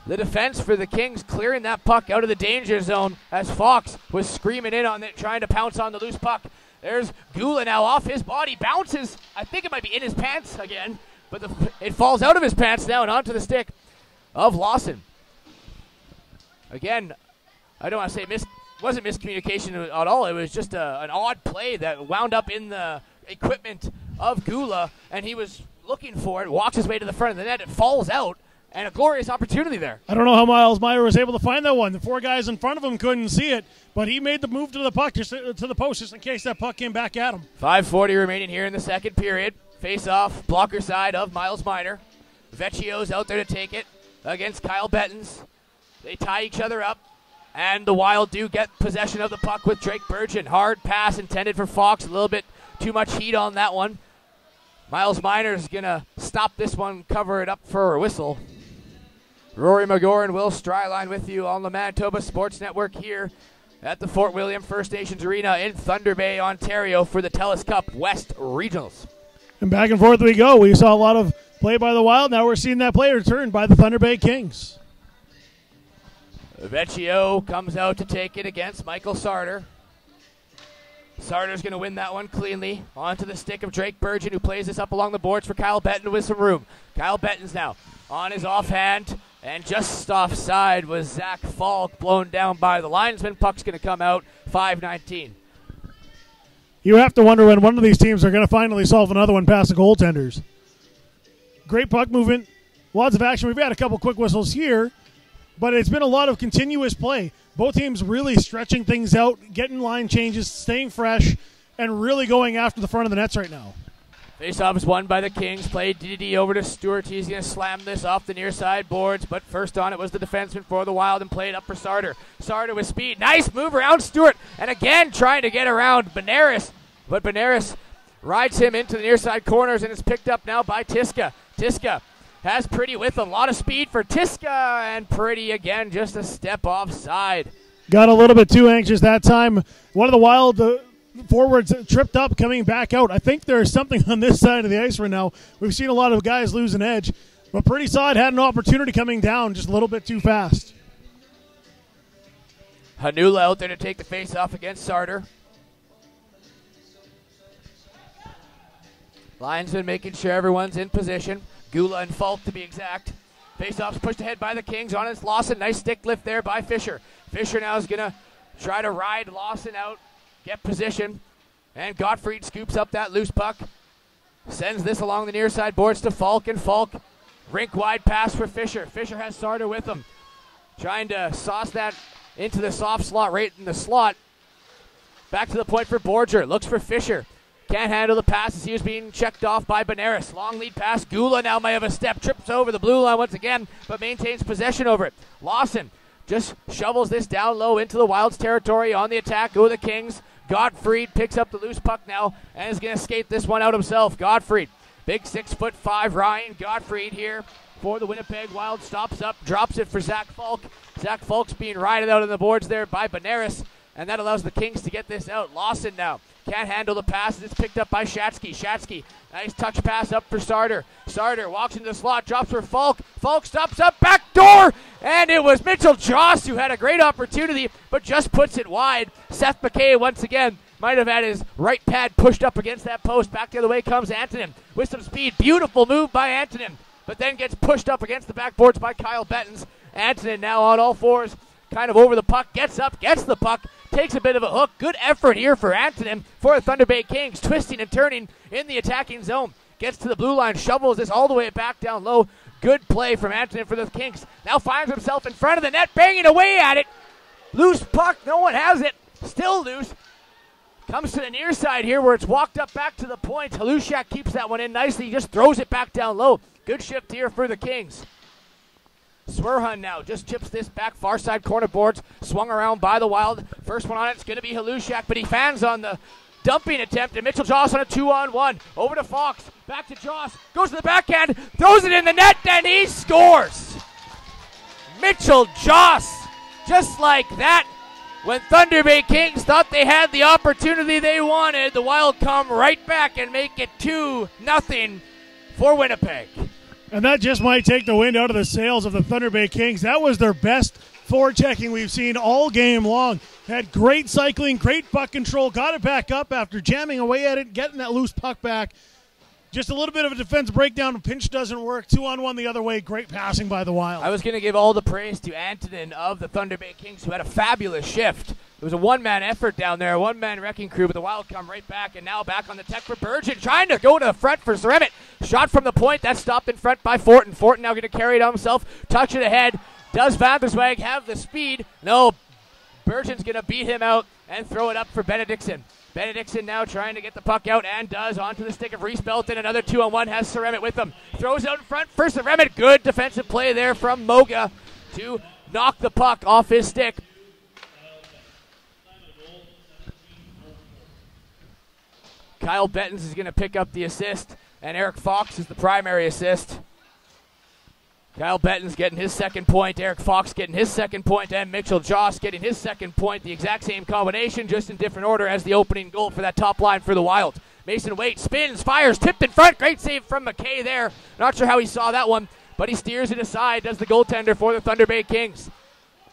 the defense for the Kings clearing that puck out of the danger zone as Fox was screaming in on it, trying to pounce on the loose puck. There's Gula now off his body, bounces. I think it might be in his pants again, but it falls out of his pants now and onto the stick of Lawson. Again, I don't want to say wasn't miscommunication at all. It was just an odd play that wound up in the equipment of Gula, and he was looking for it, walks his way to the front of the net, it falls out, and a glorious opportunity there. I don't know how Miles Meyer was able to find that one. The 4 guys in front of him couldn't see it, but he made the move to the puck, to the post, just in case that puck came back at him. 5:40 remaining here in the second period. Face-off, blocker side of Miles Miner. Vecchio's out there to take it against Kyle Bettens. They tie each other up, and the Wild do get possession of the puck with Drake Burgeon. Hard pass intended for Fox, a little bit too much heat on that one. Miles Miner's going to stop this one, cover it up for a whistle. Rory McGore and Will Stryline with you on the Manitoba Sports Network here at the Fort William First Nations Arena in Thunder Bay, Ontario for the Telus Cup West Regionals. And back and forth we go. We saw a lot of play by the Wild. Now we're seeing that play returned by the Thunder Bay Kings. Vecchio comes out to take it against Michael Sarter. Sarter's going to win that one cleanly. Onto the stick of Drake Burgeon, who plays this up along the boards for Kyle Benton with some room. Kyle Benton's now on his offhand, and just offside was Zach Falk, blown down by the linesman. Puck's going to come out, 5:19. You have to wonder when one of these teams are going to finally solve another one past the goaltenders. Great puck movement, lots of action. We've had a couple quick whistles here, but it's been a lot of continuous play. Both teams really stretching things out, getting line changes, staying fresh, and really going after the front of the nets right now. Face-off is won by the Kings. Played DD over to Stewart. He's going to slam this off the near side boards, but first on it was the defenseman for the Wild and played up for Sarter. Sarter with speed. Nice move around Stewart, and again trying to get around Benares, but Benares rides him into the near side corners, and it's picked up now by Tiska. Tiska has Pretty with him. A lot of speed for Tiska, and Pretty again just a step offside. Got a little bit too anxious that time. One of the Wild forwards tripped up coming back out. I think there's something on this side of the ice right now. We've seen a lot of guys lose an edge, but Pretty saw it, had an opportunity coming down just a little bit too fast. Hanula out there to take the face-off against Sarter. Linesman making sure everyone's in position. Gula and Falk to be exact. Face-off's pushed ahead by the Kings. On his Lawson. Nice stick lift there by Fisher. Fisher now is going to try to ride Lawson out, get position, and Gottfried scoops up that loose puck. Sends this along the near side boards to Falk, and Falk rink-wide pass for Fisher. Fisher has Sarter with him. Trying to sauce that into the soft slot, right in the slot. Back to the point for Borger. Looks for Fisher. Can't handle the pass as he was being checked off by Benares. Long lead pass. Gula now might have a step. Trips over the blue line once again, but maintains possession over it. Lawson just shovels this down low into the Wild's territory. On the attack go the Kings. Gottfried picks up the loose puck now and is going to skate this one out himself. Gottfried, big 6'5" Ryan Gottfried here for the Winnipeg Wild. Stops up, drops it for Zach Falk. Zach Falk's being rided out on the boards there by Benares, and that allows the Kings to get this out. Lawson now can't handle the pass. It's picked up by Shatsky. Shatsky, nice touch pass up for Sarter. Sarter walks into the slot, drops for Falk. Falk stops up, back door, and it was Mitchell Joss who had a great opportunity, but just puts it wide. Seth McKay once again might have had his right pad pushed up against that post. Back the other way comes Antonin with some speed. Beautiful move by Antonin, but then gets pushed up against the backboards by Kyle Bettens. Antonin now on all fours, kind of over the puck, gets up, gets the puck, takes a bit of a hook. Good effort here for Antonin for the Thunder Bay Kings, twisting and turning in the attacking zone. Gets to the blue line, shovels this all the way back down low. Good play from Antonin for the Kings. Now finds himself in front of the net, banging away at it. Loose puck, no one has it. Still loose. Comes to the near side here where it's walked up back to the point. Halushak keeps that one in nicely. He just throws it back down low. Good shift here for the Kings. Swerhan now just chips this back far side corner boards, swung around by the Wild. First one on it's going to be Halushak, but he fans on the dumping attempt, and Mitchell Joss on a 2-on-1. Over to Fox, back to Joss, goes to the backhand, throws it in the net, and he scores! Mitchell Joss, just like that. When Thunder Bay Kings thought they had the opportunity they wanted, the Wild come right back and make it 2-0 for Winnipeg. And that just might take the wind out of the sails of the Thunder Bay Kings. That was their best forechecking we've seen all game long. Had great cycling, great puck control, got it back up after jamming away at it, getting that loose puck back. Just a little bit of a defense breakdown. Pinch doesn't work. 2-on-1 the other way. Great passing by the Wild. I was going to give all the praise to Antonin of the Thunder Bay Kings, who had a fabulous shift was a one-man effort down there, a one-man wrecking crew, but the Wild come right back, and now back on the tech for Burgeon, trying to go to the front for Ceremit. Shot from the point, that's stopped in front by Fortin. Fortin now going to carry it on himself, touch it ahead. Does Vanderswag have the speed? No, Burgeon's going to beat him out and throw it up for Benedictson. Benedictson now trying to get the puck out and does onto the stick of Reese Belton. Another 2-on-1 has Ceremit with him. Throws out in front for Ceremit. Good defensive play there from Moga to knock the puck off his stick. Kyle Bettens is going to pick up the assist, and Eric Fox is the primary assist. Kyle Bettens getting his second point, Eric Fox getting his second point, and Mitchell Joss getting his second point. The exact same combination, just in different order as the opening goal for that top line for the Wild. Mason Waite spins, fires, tipped in front. Great save from McKay there. Not sure how he saw that one, but he steers it aside, does the goaltender for the Thunder Bay Kings.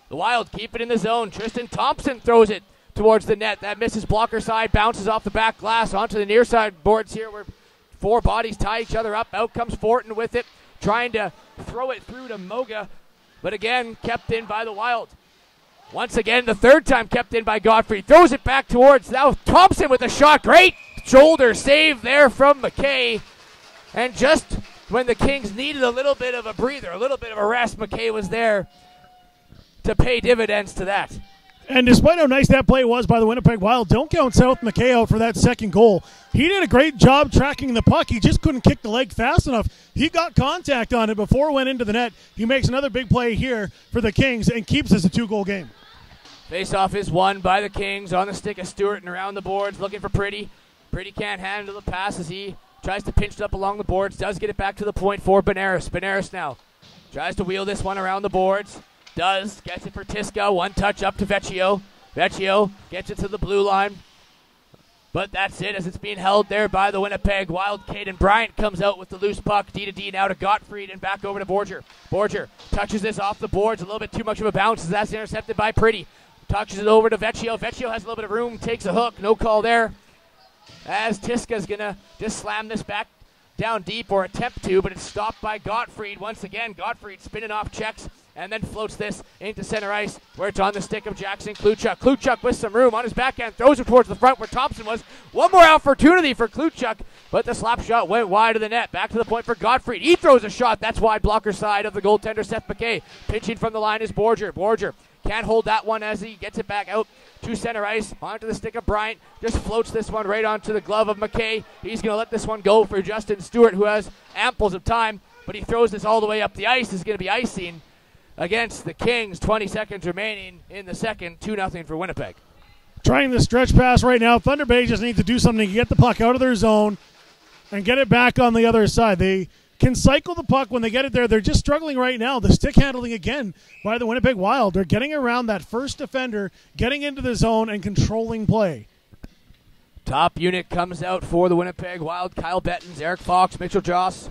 The Wild keep it in the zone. Tristan Thompson throws it towards the net. That misses blocker side, bounces off the back glass onto the near side boards here where four bodies tie each other up. Out comes Fortin with it, trying to throw it through to Moga, but again, kept in by the Wild. Once again, the third time kept in by Godfrey. Throws it back towards now Thompson with a shot. Great shoulder save there from McKay. And just when the Kings needed a little bit of a breather, a little bit of a rest, McKay was there to pay dividends to that. And despite how nice that play was by the Winnipeg Wild, don't count South McKay out for that second goal. He did a great job tracking the puck. He just couldn't kick the leg fast enough. He got contact on it before it went into the net. He makes another big play here for the Kings and keeps this a 2-goal game. Face-off is won by the Kings on the stick of Stewart and around the boards, looking for Pretty. Pretty can't handle the pass as he tries to pinch it up along the boards. Does get it back to the point for Benares. Benares now tries to wheel this one around the boards. Does, gets it for Tiska, one touch up to Vecchio. Vecchio gets it to the blue line. But that's it as it's being held there by the Winnipeg Wild. Caden Bryant comes out with the loose puck. D now to Gottfried and back over to Borger. Borger touches this off the boards. A little bit too much of a bounce as that's intercepted by Pretty. Touches it over to Vecchio. Vecchio has a little bit of room, takes a hook. No call there. As Tiska's going to just slam this back down deep or attempt to, but it's stopped by Gottfried. Once again, Gottfried spinning off checks and then floats this into center ice where it's on the stick of Jackson Kluchuk. Kluchuk with some room on his backhand, throws it towards the front where Thompson was. One more opportunity for Kluchuk, but the slap shot went wide of the net. Back to the point for Gottfried. He throws a shot. That's wide blocker side of the goaltender, Seth McKay. Pinching from the line is Borger. Borger can't hold that one as he gets it back out to center ice, onto the stick of Bryant. Just floats this one right onto the glove of McKay. He's going to let this one go for Justin Stewart, who has amples of time, but he throws this all the way up the ice. Is going to be icing against the Kings. 20 seconds remaining in the second. 2-0 for Winnipeg. Trying the stretch pass right now. Thunder Bay just needs to do something to get the puck out of their zone and get it back on the other side. They can cycle the puck when they get it there. They're just struggling right now. The stick handling again by the Winnipeg Wild. They're getting around that first defender, getting into the zone and controlling play. Top unit comes out for the Winnipeg Wild. Kyle Bettens, Eric Fox, Mitchell Joss.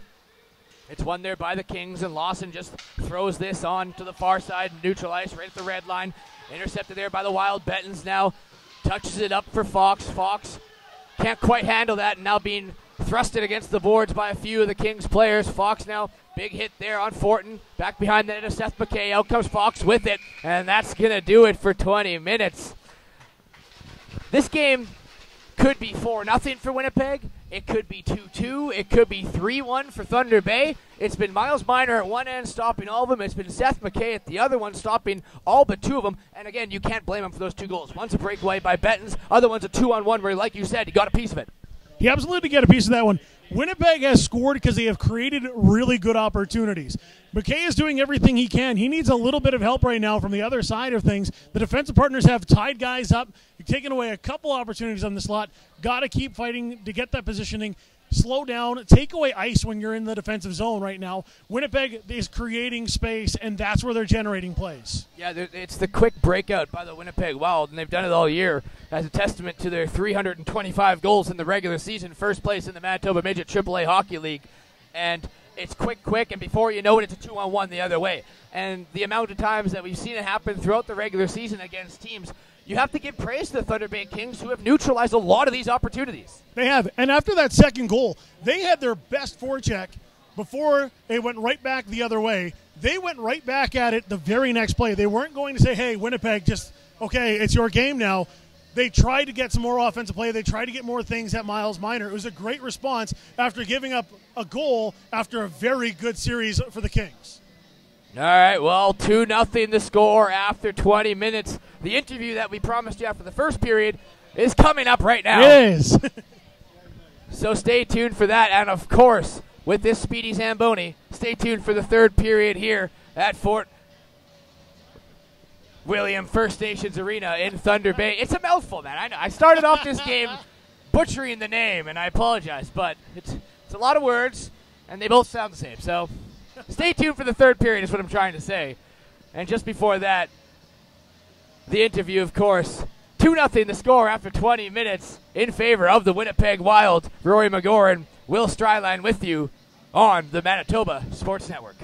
It's won there by the Kings, and Lawson just throws this on to the far side, neutral ice, right at the red line. Intercepted there by the Wild. Bettens now touches it up for Fox. Fox can't quite handle that, and now being thrusted against the boards by a few of the Kings players. Fox now, big hit there on Fortin. Back behind the net of Seth McKay. Out comes Fox with it, and that's going to do it for 20 minutes. This game could be 4-0 for Winnipeg. It could be 2-2. It could be 3-1 for Thunder Bay. It's been Miles Minor at one end stopping all of them. It's been Seth McKay at the other one stopping all but two of them. And again, you can't blame him for those two goals. One's a breakaway by Bettens. Other one's a 2-on-1 where, like you said, he got a piece of it. He absolutely get a piece of that one. Winnipeg has scored because they have created really good opportunities. McKay is doing everything he can. He needs a little bit of help right now from the other side of things. The defensive partners have tied guys up, taken away a couple opportunities on the slot. Got to keep fighting to get that positioning. Slow down, take away ice when you're in the defensive zone right now. Winnipeg is creating space, and that's where they're generating plays. Yeah, it's the quick breakout by the Winnipeg Wild, and they've done it all year as a testament to their 325 goals in the regular season, first place in the Manitoba Midget AAA Hockey League. And it's quick, and before you know it, it's a 2-on-1 the other way. And the amount of times that we've seen it happen throughout the regular season against teams, you have to give praise to the Thunder Bay Kings, who have neutralized a lot of these opportunities. They have. And after that second goal, they had their best forecheck before they went right back the other way. They went right back at it the very next play. They weren't going to say, hey, Winnipeg, just okay, it's your game now. They tried to get some more offensive play. They tried to get more things at Miles Minor. It was a great response after giving up a goal after a very good series for the Kings. All right, well, 2-0 the score after 20 minutes. The interview that we promised you after the first period is coming up right now. It is. So stay tuned for that. And, of course, with this Speedy Zamboni, stay tuned for the third period here at Fort William First Nations Arena in Thunder Bay. It's a mouthful, man. I know. I started off this game butchering the name, and I apologize, but it's a lot of words, and they both sound the same. So stay tuned for the third period is what I'm trying to say. And just before that, the interview, of course, 2-0 the score after 20 minutes in favor of the Winnipeg Wild. Rory McGoran, Will Stryline with you on the Manitoba Sports Network.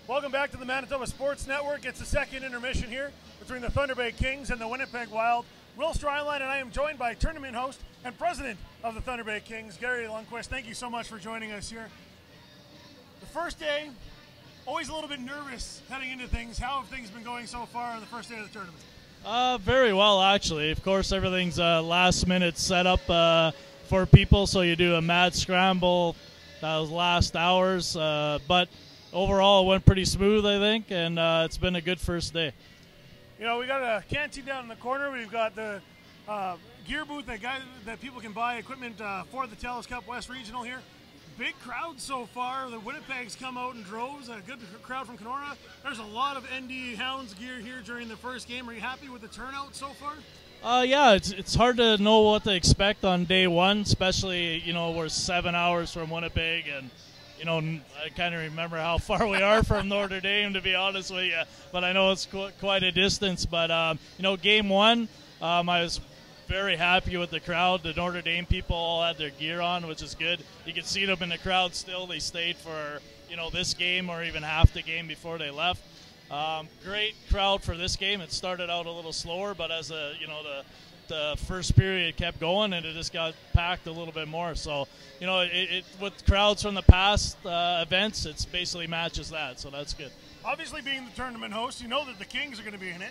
Welcome back to the Manitoba Sports Network. It's the second intermission here between the Thunder Bay Kings and the Winnipeg Wild. Will Stryline and I am joined by tournament host and president of the Thunder Bay Kings, Gary Lundquist. Thank you so much for joining us here. The first day, always a little bit nervous heading into things. How have things been going so far on the first day of the tournament? Very well, actually. Of course, everything's last minute setup for people, so you do a mad scramble those last hours. But overall, it went pretty smooth, I think, and it's been a good first day. You know, we got a canteen down in the corner. We've got the gear booth that people can buy equipment for the Telus Cup West Regional here. Big crowd so far. The Winnipeg's come out in droves. A good crowd from Kenora. There's a lot of ND Hounds gear here during the first game. Are you happy with the turnout so far? Yeah, it's hard to know what to expect on day one, especially, you know, we're 7 hours from Winnipeg, and, you know, I kind of remember how far we are from Notre Dame, to be honest with you, but I know it's quite a distance. But, you know, game one, I was very happy with the crowd. The Notre Dame people all had their gear on, which is good. You can see them in the crowd still. They stayed for, you know, this game or even half the game before they left. Great crowd for this game. It started out a little slower, but as the first period kept going, and it just got packed a little bit more. So, you know, with crowds from the past events, it's basically matches that, so that's good. Obviously, being the tournament host, you know that the Kings are going to be in it.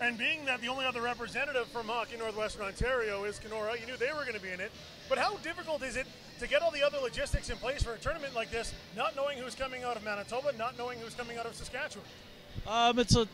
And being that the only other representative from Hockey Northwestern Ontario is Kenora, you knew they were going to be in it. But how difficult is it to get all the other logistics in place for a tournament like this, not knowing who's coming out of Manitoba, not knowing who's coming out of Saskatchewan? It's a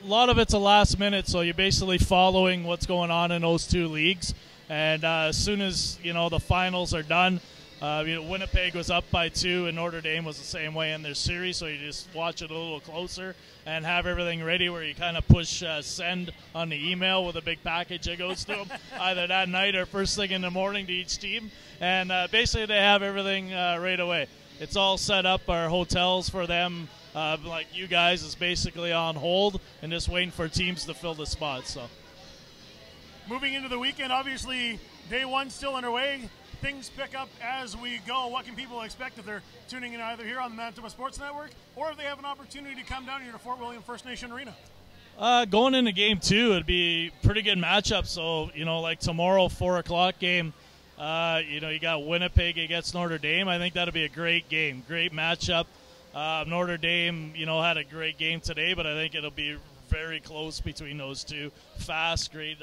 lot of it's a last minute, so you're basically following what's going on in those two leagues. And as soon as, you know, the finals are done, Winnipeg was up by 2, and Notre Dame was the same way in their series, so you just watch it a little closer and have everything ready where you kind of push send on the email with a big package that goes to them either that night or first thing in the morning to each team. And basically they have everything right away. It's all set up. Our hotels for them, like you guys, is basically on hold and just waiting for teams to fill the spots. So, moving into the weekend, obviously day one still underway. Things pick up as we go. What can people expect if they're tuning in either here on the Manitoba Sports Network or if they have an opportunity to come down here to Fort William First Nation Arena? Going into game 2, it'd be a pretty good matchup. So, like tomorrow, 4 o'clock game, you got Winnipeg against Notre Dame. I think that'll be a great game, great matchup. Notre Dame, had a great game today, but I think it'll be very close between those two. Fast, great,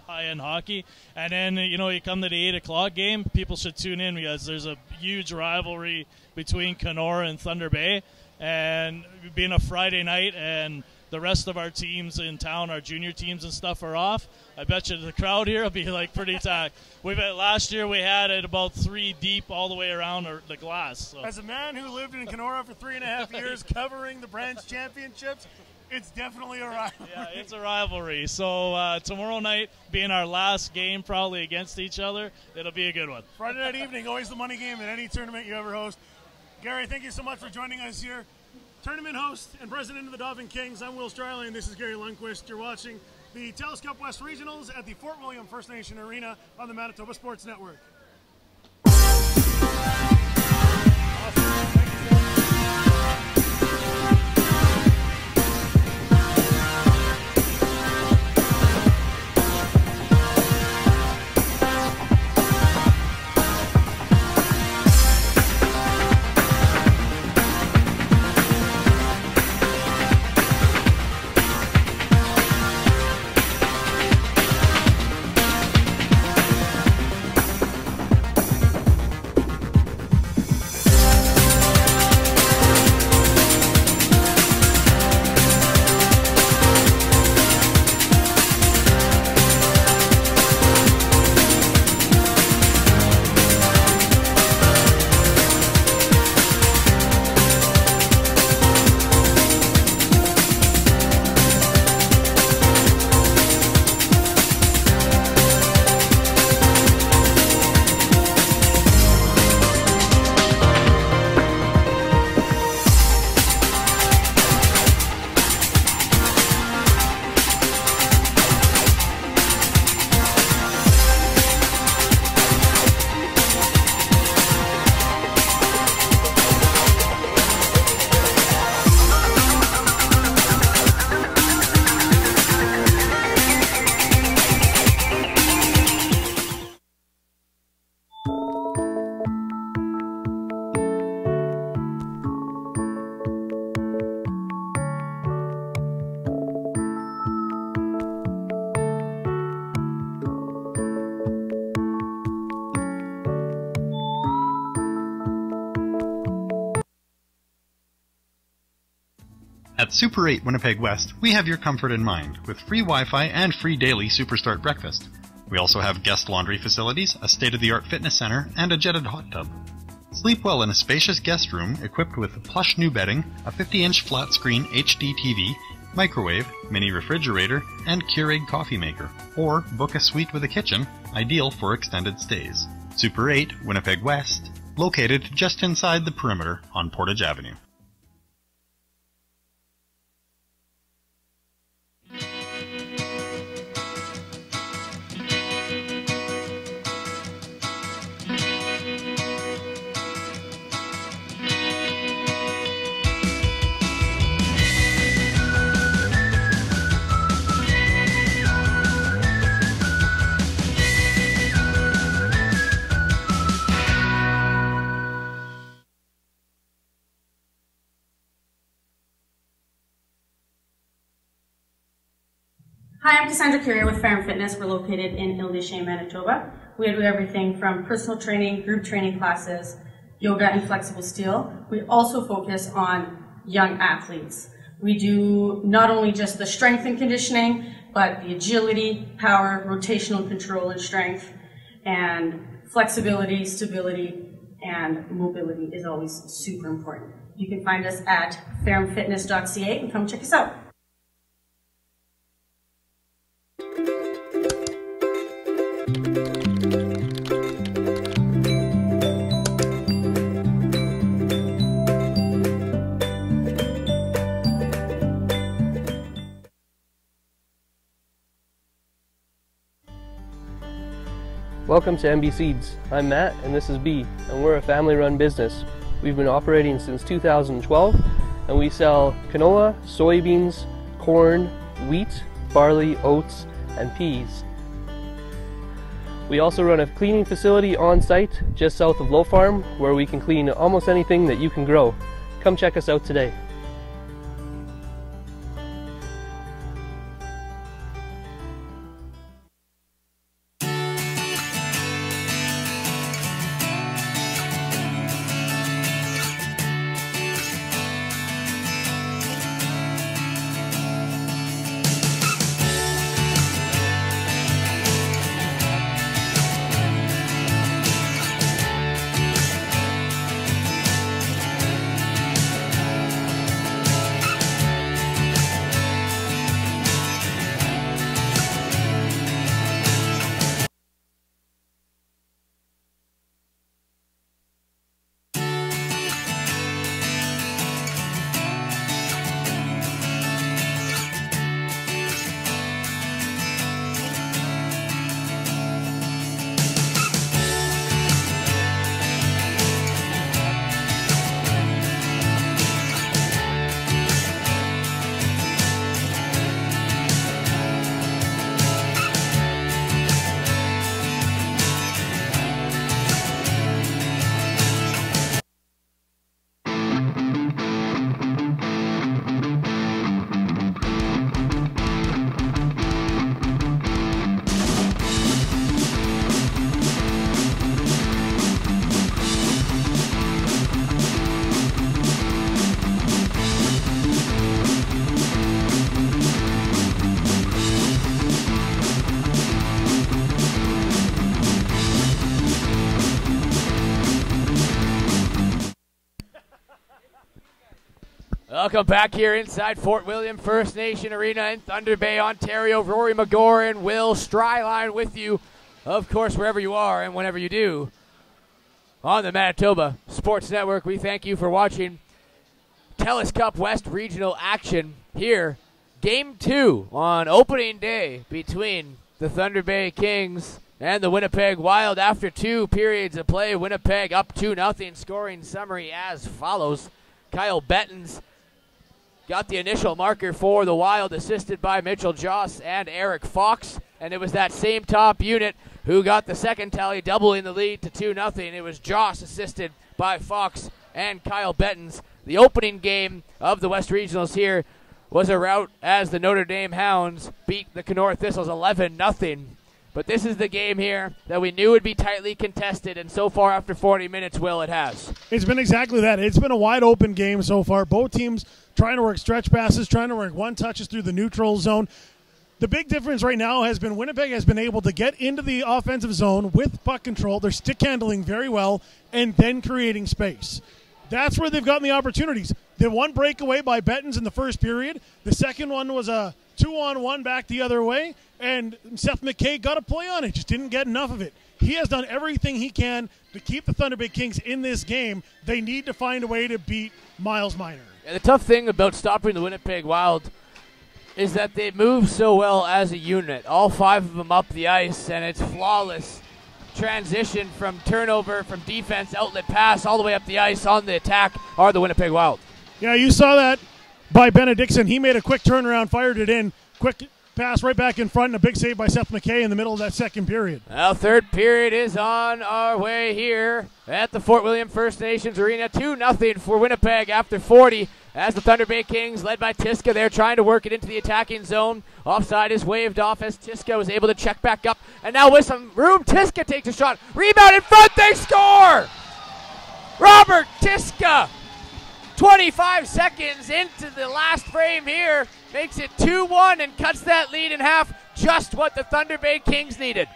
high-end hockey. And then, you come to the 8 o'clock game, people should tune in because there's a huge rivalry between Kenora and Thunder Bay. And being a Friday night and the rest of our teams in town, our junior teams and stuff, are off, I bet you the crowd here will be pretty tacked. Last year we had it about 3 deep all the way around the glass. So. As a man who lived in Kenora for 3.5 years covering the branch championships, it's definitely a rivalry. Yeah, it's a rivalry. So tomorrow night, being our last game probably against each other, it'll be a good one. Friday night evening, always the money game in any tournament you ever host. Gary, thank you so much for joining us here. Tournament host and president of the Dauphin Kings, I'm Will Striley, and this is Gary Lundquist. You're watching the Telus Cup West Regionals at the Fort William First Nation Arena on the Manitoba Sports Network. At Super 8 Winnipeg West, we have your comfort in mind, with free Wi-Fi and free daily Superstart breakfast. We also have guest laundry facilities, a state-of-the-art fitness center, and a jetted hot tub. Sleep well in a spacious guest room equipped with plush new bedding, a 50-inch flat-screen HD TV, microwave, mini refrigerator, and Keurig coffee maker. Or book a suite with a kitchen, ideal for extended stays. Super 8 Winnipeg West, located just inside the perimeter on Portage Avenue. Hi, I'm Cassandra Curia with Farm Fitness. We're located in Île-des-Chênes, Manitoba. We do everything from personal training, group training classes, yoga and flexible steel. We also focus on young athletes. We do not only just the strength and conditioning, but the agility, power, rotational control and strength, and flexibility, stability, and mobility is always super important. You can find us at fermfitness.ca and come check us out. Welcome to MB Seeds. I'm Matt and this is B, and we're a family-run business. We've been operating since 2012 and we sell canola, soybeans, corn, wheat, barley, oats, and peas. We also run a cleaning facility on site just south of Low Farm where we can clean almost anything that you can grow. Come check us out today. Welcome back here inside Fort William First Nation Arena in Thunder Bay, Ontario. Rory McGorry and Will Stryline with you, of course, wherever you are and whenever you do. On the Manitoba Sports Network, we thank you for watching Telus Cup West Regional action here. Game 2 on opening day between the Thunder Bay Kings and the Winnipeg Wild. After 2 periods of play, Winnipeg up 2-0. Scoring summary as follows. Kyle Bettens got the initial marker for the Wild, assisted by Mitchell Joss and Eric Fox. And it was that same top unit who got the second tally, doubling the lead to 2-0. It was Joss, assisted by Fox and Kyle Bettens. The opening game of the West Regionals here was a rout as the Notre Dame Hounds beat the Kenora Thistles 11-0. But this is the game here that we knew would be tightly contested, and so far after 40 minutes, Will, it has. It's been exactly that. It's been a wide-open game so far. Both teams trying to work stretch passes, trying to work one-touches through the neutral zone. The big difference right now has been Winnipeg has been able to get into the offensive zone with puck control. They're stick handling very well and then creating space. That's where they've gotten the opportunities. The one breakaway by Bettens in the first period. The second one was a 2-on-1 back the other way, and Seth McKay got a play on it, just didn't get enough of it. He has done everything he can to keep the Thunder Bay Kings in this game. They need to find a way to beat Miles Minor. And the tough thing about stopping the Winnipeg Wild is that they move so well as a unit. All 5 of them up the ice, and it's flawless transition from turnover, from defense, outlet pass, all the way up the ice on the attack are the Winnipeg Wild. Yeah, you saw that by Benedictson. He made a quick turnaround, fired it in, quick pass right back in front, and a big save by Seth McKay in the middle of that second period. Well, third period is on our way here at the Fort William First Nations Arena. 2-0 for Winnipeg after 40 as the Thunder Bay Kings, led by Tiska, they're trying to work it into the attacking zone. Offside is waved off as Tiska was able to check back up. And now with some room, Tiska takes a shot. Rebound in front, they score! Robert Tiska, 25 seconds into the last frame here, makes it 2-1 and cuts that lead in half. Just what the Thunder Bay Kings needed.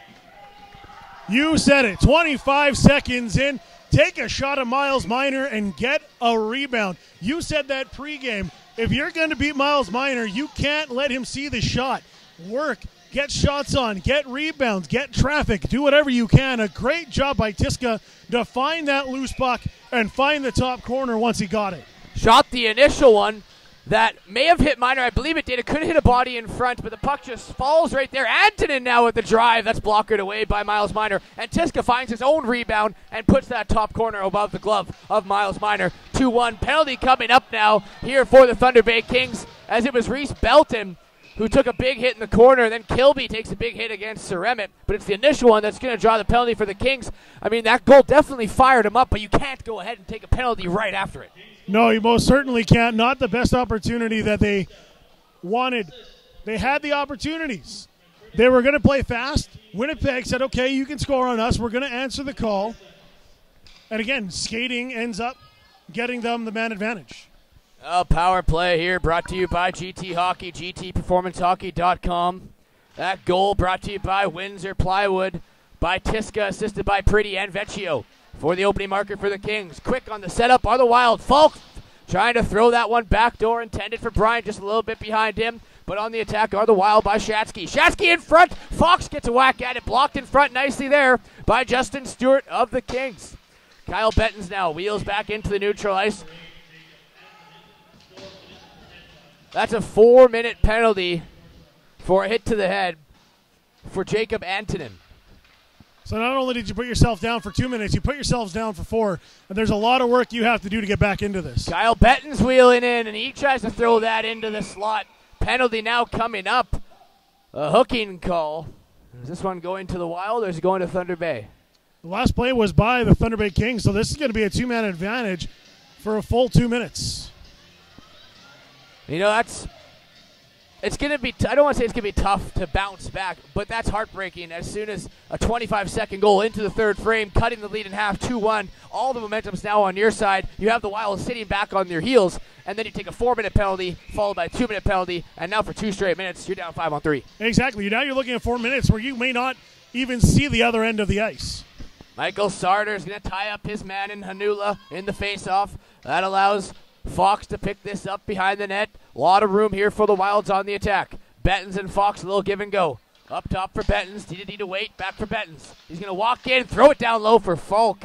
You said it. 25 seconds in. take a shot at Miles Minor and get a rebound. You said that pregame. If you're going to beat Miles Minor, you can't let him see the shot. Work, get shots on, get rebounds, get traffic, do whatever you can. A great job by Tiska to find that loose puck and find the top corner once he got it. Shot the initial one that may have hit Minor. I believe it did. It could have hit a body in front, but the puck just falls right there. Antonin now with the drive. That's blockered away by Miles Minor. And Tiska finds his own rebound and puts that top corner above the glove of Miles Minor. 2-1 penalty coming up now here for the Thunder Bay Kings, as it was Reese Belton who took a big hit in the corner. Then Kilby takes a big hit against Ceremit, but it's the initial one that's going to draw the penalty for the Kings. I mean, that goal definitely fired him up, but you can't go ahead and take a penalty right after it. No, you most certainly can't. Not the best opportunity that they wanted. They had the opportunities. They were going to play fast. Winnipeg said, okay, you can score on us. We're going to answer the call. And again, skating ends up getting them the man advantage. Power play here brought to you by GT Hockey, GTPerformanceHockey.com. That goal brought to you by Windsor Plywood, by Tiska, assisted by Pretty and Vecchio. For the opening marker for the Kings. Quick on the setup are the Wild. Falk trying to throw that one backdoor, intended for Bryant, just a little bit behind him. But on the attack are the Wild by Shatsky. Shatsky in front. Fox gets a whack at it. Blocked in front nicely there by Justin Stewart of the Kings. Kyle Bettens now wheels back into the neutral ice. That's a 4-minute penalty for a hit to the head for Jacob Antonin. So not only did you put yourself down for 2 minutes, you put yourselves down for 4. And there's a lot of work you have to do to get back into this. Kyle Bettens wheeling in, and he tries to throw that into the slot. Penalty now coming up. A hooking call. Is this one going to the Wild, or is it going to Thunder Bay? The last play was by the Thunder Bay Kings, so this is going to be a 2-man advantage for a full 2 minutes. You know, it's going to be, I don't want to say it's going to be tough to bounce back, but that's heartbreaking as soon as a 25-second goal into the third frame, cutting the lead in half, 2-1. All the momentum's now on your side. You have the Wild sitting back on their heels, and then you take a 4-minute penalty, followed by a 2-minute penalty, and now for 2 straight minutes, you're down 5-on-3. Exactly. Now you're looking at 4 minutes where you may not even see the other end of the ice. Michael Sarter is going to tie up his man in Hanula in the faceoff. That allows Fox to pick this up behind the net. A lot of room here for the Wilds on the attack. Bettens and Fox, a little give and go. Up top for Bettens. Need to wait. Back for Bettens. He's going to walk in, throw it down low for Falk.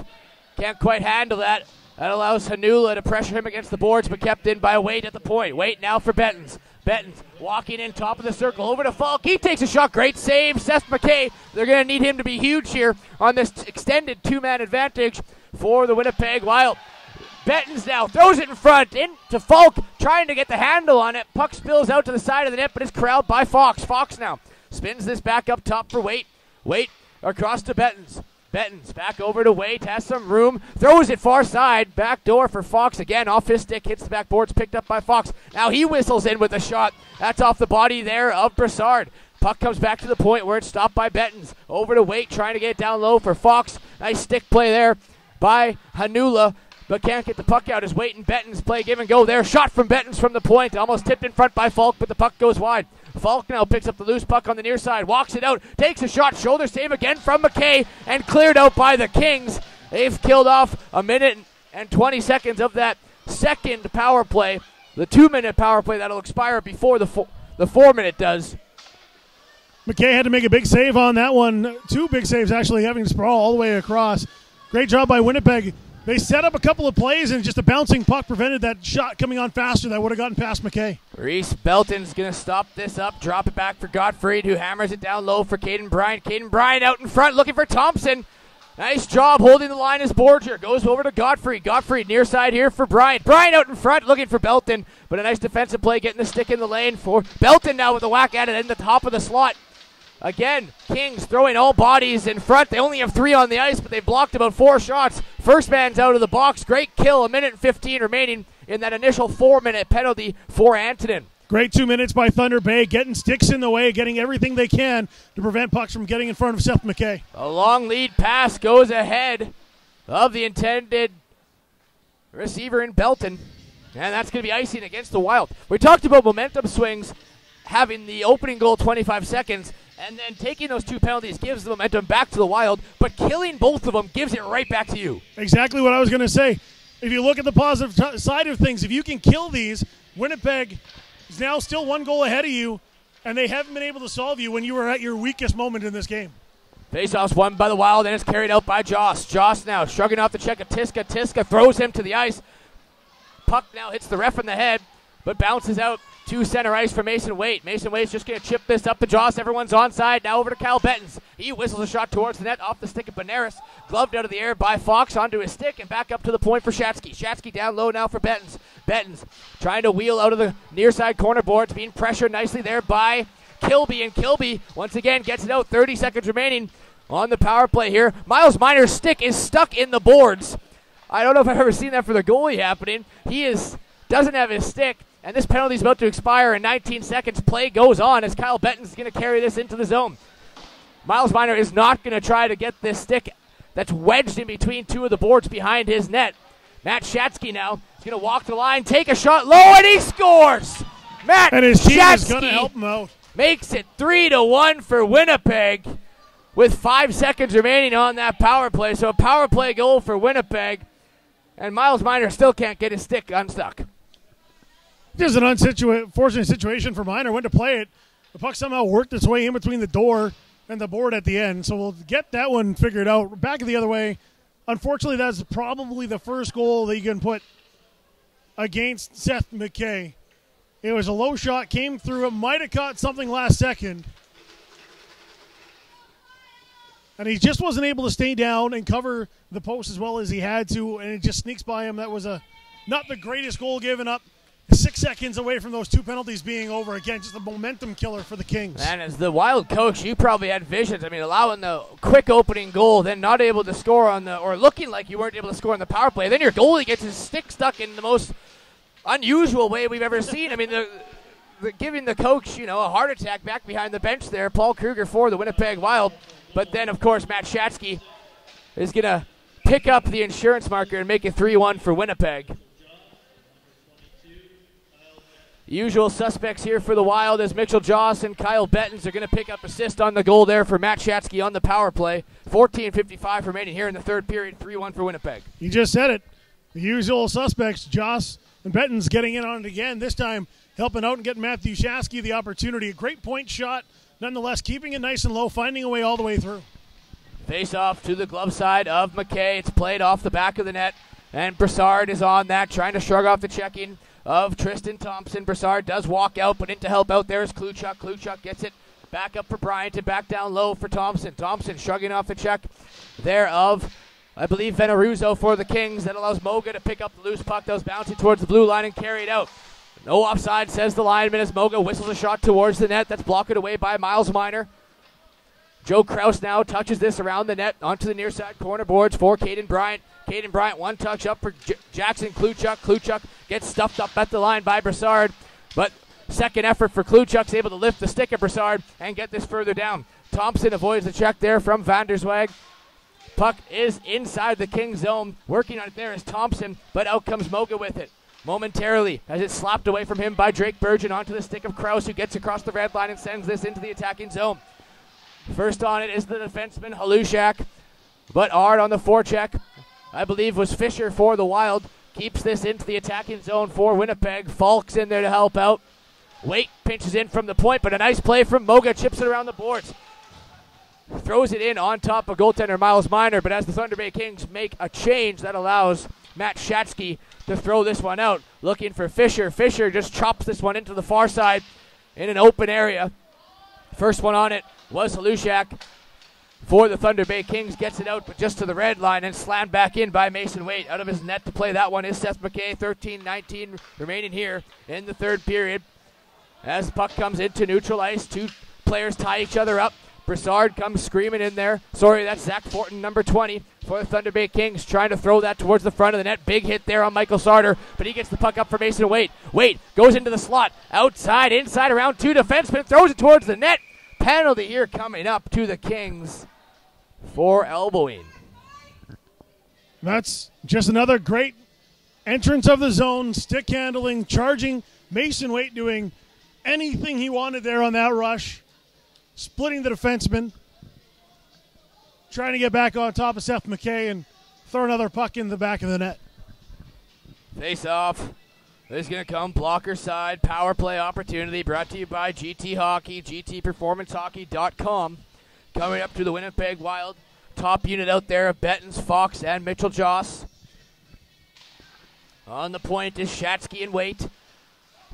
Can't quite handle that. That allows Hanula to pressure him against the boards, but kept in by Wade at the point. Wade now for Bettens. Bettens walking in top of the circle over to Falk. He takes a shot. Great save. Seth McKay. They're going to need him to be huge here on this extended 2-man advantage for the Winnipeg Wild. Bettens now throws it in front into Falk, trying to get the handle on it. Puck spills out to the side of the net, but is corralled by Fox. Fox now spins this back up top for Waite. Waite across to Bettens. Bettens back over to Waite, has some room, throws it far side, back door for Fox again, off his stick, hits the backboards, picked up by Fox. Now he whistles in with a shot. That's off the body there of Brassard. Puck comes back to the point where it's stopped by Bettens. Over to Waite, trying to get it down low for Fox. Nice stick play there by Hanula, but can't get the puck out as Waite and Bettens play give and go there. Shot from Bettens from the point, almost tipped in front by Falk, but the puck goes wide. Falk now picks up the loose puck on the near side, walks it out, takes a shot, shoulder save again from McKay, and cleared out by the Kings. They've killed off a minute and 20 seconds of that second power play, the 2-minute power play that'll expire before the 4-minute does. McKay had to make a big save on that one. 2 big saves, actually, having to sprawl all the way across. Great job by Winnipeg. They set up a couple of plays, and just a bouncing puck prevented that shot coming on faster that would have gotten past McKay. Reese Belton's going to stop this up, drop it back for Gottfried, who hammers it down low for Caden Bryant. Caden Bryant out in front looking for Thompson. Nice job holding the line as Borger. Goes over to Gottfried. Gottfried near side here for Bryant. Bryant out in front looking for Belton, but a nice defensive play getting the stick in the lane for Belton now with a whack at it in the top of the slot. Again, Kings throwing all bodies in front. They only have 3 on the ice, but they've blocked about 4 shots. First man's out of the box. Great kill. 1:15 remaining in that initial 4-minute penalty for Antonin. Great 2 minutes by Thunder Bay, getting sticks in the way, getting everything they can to prevent pucks from getting in front of Seth McKay. A long lead pass goes ahead of the intended receiver in Belton, and that's going to be icing against the Wild. We talked about momentum swings having the opening goal 25 seconds, And then taking those 2 penalties gives the momentum back to the Wild, but killing both of them gives it right back to you. Exactly what I was going to say. If you look at the positive side of things, if you can kill these, Winnipeg is now still 1 goal ahead of you, and they haven't been able to solve you when you were at your weakest moment in this game. Faceoff's won by the Wild, and it's carried out by Joss. Joss now shrugging off the check of Tiska. Tiska throws him to the ice. Puck now hits the ref in the head, but bounces out to center ice for Mason Waite. Mason Waite's just going to chip this up to Joss. Everyone's onside. Now over to Kyle Bettens. He whistles a shot towards the net off the stick of Benares. Gloved out of the air by Fox onto his stick and back up to the point for Shatsky. Shatsky down low now for Bettens. Bettens trying to wheel out of the near side corner boards. Being pressured nicely there by Kilby. And Kilby once again gets it out. 30 seconds remaining on the power play here. Miles Minor's stick is stuck in the boards. I don't know if I've ever seen that for the goalie happening. He doesn't have his stick. And this penalty is about to expire in 19 seconds. Play goes on as Kyle Bettens is going to carry this into the zone. Miles Minor is not going to try to get this stick that's wedged in between 2 of the boards behind his net. Matt Shatsky now is going to walk the line, take a shot low, and he scores! Matt and his team is going to Shatsky help him out. Makes it 3-1 for Winnipeg with 5 seconds remaining on that power play. So a power play goal for Winnipeg. And Miles Minor still can't get his stick unstuck. Just an unfortunate situation for Minor. Went to play it. The puck somehow worked its way in between the door and the board at the end. So we'll get that one figured out. Back the other way. Unfortunately, that's probably the first goal that you can put against Seth McKay. It was a low shot, came through. It might have caught something last second. And he just wasn't able to stay down and cover the post as well as he had to, and it just sneaks by him. That was not the greatest goal given up. 6 seconds away from those 2 penalties being over. Again, just a momentum killer for the Kings. And as the Wild coach, you probably had visions. I mean, allowing the quick opening goal, then not able to score or looking like you weren't able to score on the power play. Then your goalie gets his stick stuck in the most unusual way we've ever seen. I mean, giving the coach, a heart attack back behind the bench there. Paul Kruger for the Winnipeg Wild. But then, of course, Matt Shatsky is going to pick up the insurance marker and make it 3-1 for Winnipeg. Usual suspects here for the Wild as Mitchell Joss and Kyle Bettens are going to pick up assist on the goal there for Matt Shatsky on the power play. 14:55 remaining here in the third period, 3-1 for Winnipeg. You just said it. The usual suspects, Joss and Bettens getting in on it again, this time helping out and getting Matthew Shatsky the opportunity. A great point shot, nonetheless, keeping it nice and low, finding a way all the way through. Face off to the glove side of McKay. It's played off the back of the net, and Brassard is on that, trying to shrug off the checking of Tristan Thompson. Brassard does walk out, but in to help out there is Kluchuk. Kluchuk gets it back up for Bryant and back down low for Thompson. Thompson shrugging off the check there of, I believe, Veneruzzo for the Kings. That allows Moga to pick up the loose puck that was bouncing towards the blue line and carry it out. No offside, says the lineman as Moga whistles a shot towards the net. That's blocked away by Miles Minor. Joe Krause now touches this around the net onto the near side corner boards for Caden Bryant. Caden Bryant, one touch up for Jackson Kluchuk. Kluchuk gets stuffed up at the line by Brassard, but second effort for Kluchuk's able to lift the stick of Brassard and get this further down. Thompson avoids the check there from Vanderswag. Puck is inside the Kings zone. Working on it there is Thompson, but out comes Moga with it momentarily as it's slapped away from him by Drake Burgeon onto the stick of Krause, who gets across the red line and sends this into the attacking zone. First on it is the defenseman Halushak, but hard on the forecheck, I believe, was Fisher for the Wild. Keeps this into the attacking zone for Winnipeg. Falk's in there to help out. Waite pinches in from the point, but a nice play from Moga, chips it around the boards. Throws it in on top of goaltender Miles Minor, but as the Thunder Bay Kings make a change, that allows Matt Shatsky to throw this one out. Looking for Fisher. Fisher just chops this one into the far side in an open area. First one on it was Halushak for the Thunder Bay Kings. Gets it out, but just to the red line and slammed back in by Mason Waite. Out of his net to play that one is Seth McKay. 13-19 remaining here in the third period. As the puck comes into neutral ice, 2 players tie each other up. Brassard comes screaming in there. Sorry, that's Zach Fortin, number 20, for the Thunder Bay Kings, trying to throw that towards the front of the net. Big hit there on Michael Sarter, but he gets the puck up for Mason Waite. Waite goes into the slot, outside, inside, around 2 defensemen, throws it towards the net. Penalty here coming up to the Kings for elbowing. That's just another great entrance of the zone, stick handling, charging. Mason Waite doing anything he wanted there on that rush. splitting the defenseman, trying to get back on top of Seth McKay and throw another puck in the back of the net. Face off. This is going to come blocker side. Power play opportunity brought to you by GT Hockey, GTPerformanceHockey.com. Coming up to the Winnipeg Wild. Top unit out there of Bettens, Fox, and Mitchell Joss. On the point is Shatsky and Waite.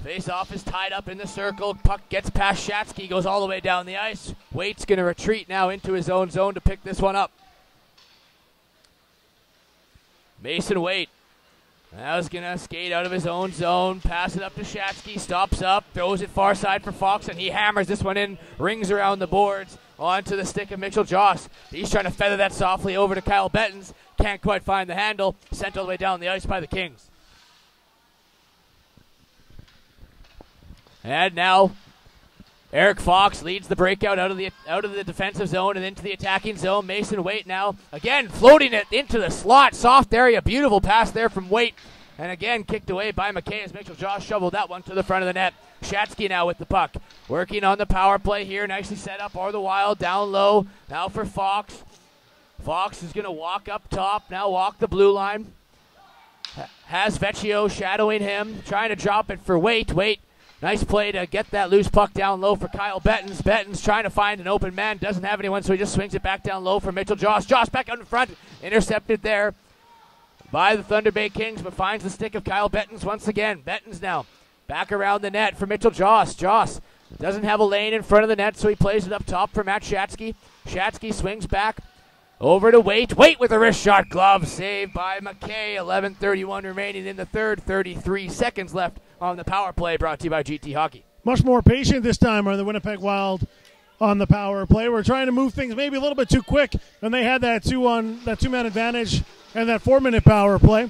Face off is tied up in the circle. Puck gets past Shatsky, goes all the way down the ice. Waite's going to retreat now into his own zone to pick this one up. Mason Waite. Now he's going to skate out of his own zone, pass it up to Shatsky, stops up, throws it far side for Fox, and he hammers this one in, rings around the boards, onto the stick of Mitchell Joss. He's trying to feather that softly over to Kyle Bettens. Can't quite find the handle, sent all the way down the ice by the Kings. And now Eric Fox leads the breakout out of the defensive zone and into the attacking zone. Mason Waite now, again, floating it into the slot. Soft area, beautiful pass there from Waite. And again, kicked away by McKay as Mitchell Joss shoveled that one to the front of the net. Shatsky now with the puck. Working on the power play here. Nicely set up are the Wild down low. Now for Fox. Fox is going to walk up top. Now walk the blue line. Has Vecchio shadowing him. Trying to drop it for Waite. Waite. Nice play to get that loose puck down low for Kyle Bettens. Bettens trying to find an open man. Doesn't have anyone, so he just swings it back down low for Mitchell Joss. Joss back out in front. Intercepted there by the Thunder Bay Kings, but finds the stick of Kyle Bettens once again. Bettens now back around the net for Mitchell Joss. Joss doesn't have a lane in front of the net, so he plays it up top for Matt Shatsky. Shatsky swings back over to Waite. Waite with a wrist shot glove. Saved by McKay. 11:31 remaining in the third. 33 seconds left on the power play, brought to you by GT Hockey. Much more patient this time are the Winnipeg Wild on the power play. We're trying to move things maybe a little bit too quick, and they had that two-man advantage and that 4-minute power play.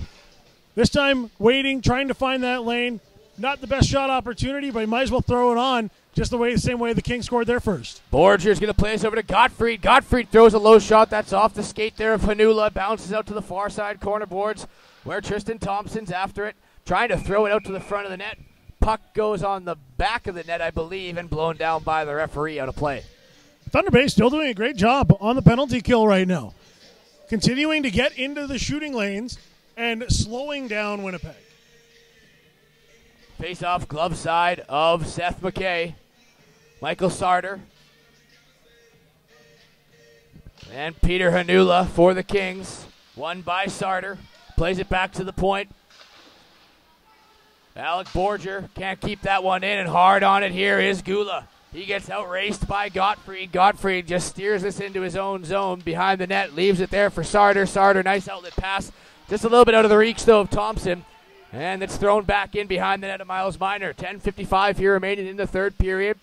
This time, waiting, trying to find that lane. Not the best shot opportunity, but he might as well throw it on just the same way the Kings scored their first. Borger's going to play this over to Gottfried. Gottfried throws a low shot. That's off the skate there of Hanula. Bounces out to the far side corner boards where Tristan Thompson's after it. Trying to throw it out to the front of the net. Puck goes on the back of the net, I believe, and blown down by the referee out of play. Thunder Bay still doing a great job on the penalty kill right now. Continuing to get into the shooting lanes and slowing down Winnipeg. Face-off glove side of Seth McKay. Michael Sarter. And Peter Hanula for the Kings. Won by Sarter. Plays it back to the point. Alec Borger can't keep that one in, and hard on it here is Gula. He gets outraced by Gottfried. Gottfried just steers this into his own zone behind the net, leaves it there for Sarter. Sarter, nice outlet pass. Just a little bit out of the reach, though, of Thompson. And it's thrown back in behind the net of Miles Minor. 10:55 here remaining in the third period.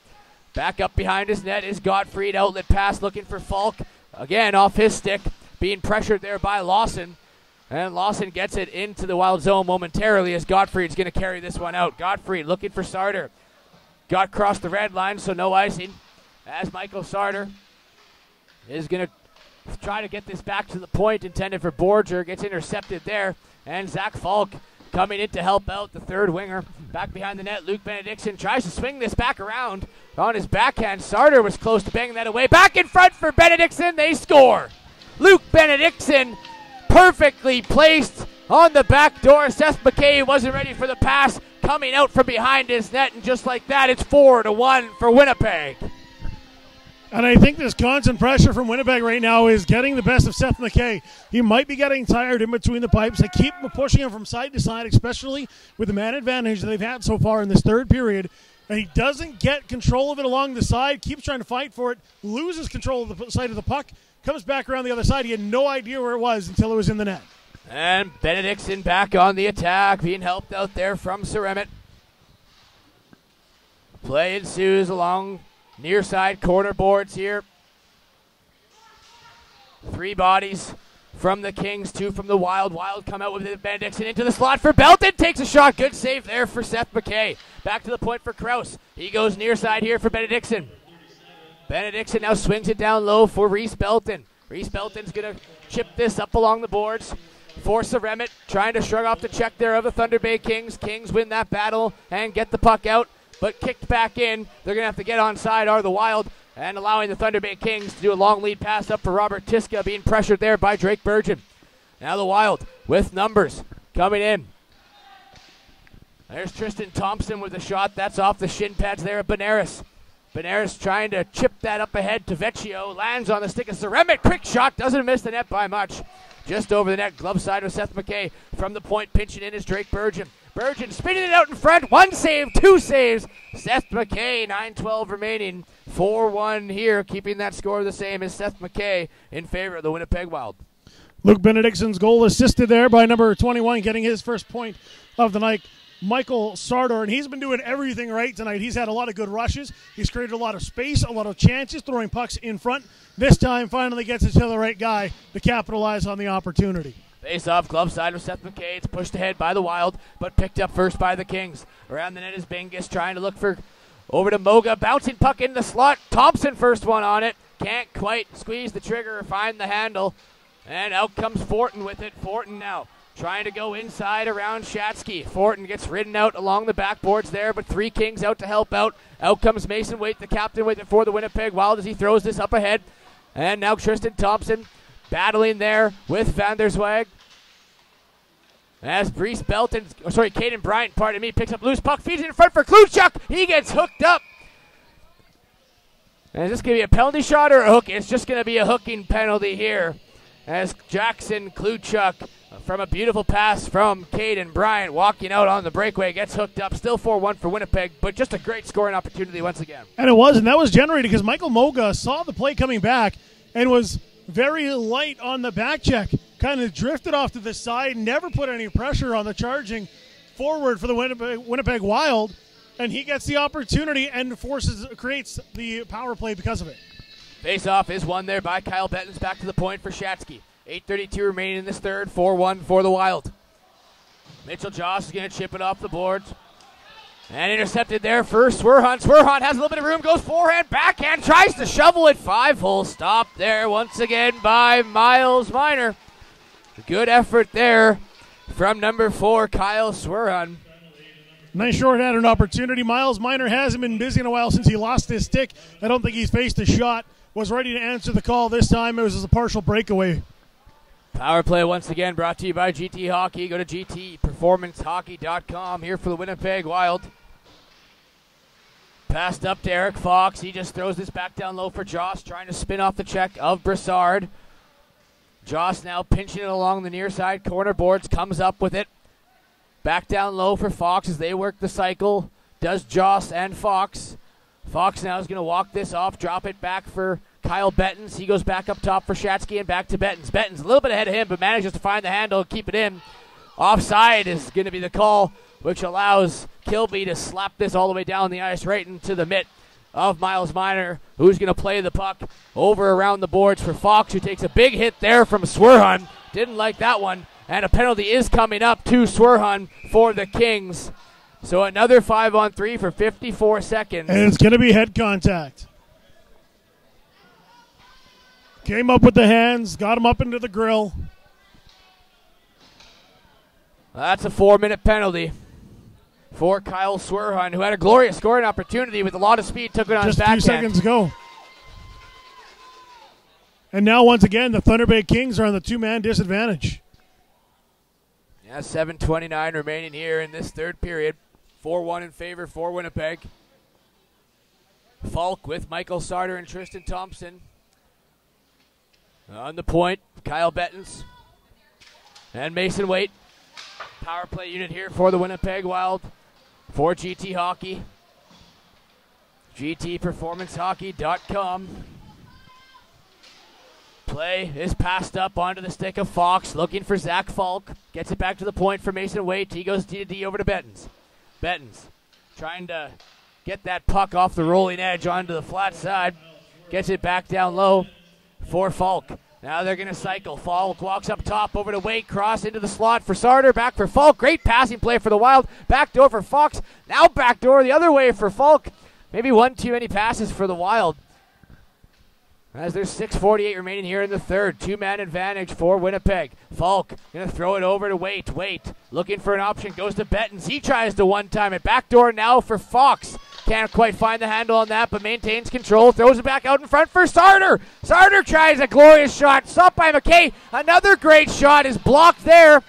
Back up behind his net is Gottfried. Outlet pass looking for Falk. Again, off his stick, being pressured there by Lawson. And Lawson gets it into the Wild zone momentarily as Gottfried's going to carry this one out. Gottfried looking for Sarter. Got across the red line, so no icing. As Michael Sarter is going to try to get this back to the point intended for Borger. Gets intercepted there. And Zach Falk coming in to help out the third winger. Back behind the net, Luke Benedictson tries to swing this back around on his backhand. Sarter was close to banging that away. Back in front for Benedictson. They score. Luke Benedictson perfectly placed on the back door. Seth McKay wasn't ready for the pass, coming out from behind his net, and just like that, it's 4-1 for Winnipeg. And I think this constant pressure from Winnipeg right now is getting the best of Seth McKay. He might be getting tired in between the pipes. They keep pushing him from side to side, especially with the man advantage that they've had so far in this third period. And he doesn't get control of it along the side, keeps trying to fight for it, loses control of the side of the puck, comes back around the other side. He had no idea where it was until it was in the net. And Benedictson back on the attack, being helped out there from Ceremit. Play ensues along near side corner boards here. 3 bodies from the Kings, 2 from the Wild. Wild come out with it. Benedictson into the slot for Belton. Takes a shot. Good save there for Seth McKay. Back to the point for Krause. He goes near side here for Benedictson. Benedictson now swings it down low for Reese Belton. Reese Belton's going to chip this up along the boards for Ceremit. Trying to shrug off the check there of the Thunder Bay Kings. Kings win that battle and get the puck out, but kicked back in. They're going to have to get onside are the Wild. and allowing the Thunder Bay Kings to do a long lead pass up for Robert Tiska, being pressured there by Drake Burgeon. Now the Wild with numbers coming in. There's Tristan Thompson with a shot. That's off the shin pads there of Benares. Benares trying to chip that up ahead to Vecchio. Lands on the stick of Ceramic. Quick shot. Doesn't miss the net by much. Just over the net. Glove side with Seth McKay. From the point, pinching in is Drake Burgeon. Burgeon spinning it out in front. 1 save, 2 saves. Seth McKay, 9:12 remaining. 4-1 here, keeping that score the same as Seth McKay in favor of the Winnipeg Wild. Luke Benedictson's goal assisted there by number 21, getting his first point of the night, Michael Sardor, and he's been doing everything right tonight. He's had a lot of good rushes. He's created a lot of space, a lot of chances, throwing pucks in front. This time finally gets it to the right guy to capitalize on the opportunity. Face off, glove side with Seth McKay. It's pushed ahead by the Wild, but picked up first by the Kings. Around the net is Bingus trying to look for over to Moga. Bouncing puck in the slot. Thompson first one on it. Can't quite squeeze the trigger or find the handle. And out comes Fortin with it. Fortin now trying to go inside around Shatsky. Fortin gets ridden out along the backboards there, but 3 Kings out to help out. Out comes Mason Waite, the captain, with it for the Winnipeg Wild as he throws this up ahead. And now Tristan Thompson battling there with Van der Zwag. As Caden Bryant, picks up loose puck, feeds it in front for Kluchuk. He gets hooked up. And is this going to be a penalty shot or a hook? It's just going to be a hooking penalty here. As Jackson Kluchuk, from a beautiful pass from Caden Bryant, walking out on the breakaway, gets hooked up. Still 4-1 for Winnipeg, but just a great scoring opportunity once again. And that was generated because Michael Moga saw the play coming back and was very light on the back check. Kind of drifted off to the side, never put any pressure on the charging forward for the Winnipeg Wild, and he gets the opportunity and creates the power play because of it. Face-off is won there by Kyle Bettens. Back to the point for Shatsky. 8:32 remaining in this third. 4-1 for the Wild. Mitchell Joss is going to chip it off the boards. And intercepted there for Swerhan. Swerhan has a little bit of room, goes forehand, backhand, tries to shovel it. 5-hole stop there once again by Miles Minor. Good effort there from number 4, Kyle Swerhan. Nice short-handed opportunity. Miles Minor hasn't been busy in a while since he lost his stick. I don't think he's faced a shot. Was ready to answer the call this time. It was a partial breakaway. Power play once again brought to you by GT Hockey. Go to gtperformancehockey.com here for the Winnipeg Wild. Passed up to Eric Fox. He just throws this back down low for Joss, trying to spin off the check of Brassard. Joss now pinching it along the near side corner boards, comes up with it. Back down low for Fox as they work the cycle. Does Joss and Fox. Fox now is going to walk this off, drop it back for Kyle Bettens. He goes back up top for Shatsky and back to Bettens. Bettens a little bit ahead of him, but manages to find the handle and keep it in. Offside is going to be the call, which allows Kilby to slap this all the way down the ice right into the mitt of Miles Minor, who's going to play the puck over around the boards for Fox, who takes a big hit there from Swerhan. Didn't like that one. And a penalty is coming up to Swerhan for the Kings. So another 5-on-3 for 54 seconds. And it's going to be head contact. Came up with the hands, got him up into the grill. That's a 4-minute penalty for Kyle Swerhan, who had a glorious scoring opportunity with a lot of speed, took it on his backhand. Just 2 seconds ago. And now, once again, the Thunder Bay Kings are on the 2-man disadvantage. Yeah, 7:29 remaining here in this third period. 4-1 in favor for Winnipeg. Falk with Michael Sarter and Tristan Thompson. On the point, Kyle Bettens and Mason Waite. Power play unit here for the Winnipeg Wild for GT Hockey. GTPerformanceHockey.com. Play is passed up onto the stick of Fox, looking for Zach Falk. Gets it back to the point for Mason Waite. He goes D-to-D over to Bettens. Bettens trying to get that puck off the rolling edge onto the flat side. Gets it back down low for Falk. Now they're going to cycle. Falk walks up top over to Waite. Cross into the slot for Sarter. Back for Falk. Great passing play for the Wild. Backdoor for Fox. Now backdoor the other way for Falk. Maybe one too many passes for the Wild. As there's 6:48 remaining here in the third. 2-man advantage for Winnipeg. Falk going to throw it over to Waite. Waite looking for an option. Goes to Bettens. He tries to one-time it. Backdoor now for Fox. Can't quite find the handle on that, but maintains control. Throws it back out in front for Sarder. Sarder tries a glorious shot. Stopped by McKay. Another great shot is blocked there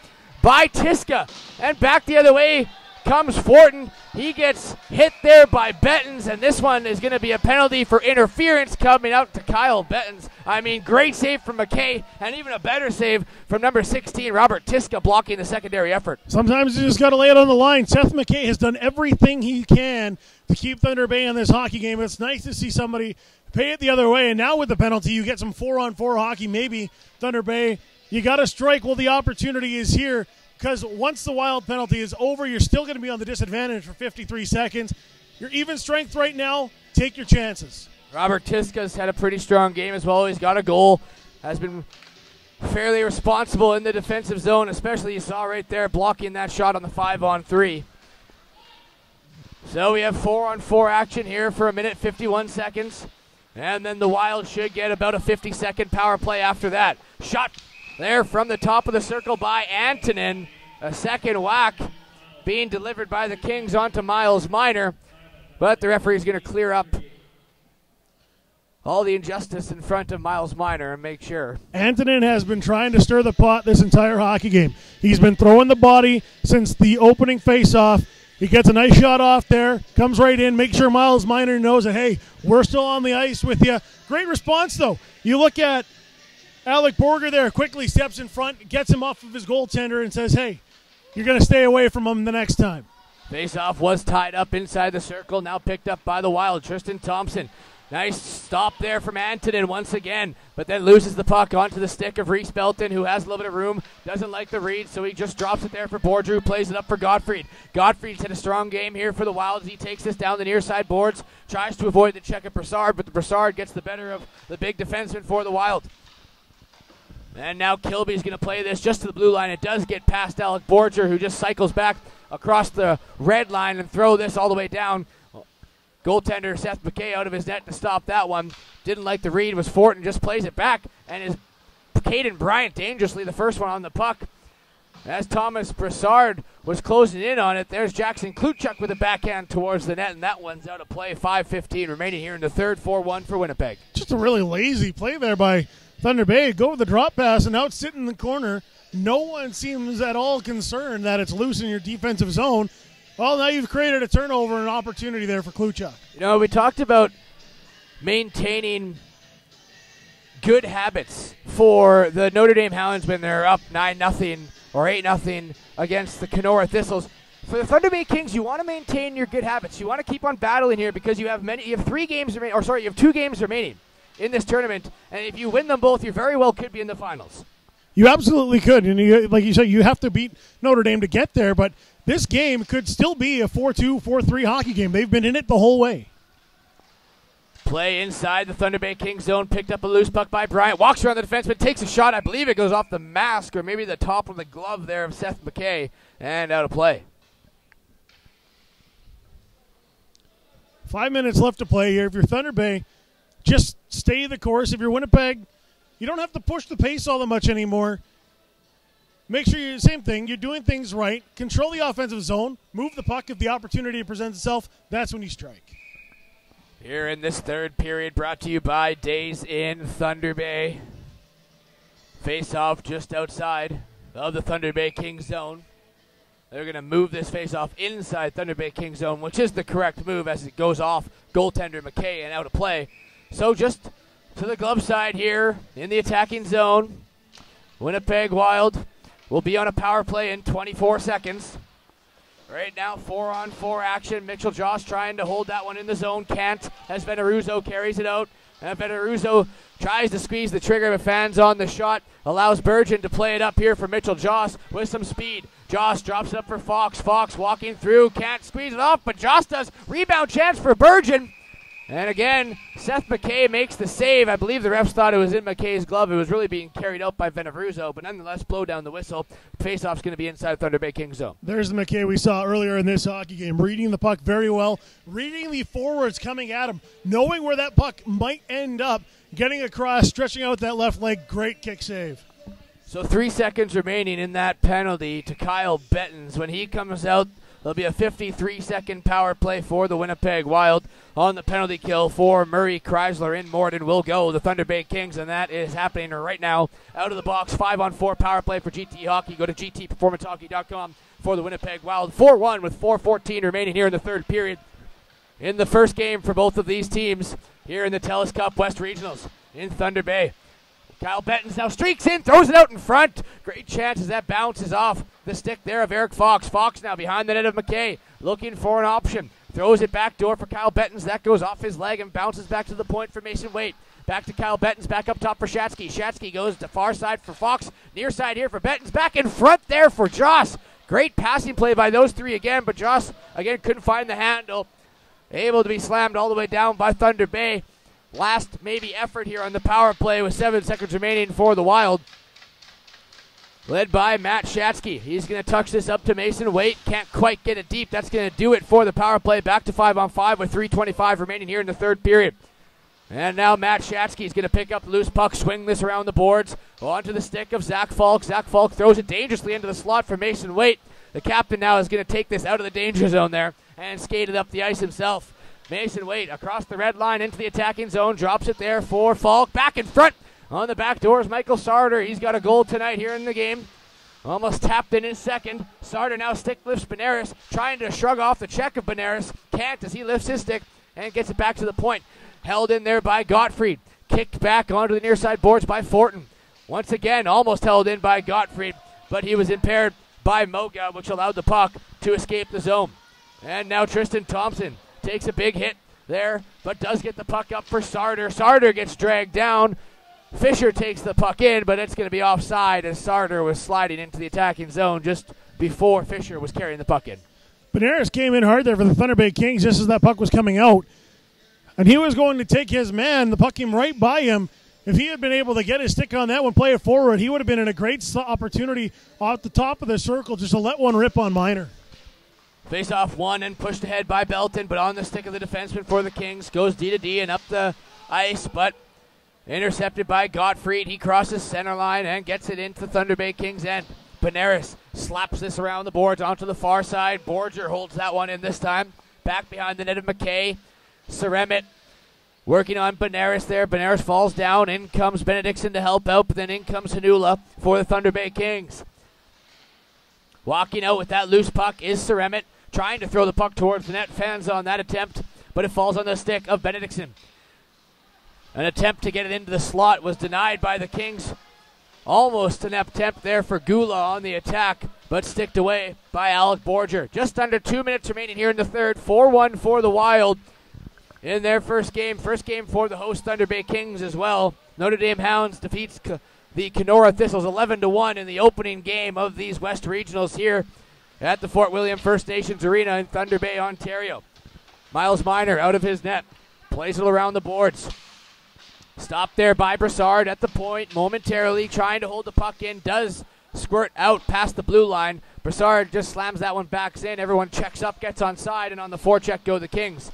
by Tiska. And back the other way comes Fortin. He gets hit there by Bettens, and this one is going to be a penalty for interference coming out to Kyle Bettens. I mean, great save from McKay, and even a better save from number 16, Robert Tiska, blocking the secondary effort. Sometimes you just got to lay it on the line. Seth McKay has done everything he can to keep Thunder Bay in this hockey game. It's nice to see somebody pay it the other way, and now with the penalty, you get some 4-on-4 hockey. Maybe Thunder Bay, you got to strike while the opportunity is here. Because once the Wild penalty is over, you're still going to be on the disadvantage for 53 seconds. You're even strength right now. Take your chances. Robert Tiska's had a pretty strong game as well. He's got a goal. Has been fairly responsible in the defensive zone, especially you saw right there blocking that shot on the 5-on-3. So we have 4-on-4 action here for 1:51 seconds. And then the Wild should get about a 50-second power play after that. Shot there from the top of the circle by Antonin. A second whack being delivered by the Kings onto Miles Minor. But the referee is going to clear up all the injustice in front of Miles Minor and make sure. Antonin has been trying to stir the pot this entire hockey game. He's been throwing the body since the opening faceoff. He gets a nice shot off there, comes right in, make sure Miles Minor knows that, hey, we're still on the ice with you. Great response, though. You look at Alec Borger there, quickly steps in front, gets him off of his goaltender and says, hey, you're going to stay away from him the next time. Faceoff was tied up inside the circle, now picked up by the Wild. Tristan Thompson. Nice stop there from Antonin once again, but then loses the puck onto the stick of Reese Belton, who has a little bit of room, doesn't like the read, so he just drops it there for Boardrew, plays it up for Gottfried. Gottfried's had a strong game here for the Wild as he takes this down the near side boards, tries to avoid the check of Brassard, but the Brassard gets the better of the big defenseman for the Wild. And now Kilby's going to play this just to the blue line. It does get past Alec Borger, who just cycles back across the red line and throw this all the way down. Goaltender Seth McKay out of his net to stop that one. Didn't like the read, was Fortin, just plays it back, and is Caden Bryant dangerously the first one on the puck. As Thomas Brassard was closing in on it, there's Jackson Kluchuk with a backhand towards the net, and that one's out of play. 5:15 remaining here in the third, 4-1 for Winnipeg. Just a really lazy play there by Thunder Bay. Go with the drop pass, and now it's sitting in the corner. No one seems at all concerned that it's loose in your defensive zone. Well, now you've created a turnover and an opportunity there for Kluchuk. You know, we talked about maintaining good habits for the Notre Dame Hounds when they're up 9-0 or 8-0 against the Kenora Thistles. For the Thunder Bay Kings, you want to maintain your good habits. You want to keep on battling here because you have 2 games remaining in this tournament, and if you win them both, you very well could be in the finals. You absolutely could, and like you said, you have to beat Notre Dame to get there, but this game could still be a 4-2, 4-3 hockey game. They've been in it the whole way. Play inside the Thunder Bay Kings zone, picked up a loose puck by Bryant, walks around the defenseman, takes a shot. I believe it goes off the mask or maybe the top of the glove there of Seth McKay, and out of play. 5 minutes left to play here. If you're Thunder Bay, just stay the course. If you're Winnipeg, you don't have to push the pace all that much anymore. Make sure you're the same thing. You're doing things right. Control the offensive zone. Move the puck if the opportunity presents itself. That's when you strike. Here in this third period, brought to you by Days in Thunder Bay. Face-off just outside of the Thunder Bay Kings zone. They're going to move this face-off inside Thunder Bay Kings zone, which is the correct move as it goes off goaltender McKay and out of play. So just to the glove side here in the attacking zone, Winnipeg Wild will be on a power play in 24 seconds. Right now, 4-on-4 action. Mitchell Joss trying to hold that one in the zone. Can't, as Veneruso carries it out. And Veneruso tries to squeeze the trigger, but fans on the shot. Allows Burgeon to play it up here for Mitchell Joss with some speed. Joss drops it up for Fox. Fox walking through. Can't squeeze it off, but Joss does. Rebound chance for Burgeon. And again, Seth McKay makes the save. I believe the refs thought it was in McKay's glove. It was really being carried out by Veneruso, but nonetheless, blow down the whistle. Faceoff's going to be inside Thunder Bay Kings zone. There's the McKay we saw earlier in this hockey game, reading the puck very well, reading the forwards coming at him, knowing where that puck might end up, getting across, stretching out that left leg. Great kick save. So 3 seconds remaining in that penalty to Kyle Bettens. When he comes out There'll be a 53-second power play for the Winnipeg Wild. On the penalty kill for Murray, Chrysler, and Morden will go the Thunder Bay Kings, and that is happening right now. Out of the box, 5-on-4 power play for GT Hockey. Go to gtperformancehockey.com for the Winnipeg Wild. 4-1 with 4:14 remaining here in the third period. In the first game for both of these teams here in the Telus Cup West Regionals in Thunder Bay. Kyle Bettens now streaks in, throws it out in front. Great chance as that bounces off the stick there of Eric Fox. Fox now behind the net of McKay, looking for an option. Throws it back door for Kyle Bettens. That goes off his leg and bounces back to the point for Mason Waite. Back to Kyle Bettens, back up top for Shatsky. Shatsky goes to far side for Fox. Near side here for Bettens. Back in front there for Joss. Great passing play by those three again, but Joss, again, couldn't find the handle. Able to be slammed all the way down by Thunder Bay. Last maybe effort here on the power play with 7 seconds remaining for the Wild. Led by Matt Shatsky. He's going to touch this up to Mason Waite. Can't quite get it deep. That's going to do it for the power play. Back to 5-on-5 with 3:25 remaining here in the third period. And now Matt Shatsky is going to pick up the loose puck, swing this around the boards. Onto the stick of Zach Falk. Zach Falk throws it dangerously into the slot for Mason Waite. The captain now is going to take this out of the danger zone there and skate it up the ice himself. Mason Waite across the red line into the attacking zone. Drops it there for Falk. Back in front. On the back door is Michael Sarter. He's got a goal tonight here in the game. Almost tapped in his second. Sarter now stick lifts Benares. Trying to shrug off the check of Benares. Can't as he lifts his stick and gets it back to the point. Held in there by Gottfried. Kicked back onto the near side boards by Fortin. Once again, almost held in by Gottfried, but he was impaired by Moga, which allowed the puck to escape the zone. And now Tristan Thompson takes a big hit there, but does get the puck up for Sarter. Sarter gets dragged down. Fisher takes the puck in, but it's going to be offside as Sarter was sliding into the attacking zone just before Fisher was carrying the puck in. Benares came in hard there for the Thunder Bay Kings just as that puck was coming out. And he was going to take his man. The puck came right by him. If he had been able to get his stick on that one, play it forward, he would have been in a great opportunity off the top of the circle just to let one rip on Minor. Face off one and pushed ahead by Belton, but on the stick of the defenseman for the Kings. Goes D-to-D and up the ice, but intercepted by Gottfried. He crosses center line and gets it into Thunder Bay Kings' end. Benares slaps this around the boards onto the far side. Borger holds that one in this time. Back behind the net of McKay. Ceremit working on Benares there. Benares falls down. In comes Benedictson to help out, but then in comes Hanula for the Thunder Bay Kings. Walking out with that loose puck is Ceremit. Trying to throw the puck towards the net. Fans on that attempt, but it falls on the stick of Benedictson. An attempt to get it into the slot was denied by the Kings. Almost an attempt there for Gula on the attack, but sticked away by Alec Borger. Just under 2 minutes remaining here in the third. 4-1 for the Wild in their first game. First game for the host Thunder Bay Kings as well. Notre Dame Hounds defeats the Kenora Thistles 11-1 in the opening game of these West Regionals here at the Fort William First Nations Arena in Thunder Bay, Ontario. Miles Minor out of his net. Plays it around the boards. Stopped there by Brassard at the point momentarily, trying to hold the puck in. Does squirt out past the blue line. Brassard just slams that one back in. Everyone checks up, gets on side, and on the forecheck go the Kings.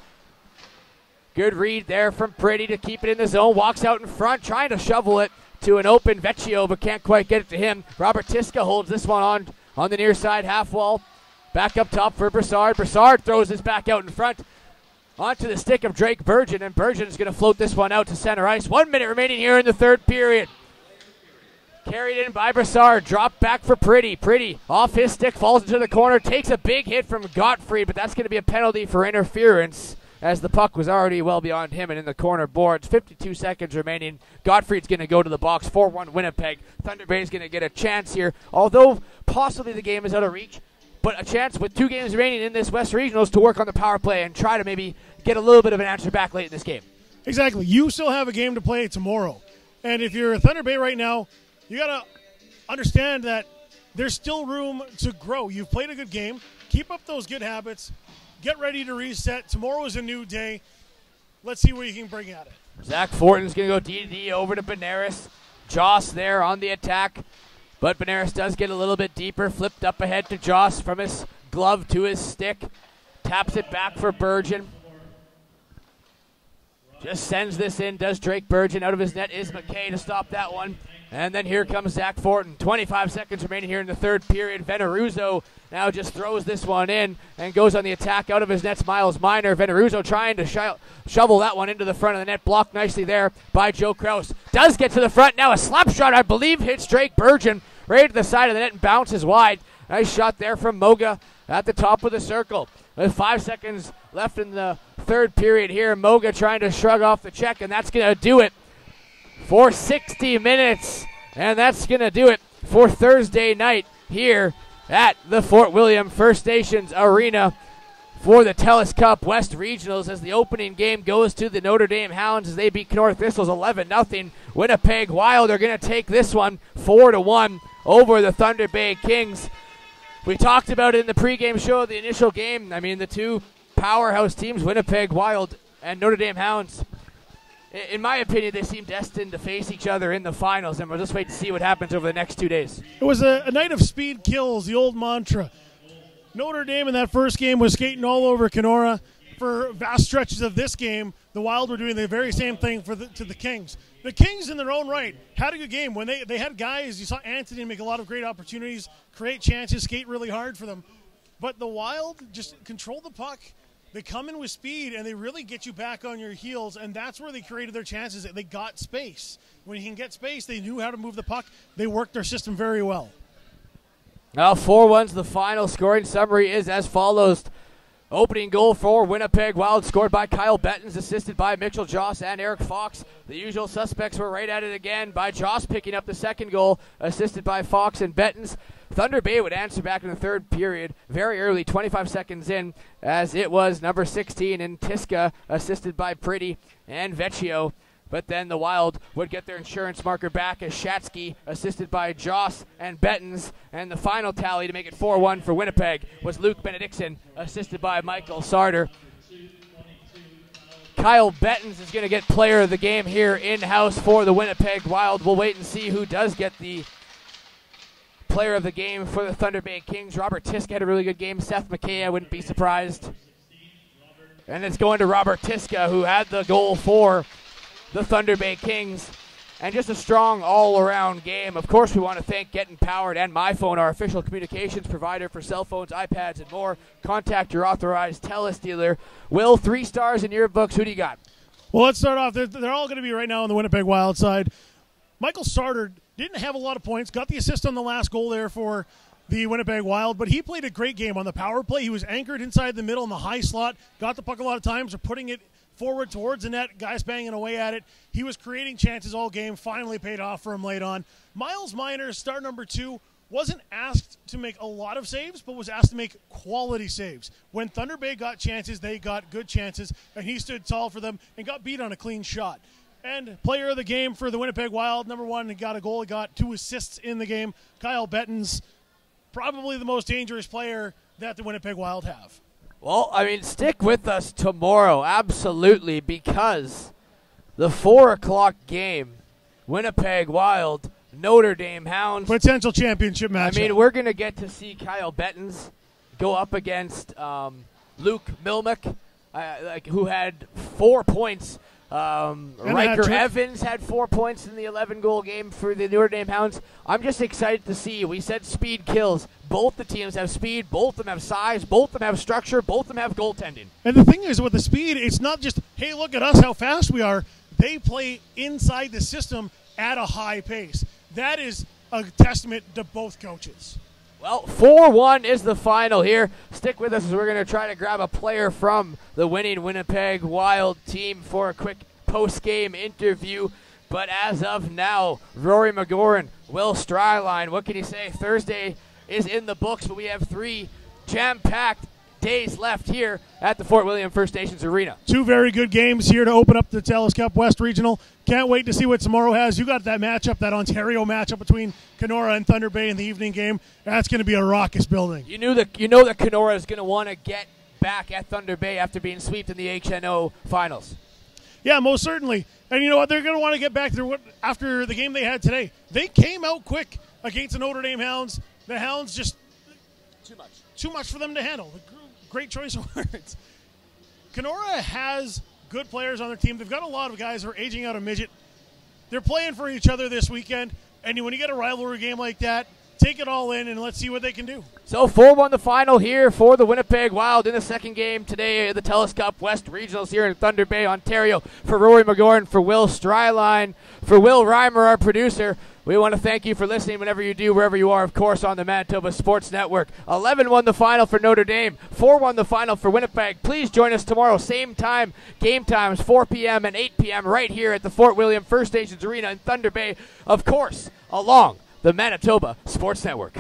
Good read there from Pretty to keep it in the zone. Walks out in front, trying to shovel it to an open Vecchio, but can't quite get it to him. Robert Tiska holds this one on the near side half wall. Back up top for Brassard. Brassard throws this back out in front onto the stick of Drake Burgeon, and Burgeon is going to float this one out to center ice. 1 minute remaining here in the third period. Carried in by Brassard. Dropped back for Pretty. Pretty off his stick, falls into the corner, takes a big hit from Gottfried, but that's going to be a penalty for interference as the puck was already well beyond him and in the corner boards. 52 seconds remaining. Gottfried's going to go to the box. 4-1 Winnipeg. Thunder Bay's going to get a chance here, although possibly the game is out of reach, but a chance with 2 games remaining in this West Regionals to work on the power play and try to maybe get a little bit of an answer back late in this game. Exactly. You still have a game to play tomorrow. And if you're Thunder Bay right now, you got to understand that there's still room to grow. You've played a good game. Keep up those good habits. Get ready to reset. Tomorrow is a new day. Let's see what you can bring at it. Zach Fortin's going to go D-to-D over to Benares. Joss there on the attack. But Benares does get a little bit deeper. Flipped up ahead to Joss from his glove to his stick. Taps it back for Burgeon. Just sends this in, does Drake Burgeon. Out of his net is McKay to stop that one. And then here comes Zach Fortin. 25 seconds remaining here in the third period. Veneruzzo now just throws this one in and goes on the attack. Out of his net's Miles Minor. Veneruzzo trying to shovel that one into the front of the net. Blocked nicely there by Joe Kraus. Does get to the front. Now a slap shot, I believe, hits Drake Burgeon right to the side of the net and bounces wide. Nice shot there from Moga at the top of the circle. With 5 seconds left in the third period here, Moga trying to shrug off the check, and that's going to do it for 60 minutes. And that's going to do it for Thursday night here at the Fort William First Nations Arena for the Telus Cup West Regionals, as the opening game goes to the Notre Dame Hounds as they beat Kenora Thistles 11-0. Winnipeg Wild are going to take this one 4-1 over the Thunder Bay Kings. We talked about it in the pregame show, the initial game. I mean, the two powerhouse teams, Winnipeg Wild and Notre Dame Hounds, in my opinion, they seem destined to face each other in the finals, and we'll just wait to see what happens over the next 2 days. It was a night of speed kills, the old mantra. Notre Dame in that first game was skating all over Kenora. For vast stretches of this game, the Wild were doing the very same thing to the Kings. The Kings, in their own right, had a good game. When they had guys, you saw Anthony make a lot of great opportunities, create chances, skate really hard for them. But the Wild just control the puck. They come in with speed, and they really get you back on your heels, and that's where they created their chances. They got space. When you can get space, they knew how to move the puck. They worked their system very well. Now 4-1's the final. Scoring summary is as follows. Opening goal for Winnipeg Wild, scored by Kyle Bettens, assisted by Mitchell Joss and Eric Fox. The usual suspects were right at it again, by Joss picking up the second goal, assisted by Fox and Bettens. Thunder Bay would answer back in the third period, very early, 25 seconds in, as it was number 16 in Tiska, assisted by Pretty and Vecchio. But then the Wild would get their insurance marker back as Shatsky, assisted by Joss and Bettens. And the final tally to make it 4-1 for Winnipeg was Luke Benedictson, assisted by Michael Sarter. Kyle Bettens is going to get player of the game here in-house for the Winnipeg Wild. We'll wait and see who does get the player of the game for the Thunder Bay Kings. Robert Tiska had a really good game. Seth McKay, I wouldn't be surprised. And it's going to Robert Tiska, who had the goal for the Thunder Bay Kings, and just a strong all-around game. Of course, we want to thank Getting Powered and MyPhone, our official communications provider for cell phones, iPads, and more. Contact your authorized Telus dealer. Will, 3 stars in your books. Who do you got? Well, let's start off. They're all going to be right now on the Winnipeg Wild side. Michael Sarter didn't have a lot of points, got the assist on the last goal there for the Winnipeg Wild, but he played a great game on the power play. He was anchored inside the middle in the high slot, got the puck a lot of times, or putting it forward towards the net, guys banging away at it. He was creating chances all game, finally paid off for him late on. Miles Minor, star number 2, wasn't asked to make a lot of saves, but was asked to make quality saves. When Thunder Bay got chances, they got good chances, and he stood tall for them and got beat on a clean shot. And player of the game for the Winnipeg Wild, number 1, he got a goal, he got 2 assists in the game. Kyle Bettens, probably the most dangerous player that the Winnipeg Wild have. Well, I mean, stick with us tomorrow, absolutely, because the 4 o'clock game, Winnipeg Wild, Notre Dame Hounds. Potential championship match. I mean, we're going to get to see Kyle Bettens go up against Luke Milmick, who had 4 points. Riker Evans had 4 points in the 11-goal game for the Notre Dame Hounds. I'm just excited to see. We said speed kills. Both the teams have speed. Both of them have size. Both of them have structure. Both of them have goaltending. And the thing is, with the speed, it's not just, hey, look at us, how fast we are. They play inside the system at a high pace. That is a testament to both coaches. Well, 4-1 is the final here. Stick with us as we're going to try to grab a player from the winning Winnipeg Wild team for a quick post-game interview. But as of now, Rory McGoran, Will Stryline, what can you say? Thursday is in the books, but we have 3 jam-packed days left here at the Fort William First Nations Arena. 2 very good games here to open up the Telus Cup West Regional. Can't wait to see what tomorrow has. You got that matchup, that Ontario matchup between Kenora and Thunder Bay in the evening game. That's going to be a raucous building. You know that Kenora is going to want to get back at Thunder Bay after being swept in the HNO finals. Yeah, most certainly. And you know what? They're going to want to get back there after the game they had today. They came out quick against the Notre Dame Hounds. The Hounds just too much for them to handle. Great choice of words. Kenora has good players on their team. They've got a lot of guys who are aging out of midget. They're playing for each other this weekend, and when you get a rivalry game like that, take it all in and let's see what they can do. So 4-1 the final here for the Winnipeg Wild in the second game today of the Telus Cup West Regionals here in Thunder Bay, Ontario. For Rory McGorn, for Will Stryline, for Will Reimer, our producer, we want to thank you for listening whenever you do, wherever you are, of course, on the Manitoba Sports Network. 11-1 the final for Notre Dame, 4-1 the final for Winnipeg. Please join us tomorrow, same time, game times, 4 p.m. and 8 p.m. right here at the Fort William First Nations Arena in Thunder Bay, of course, along the Manitoba Sports Network.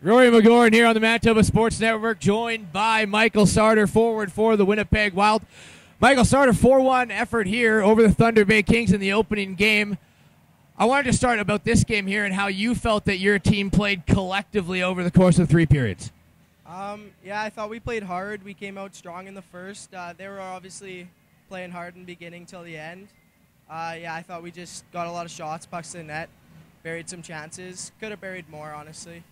Rory McGorn here on the Manitoba Sports Network, joined by Michael Sarter, forward for the Winnipeg Wild. Michael Sarter, 4-1 effort here over the Thunder Bay Kings in the opening game. I wanted to start about this game here and how you felt that your team played collectively over the course of 3 periods. Yeah, I thought we played hard. We came out strong in the first. They were obviously playing hard in the beginning till the end. Yeah, I thought we just got a lot of shots, pucks to the net, buried some chances. Could have buried more, honestly.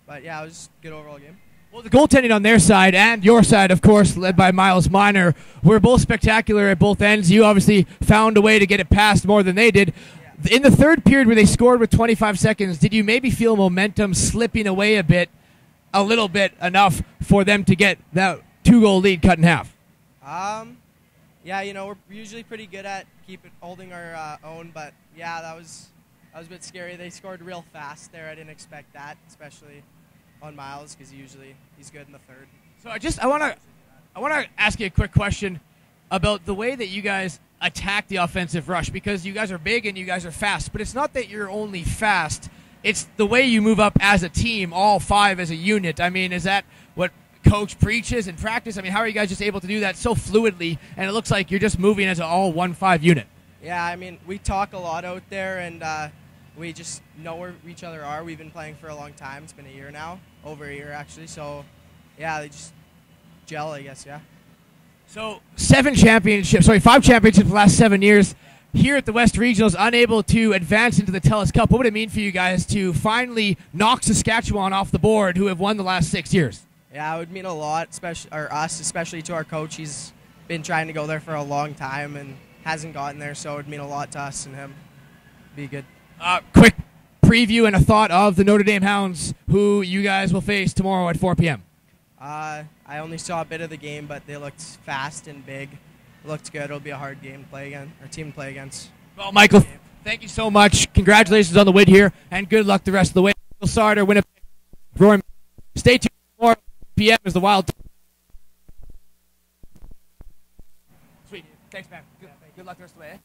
But, yeah, it was a good overall game. Well, the goaltending on their side and your side, of course, led by Miles Miner, were both spectacular at both ends. You obviously found a way to get it past more than they did. Yeah. In the third period where they scored with 25 seconds, did you maybe feel momentum slipping away a little bit, enough for them to get that 2-goal lead cut in half? Yeah, you know, we're usually pretty good at holding our own, but, yeah, that was a bit scary. They scored real fast there. I didn't expect that, especially on Miles, because he's good in the third. So I want to ask you a quick question. about the way that you guys attack the offensive rush, because you guys are big and you guys are fast, but it's not that you're only fast, it's the way you move up as a team, all 5 as a unit. I mean, is that what coach preaches in practice? I mean, how are you guys just able to do that so fluidly, and it looks like you're just moving as an all 1-5 unit? Yeah, I mean, we talk a lot out there, and we just know where each other are. We've been playing for a long time. It's been a year now, over a year actually. So, yeah, they just gel, I guess, yeah. So 5 championships the last 7 years. Here at the West Regionals, unable to advance into the Telus Cup. What would it mean for you guys to finally knock Saskatchewan off the board, who have won the last 6 years? Yeah, it would mean a lot, especially to our coach. He's been trying to go there for a long time and hasn't gotten there, so it would mean a lot to us and him. Be good. Quick preview and a thought of the Notre Dame Hounds, who you guys will face tomorrow at 4 p.m. I only saw a bit of the game, but they looked fast and big. Looked good. It'll be a hard game to play against, or team to play against. Well, Michael, thank you so much. Congratulations on the win here, and good luck the rest of the way. Michael Sarter, Winnipeg. Stay tuned for 4 p.m. as the Wild. Sweet. Thanks, man. Good luck the rest of the way. Eh?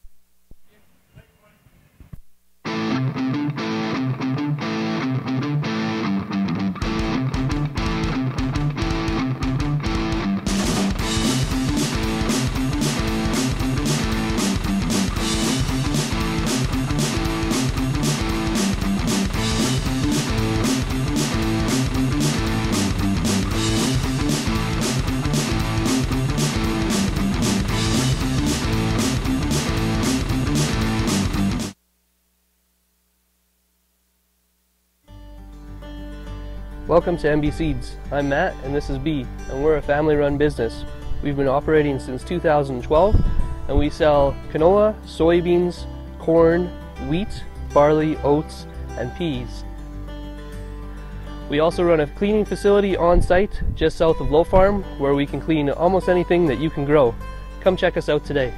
Welcome to MB Seeds. I'm Matt and this is B, and we're a family-run business. We've been operating since 2012 and we sell canola, soybeans, corn, wheat, barley, oats, and peas. We also run a cleaning facility on site just south of Low Farm where we can clean almost anything that you can grow. Come check us out today.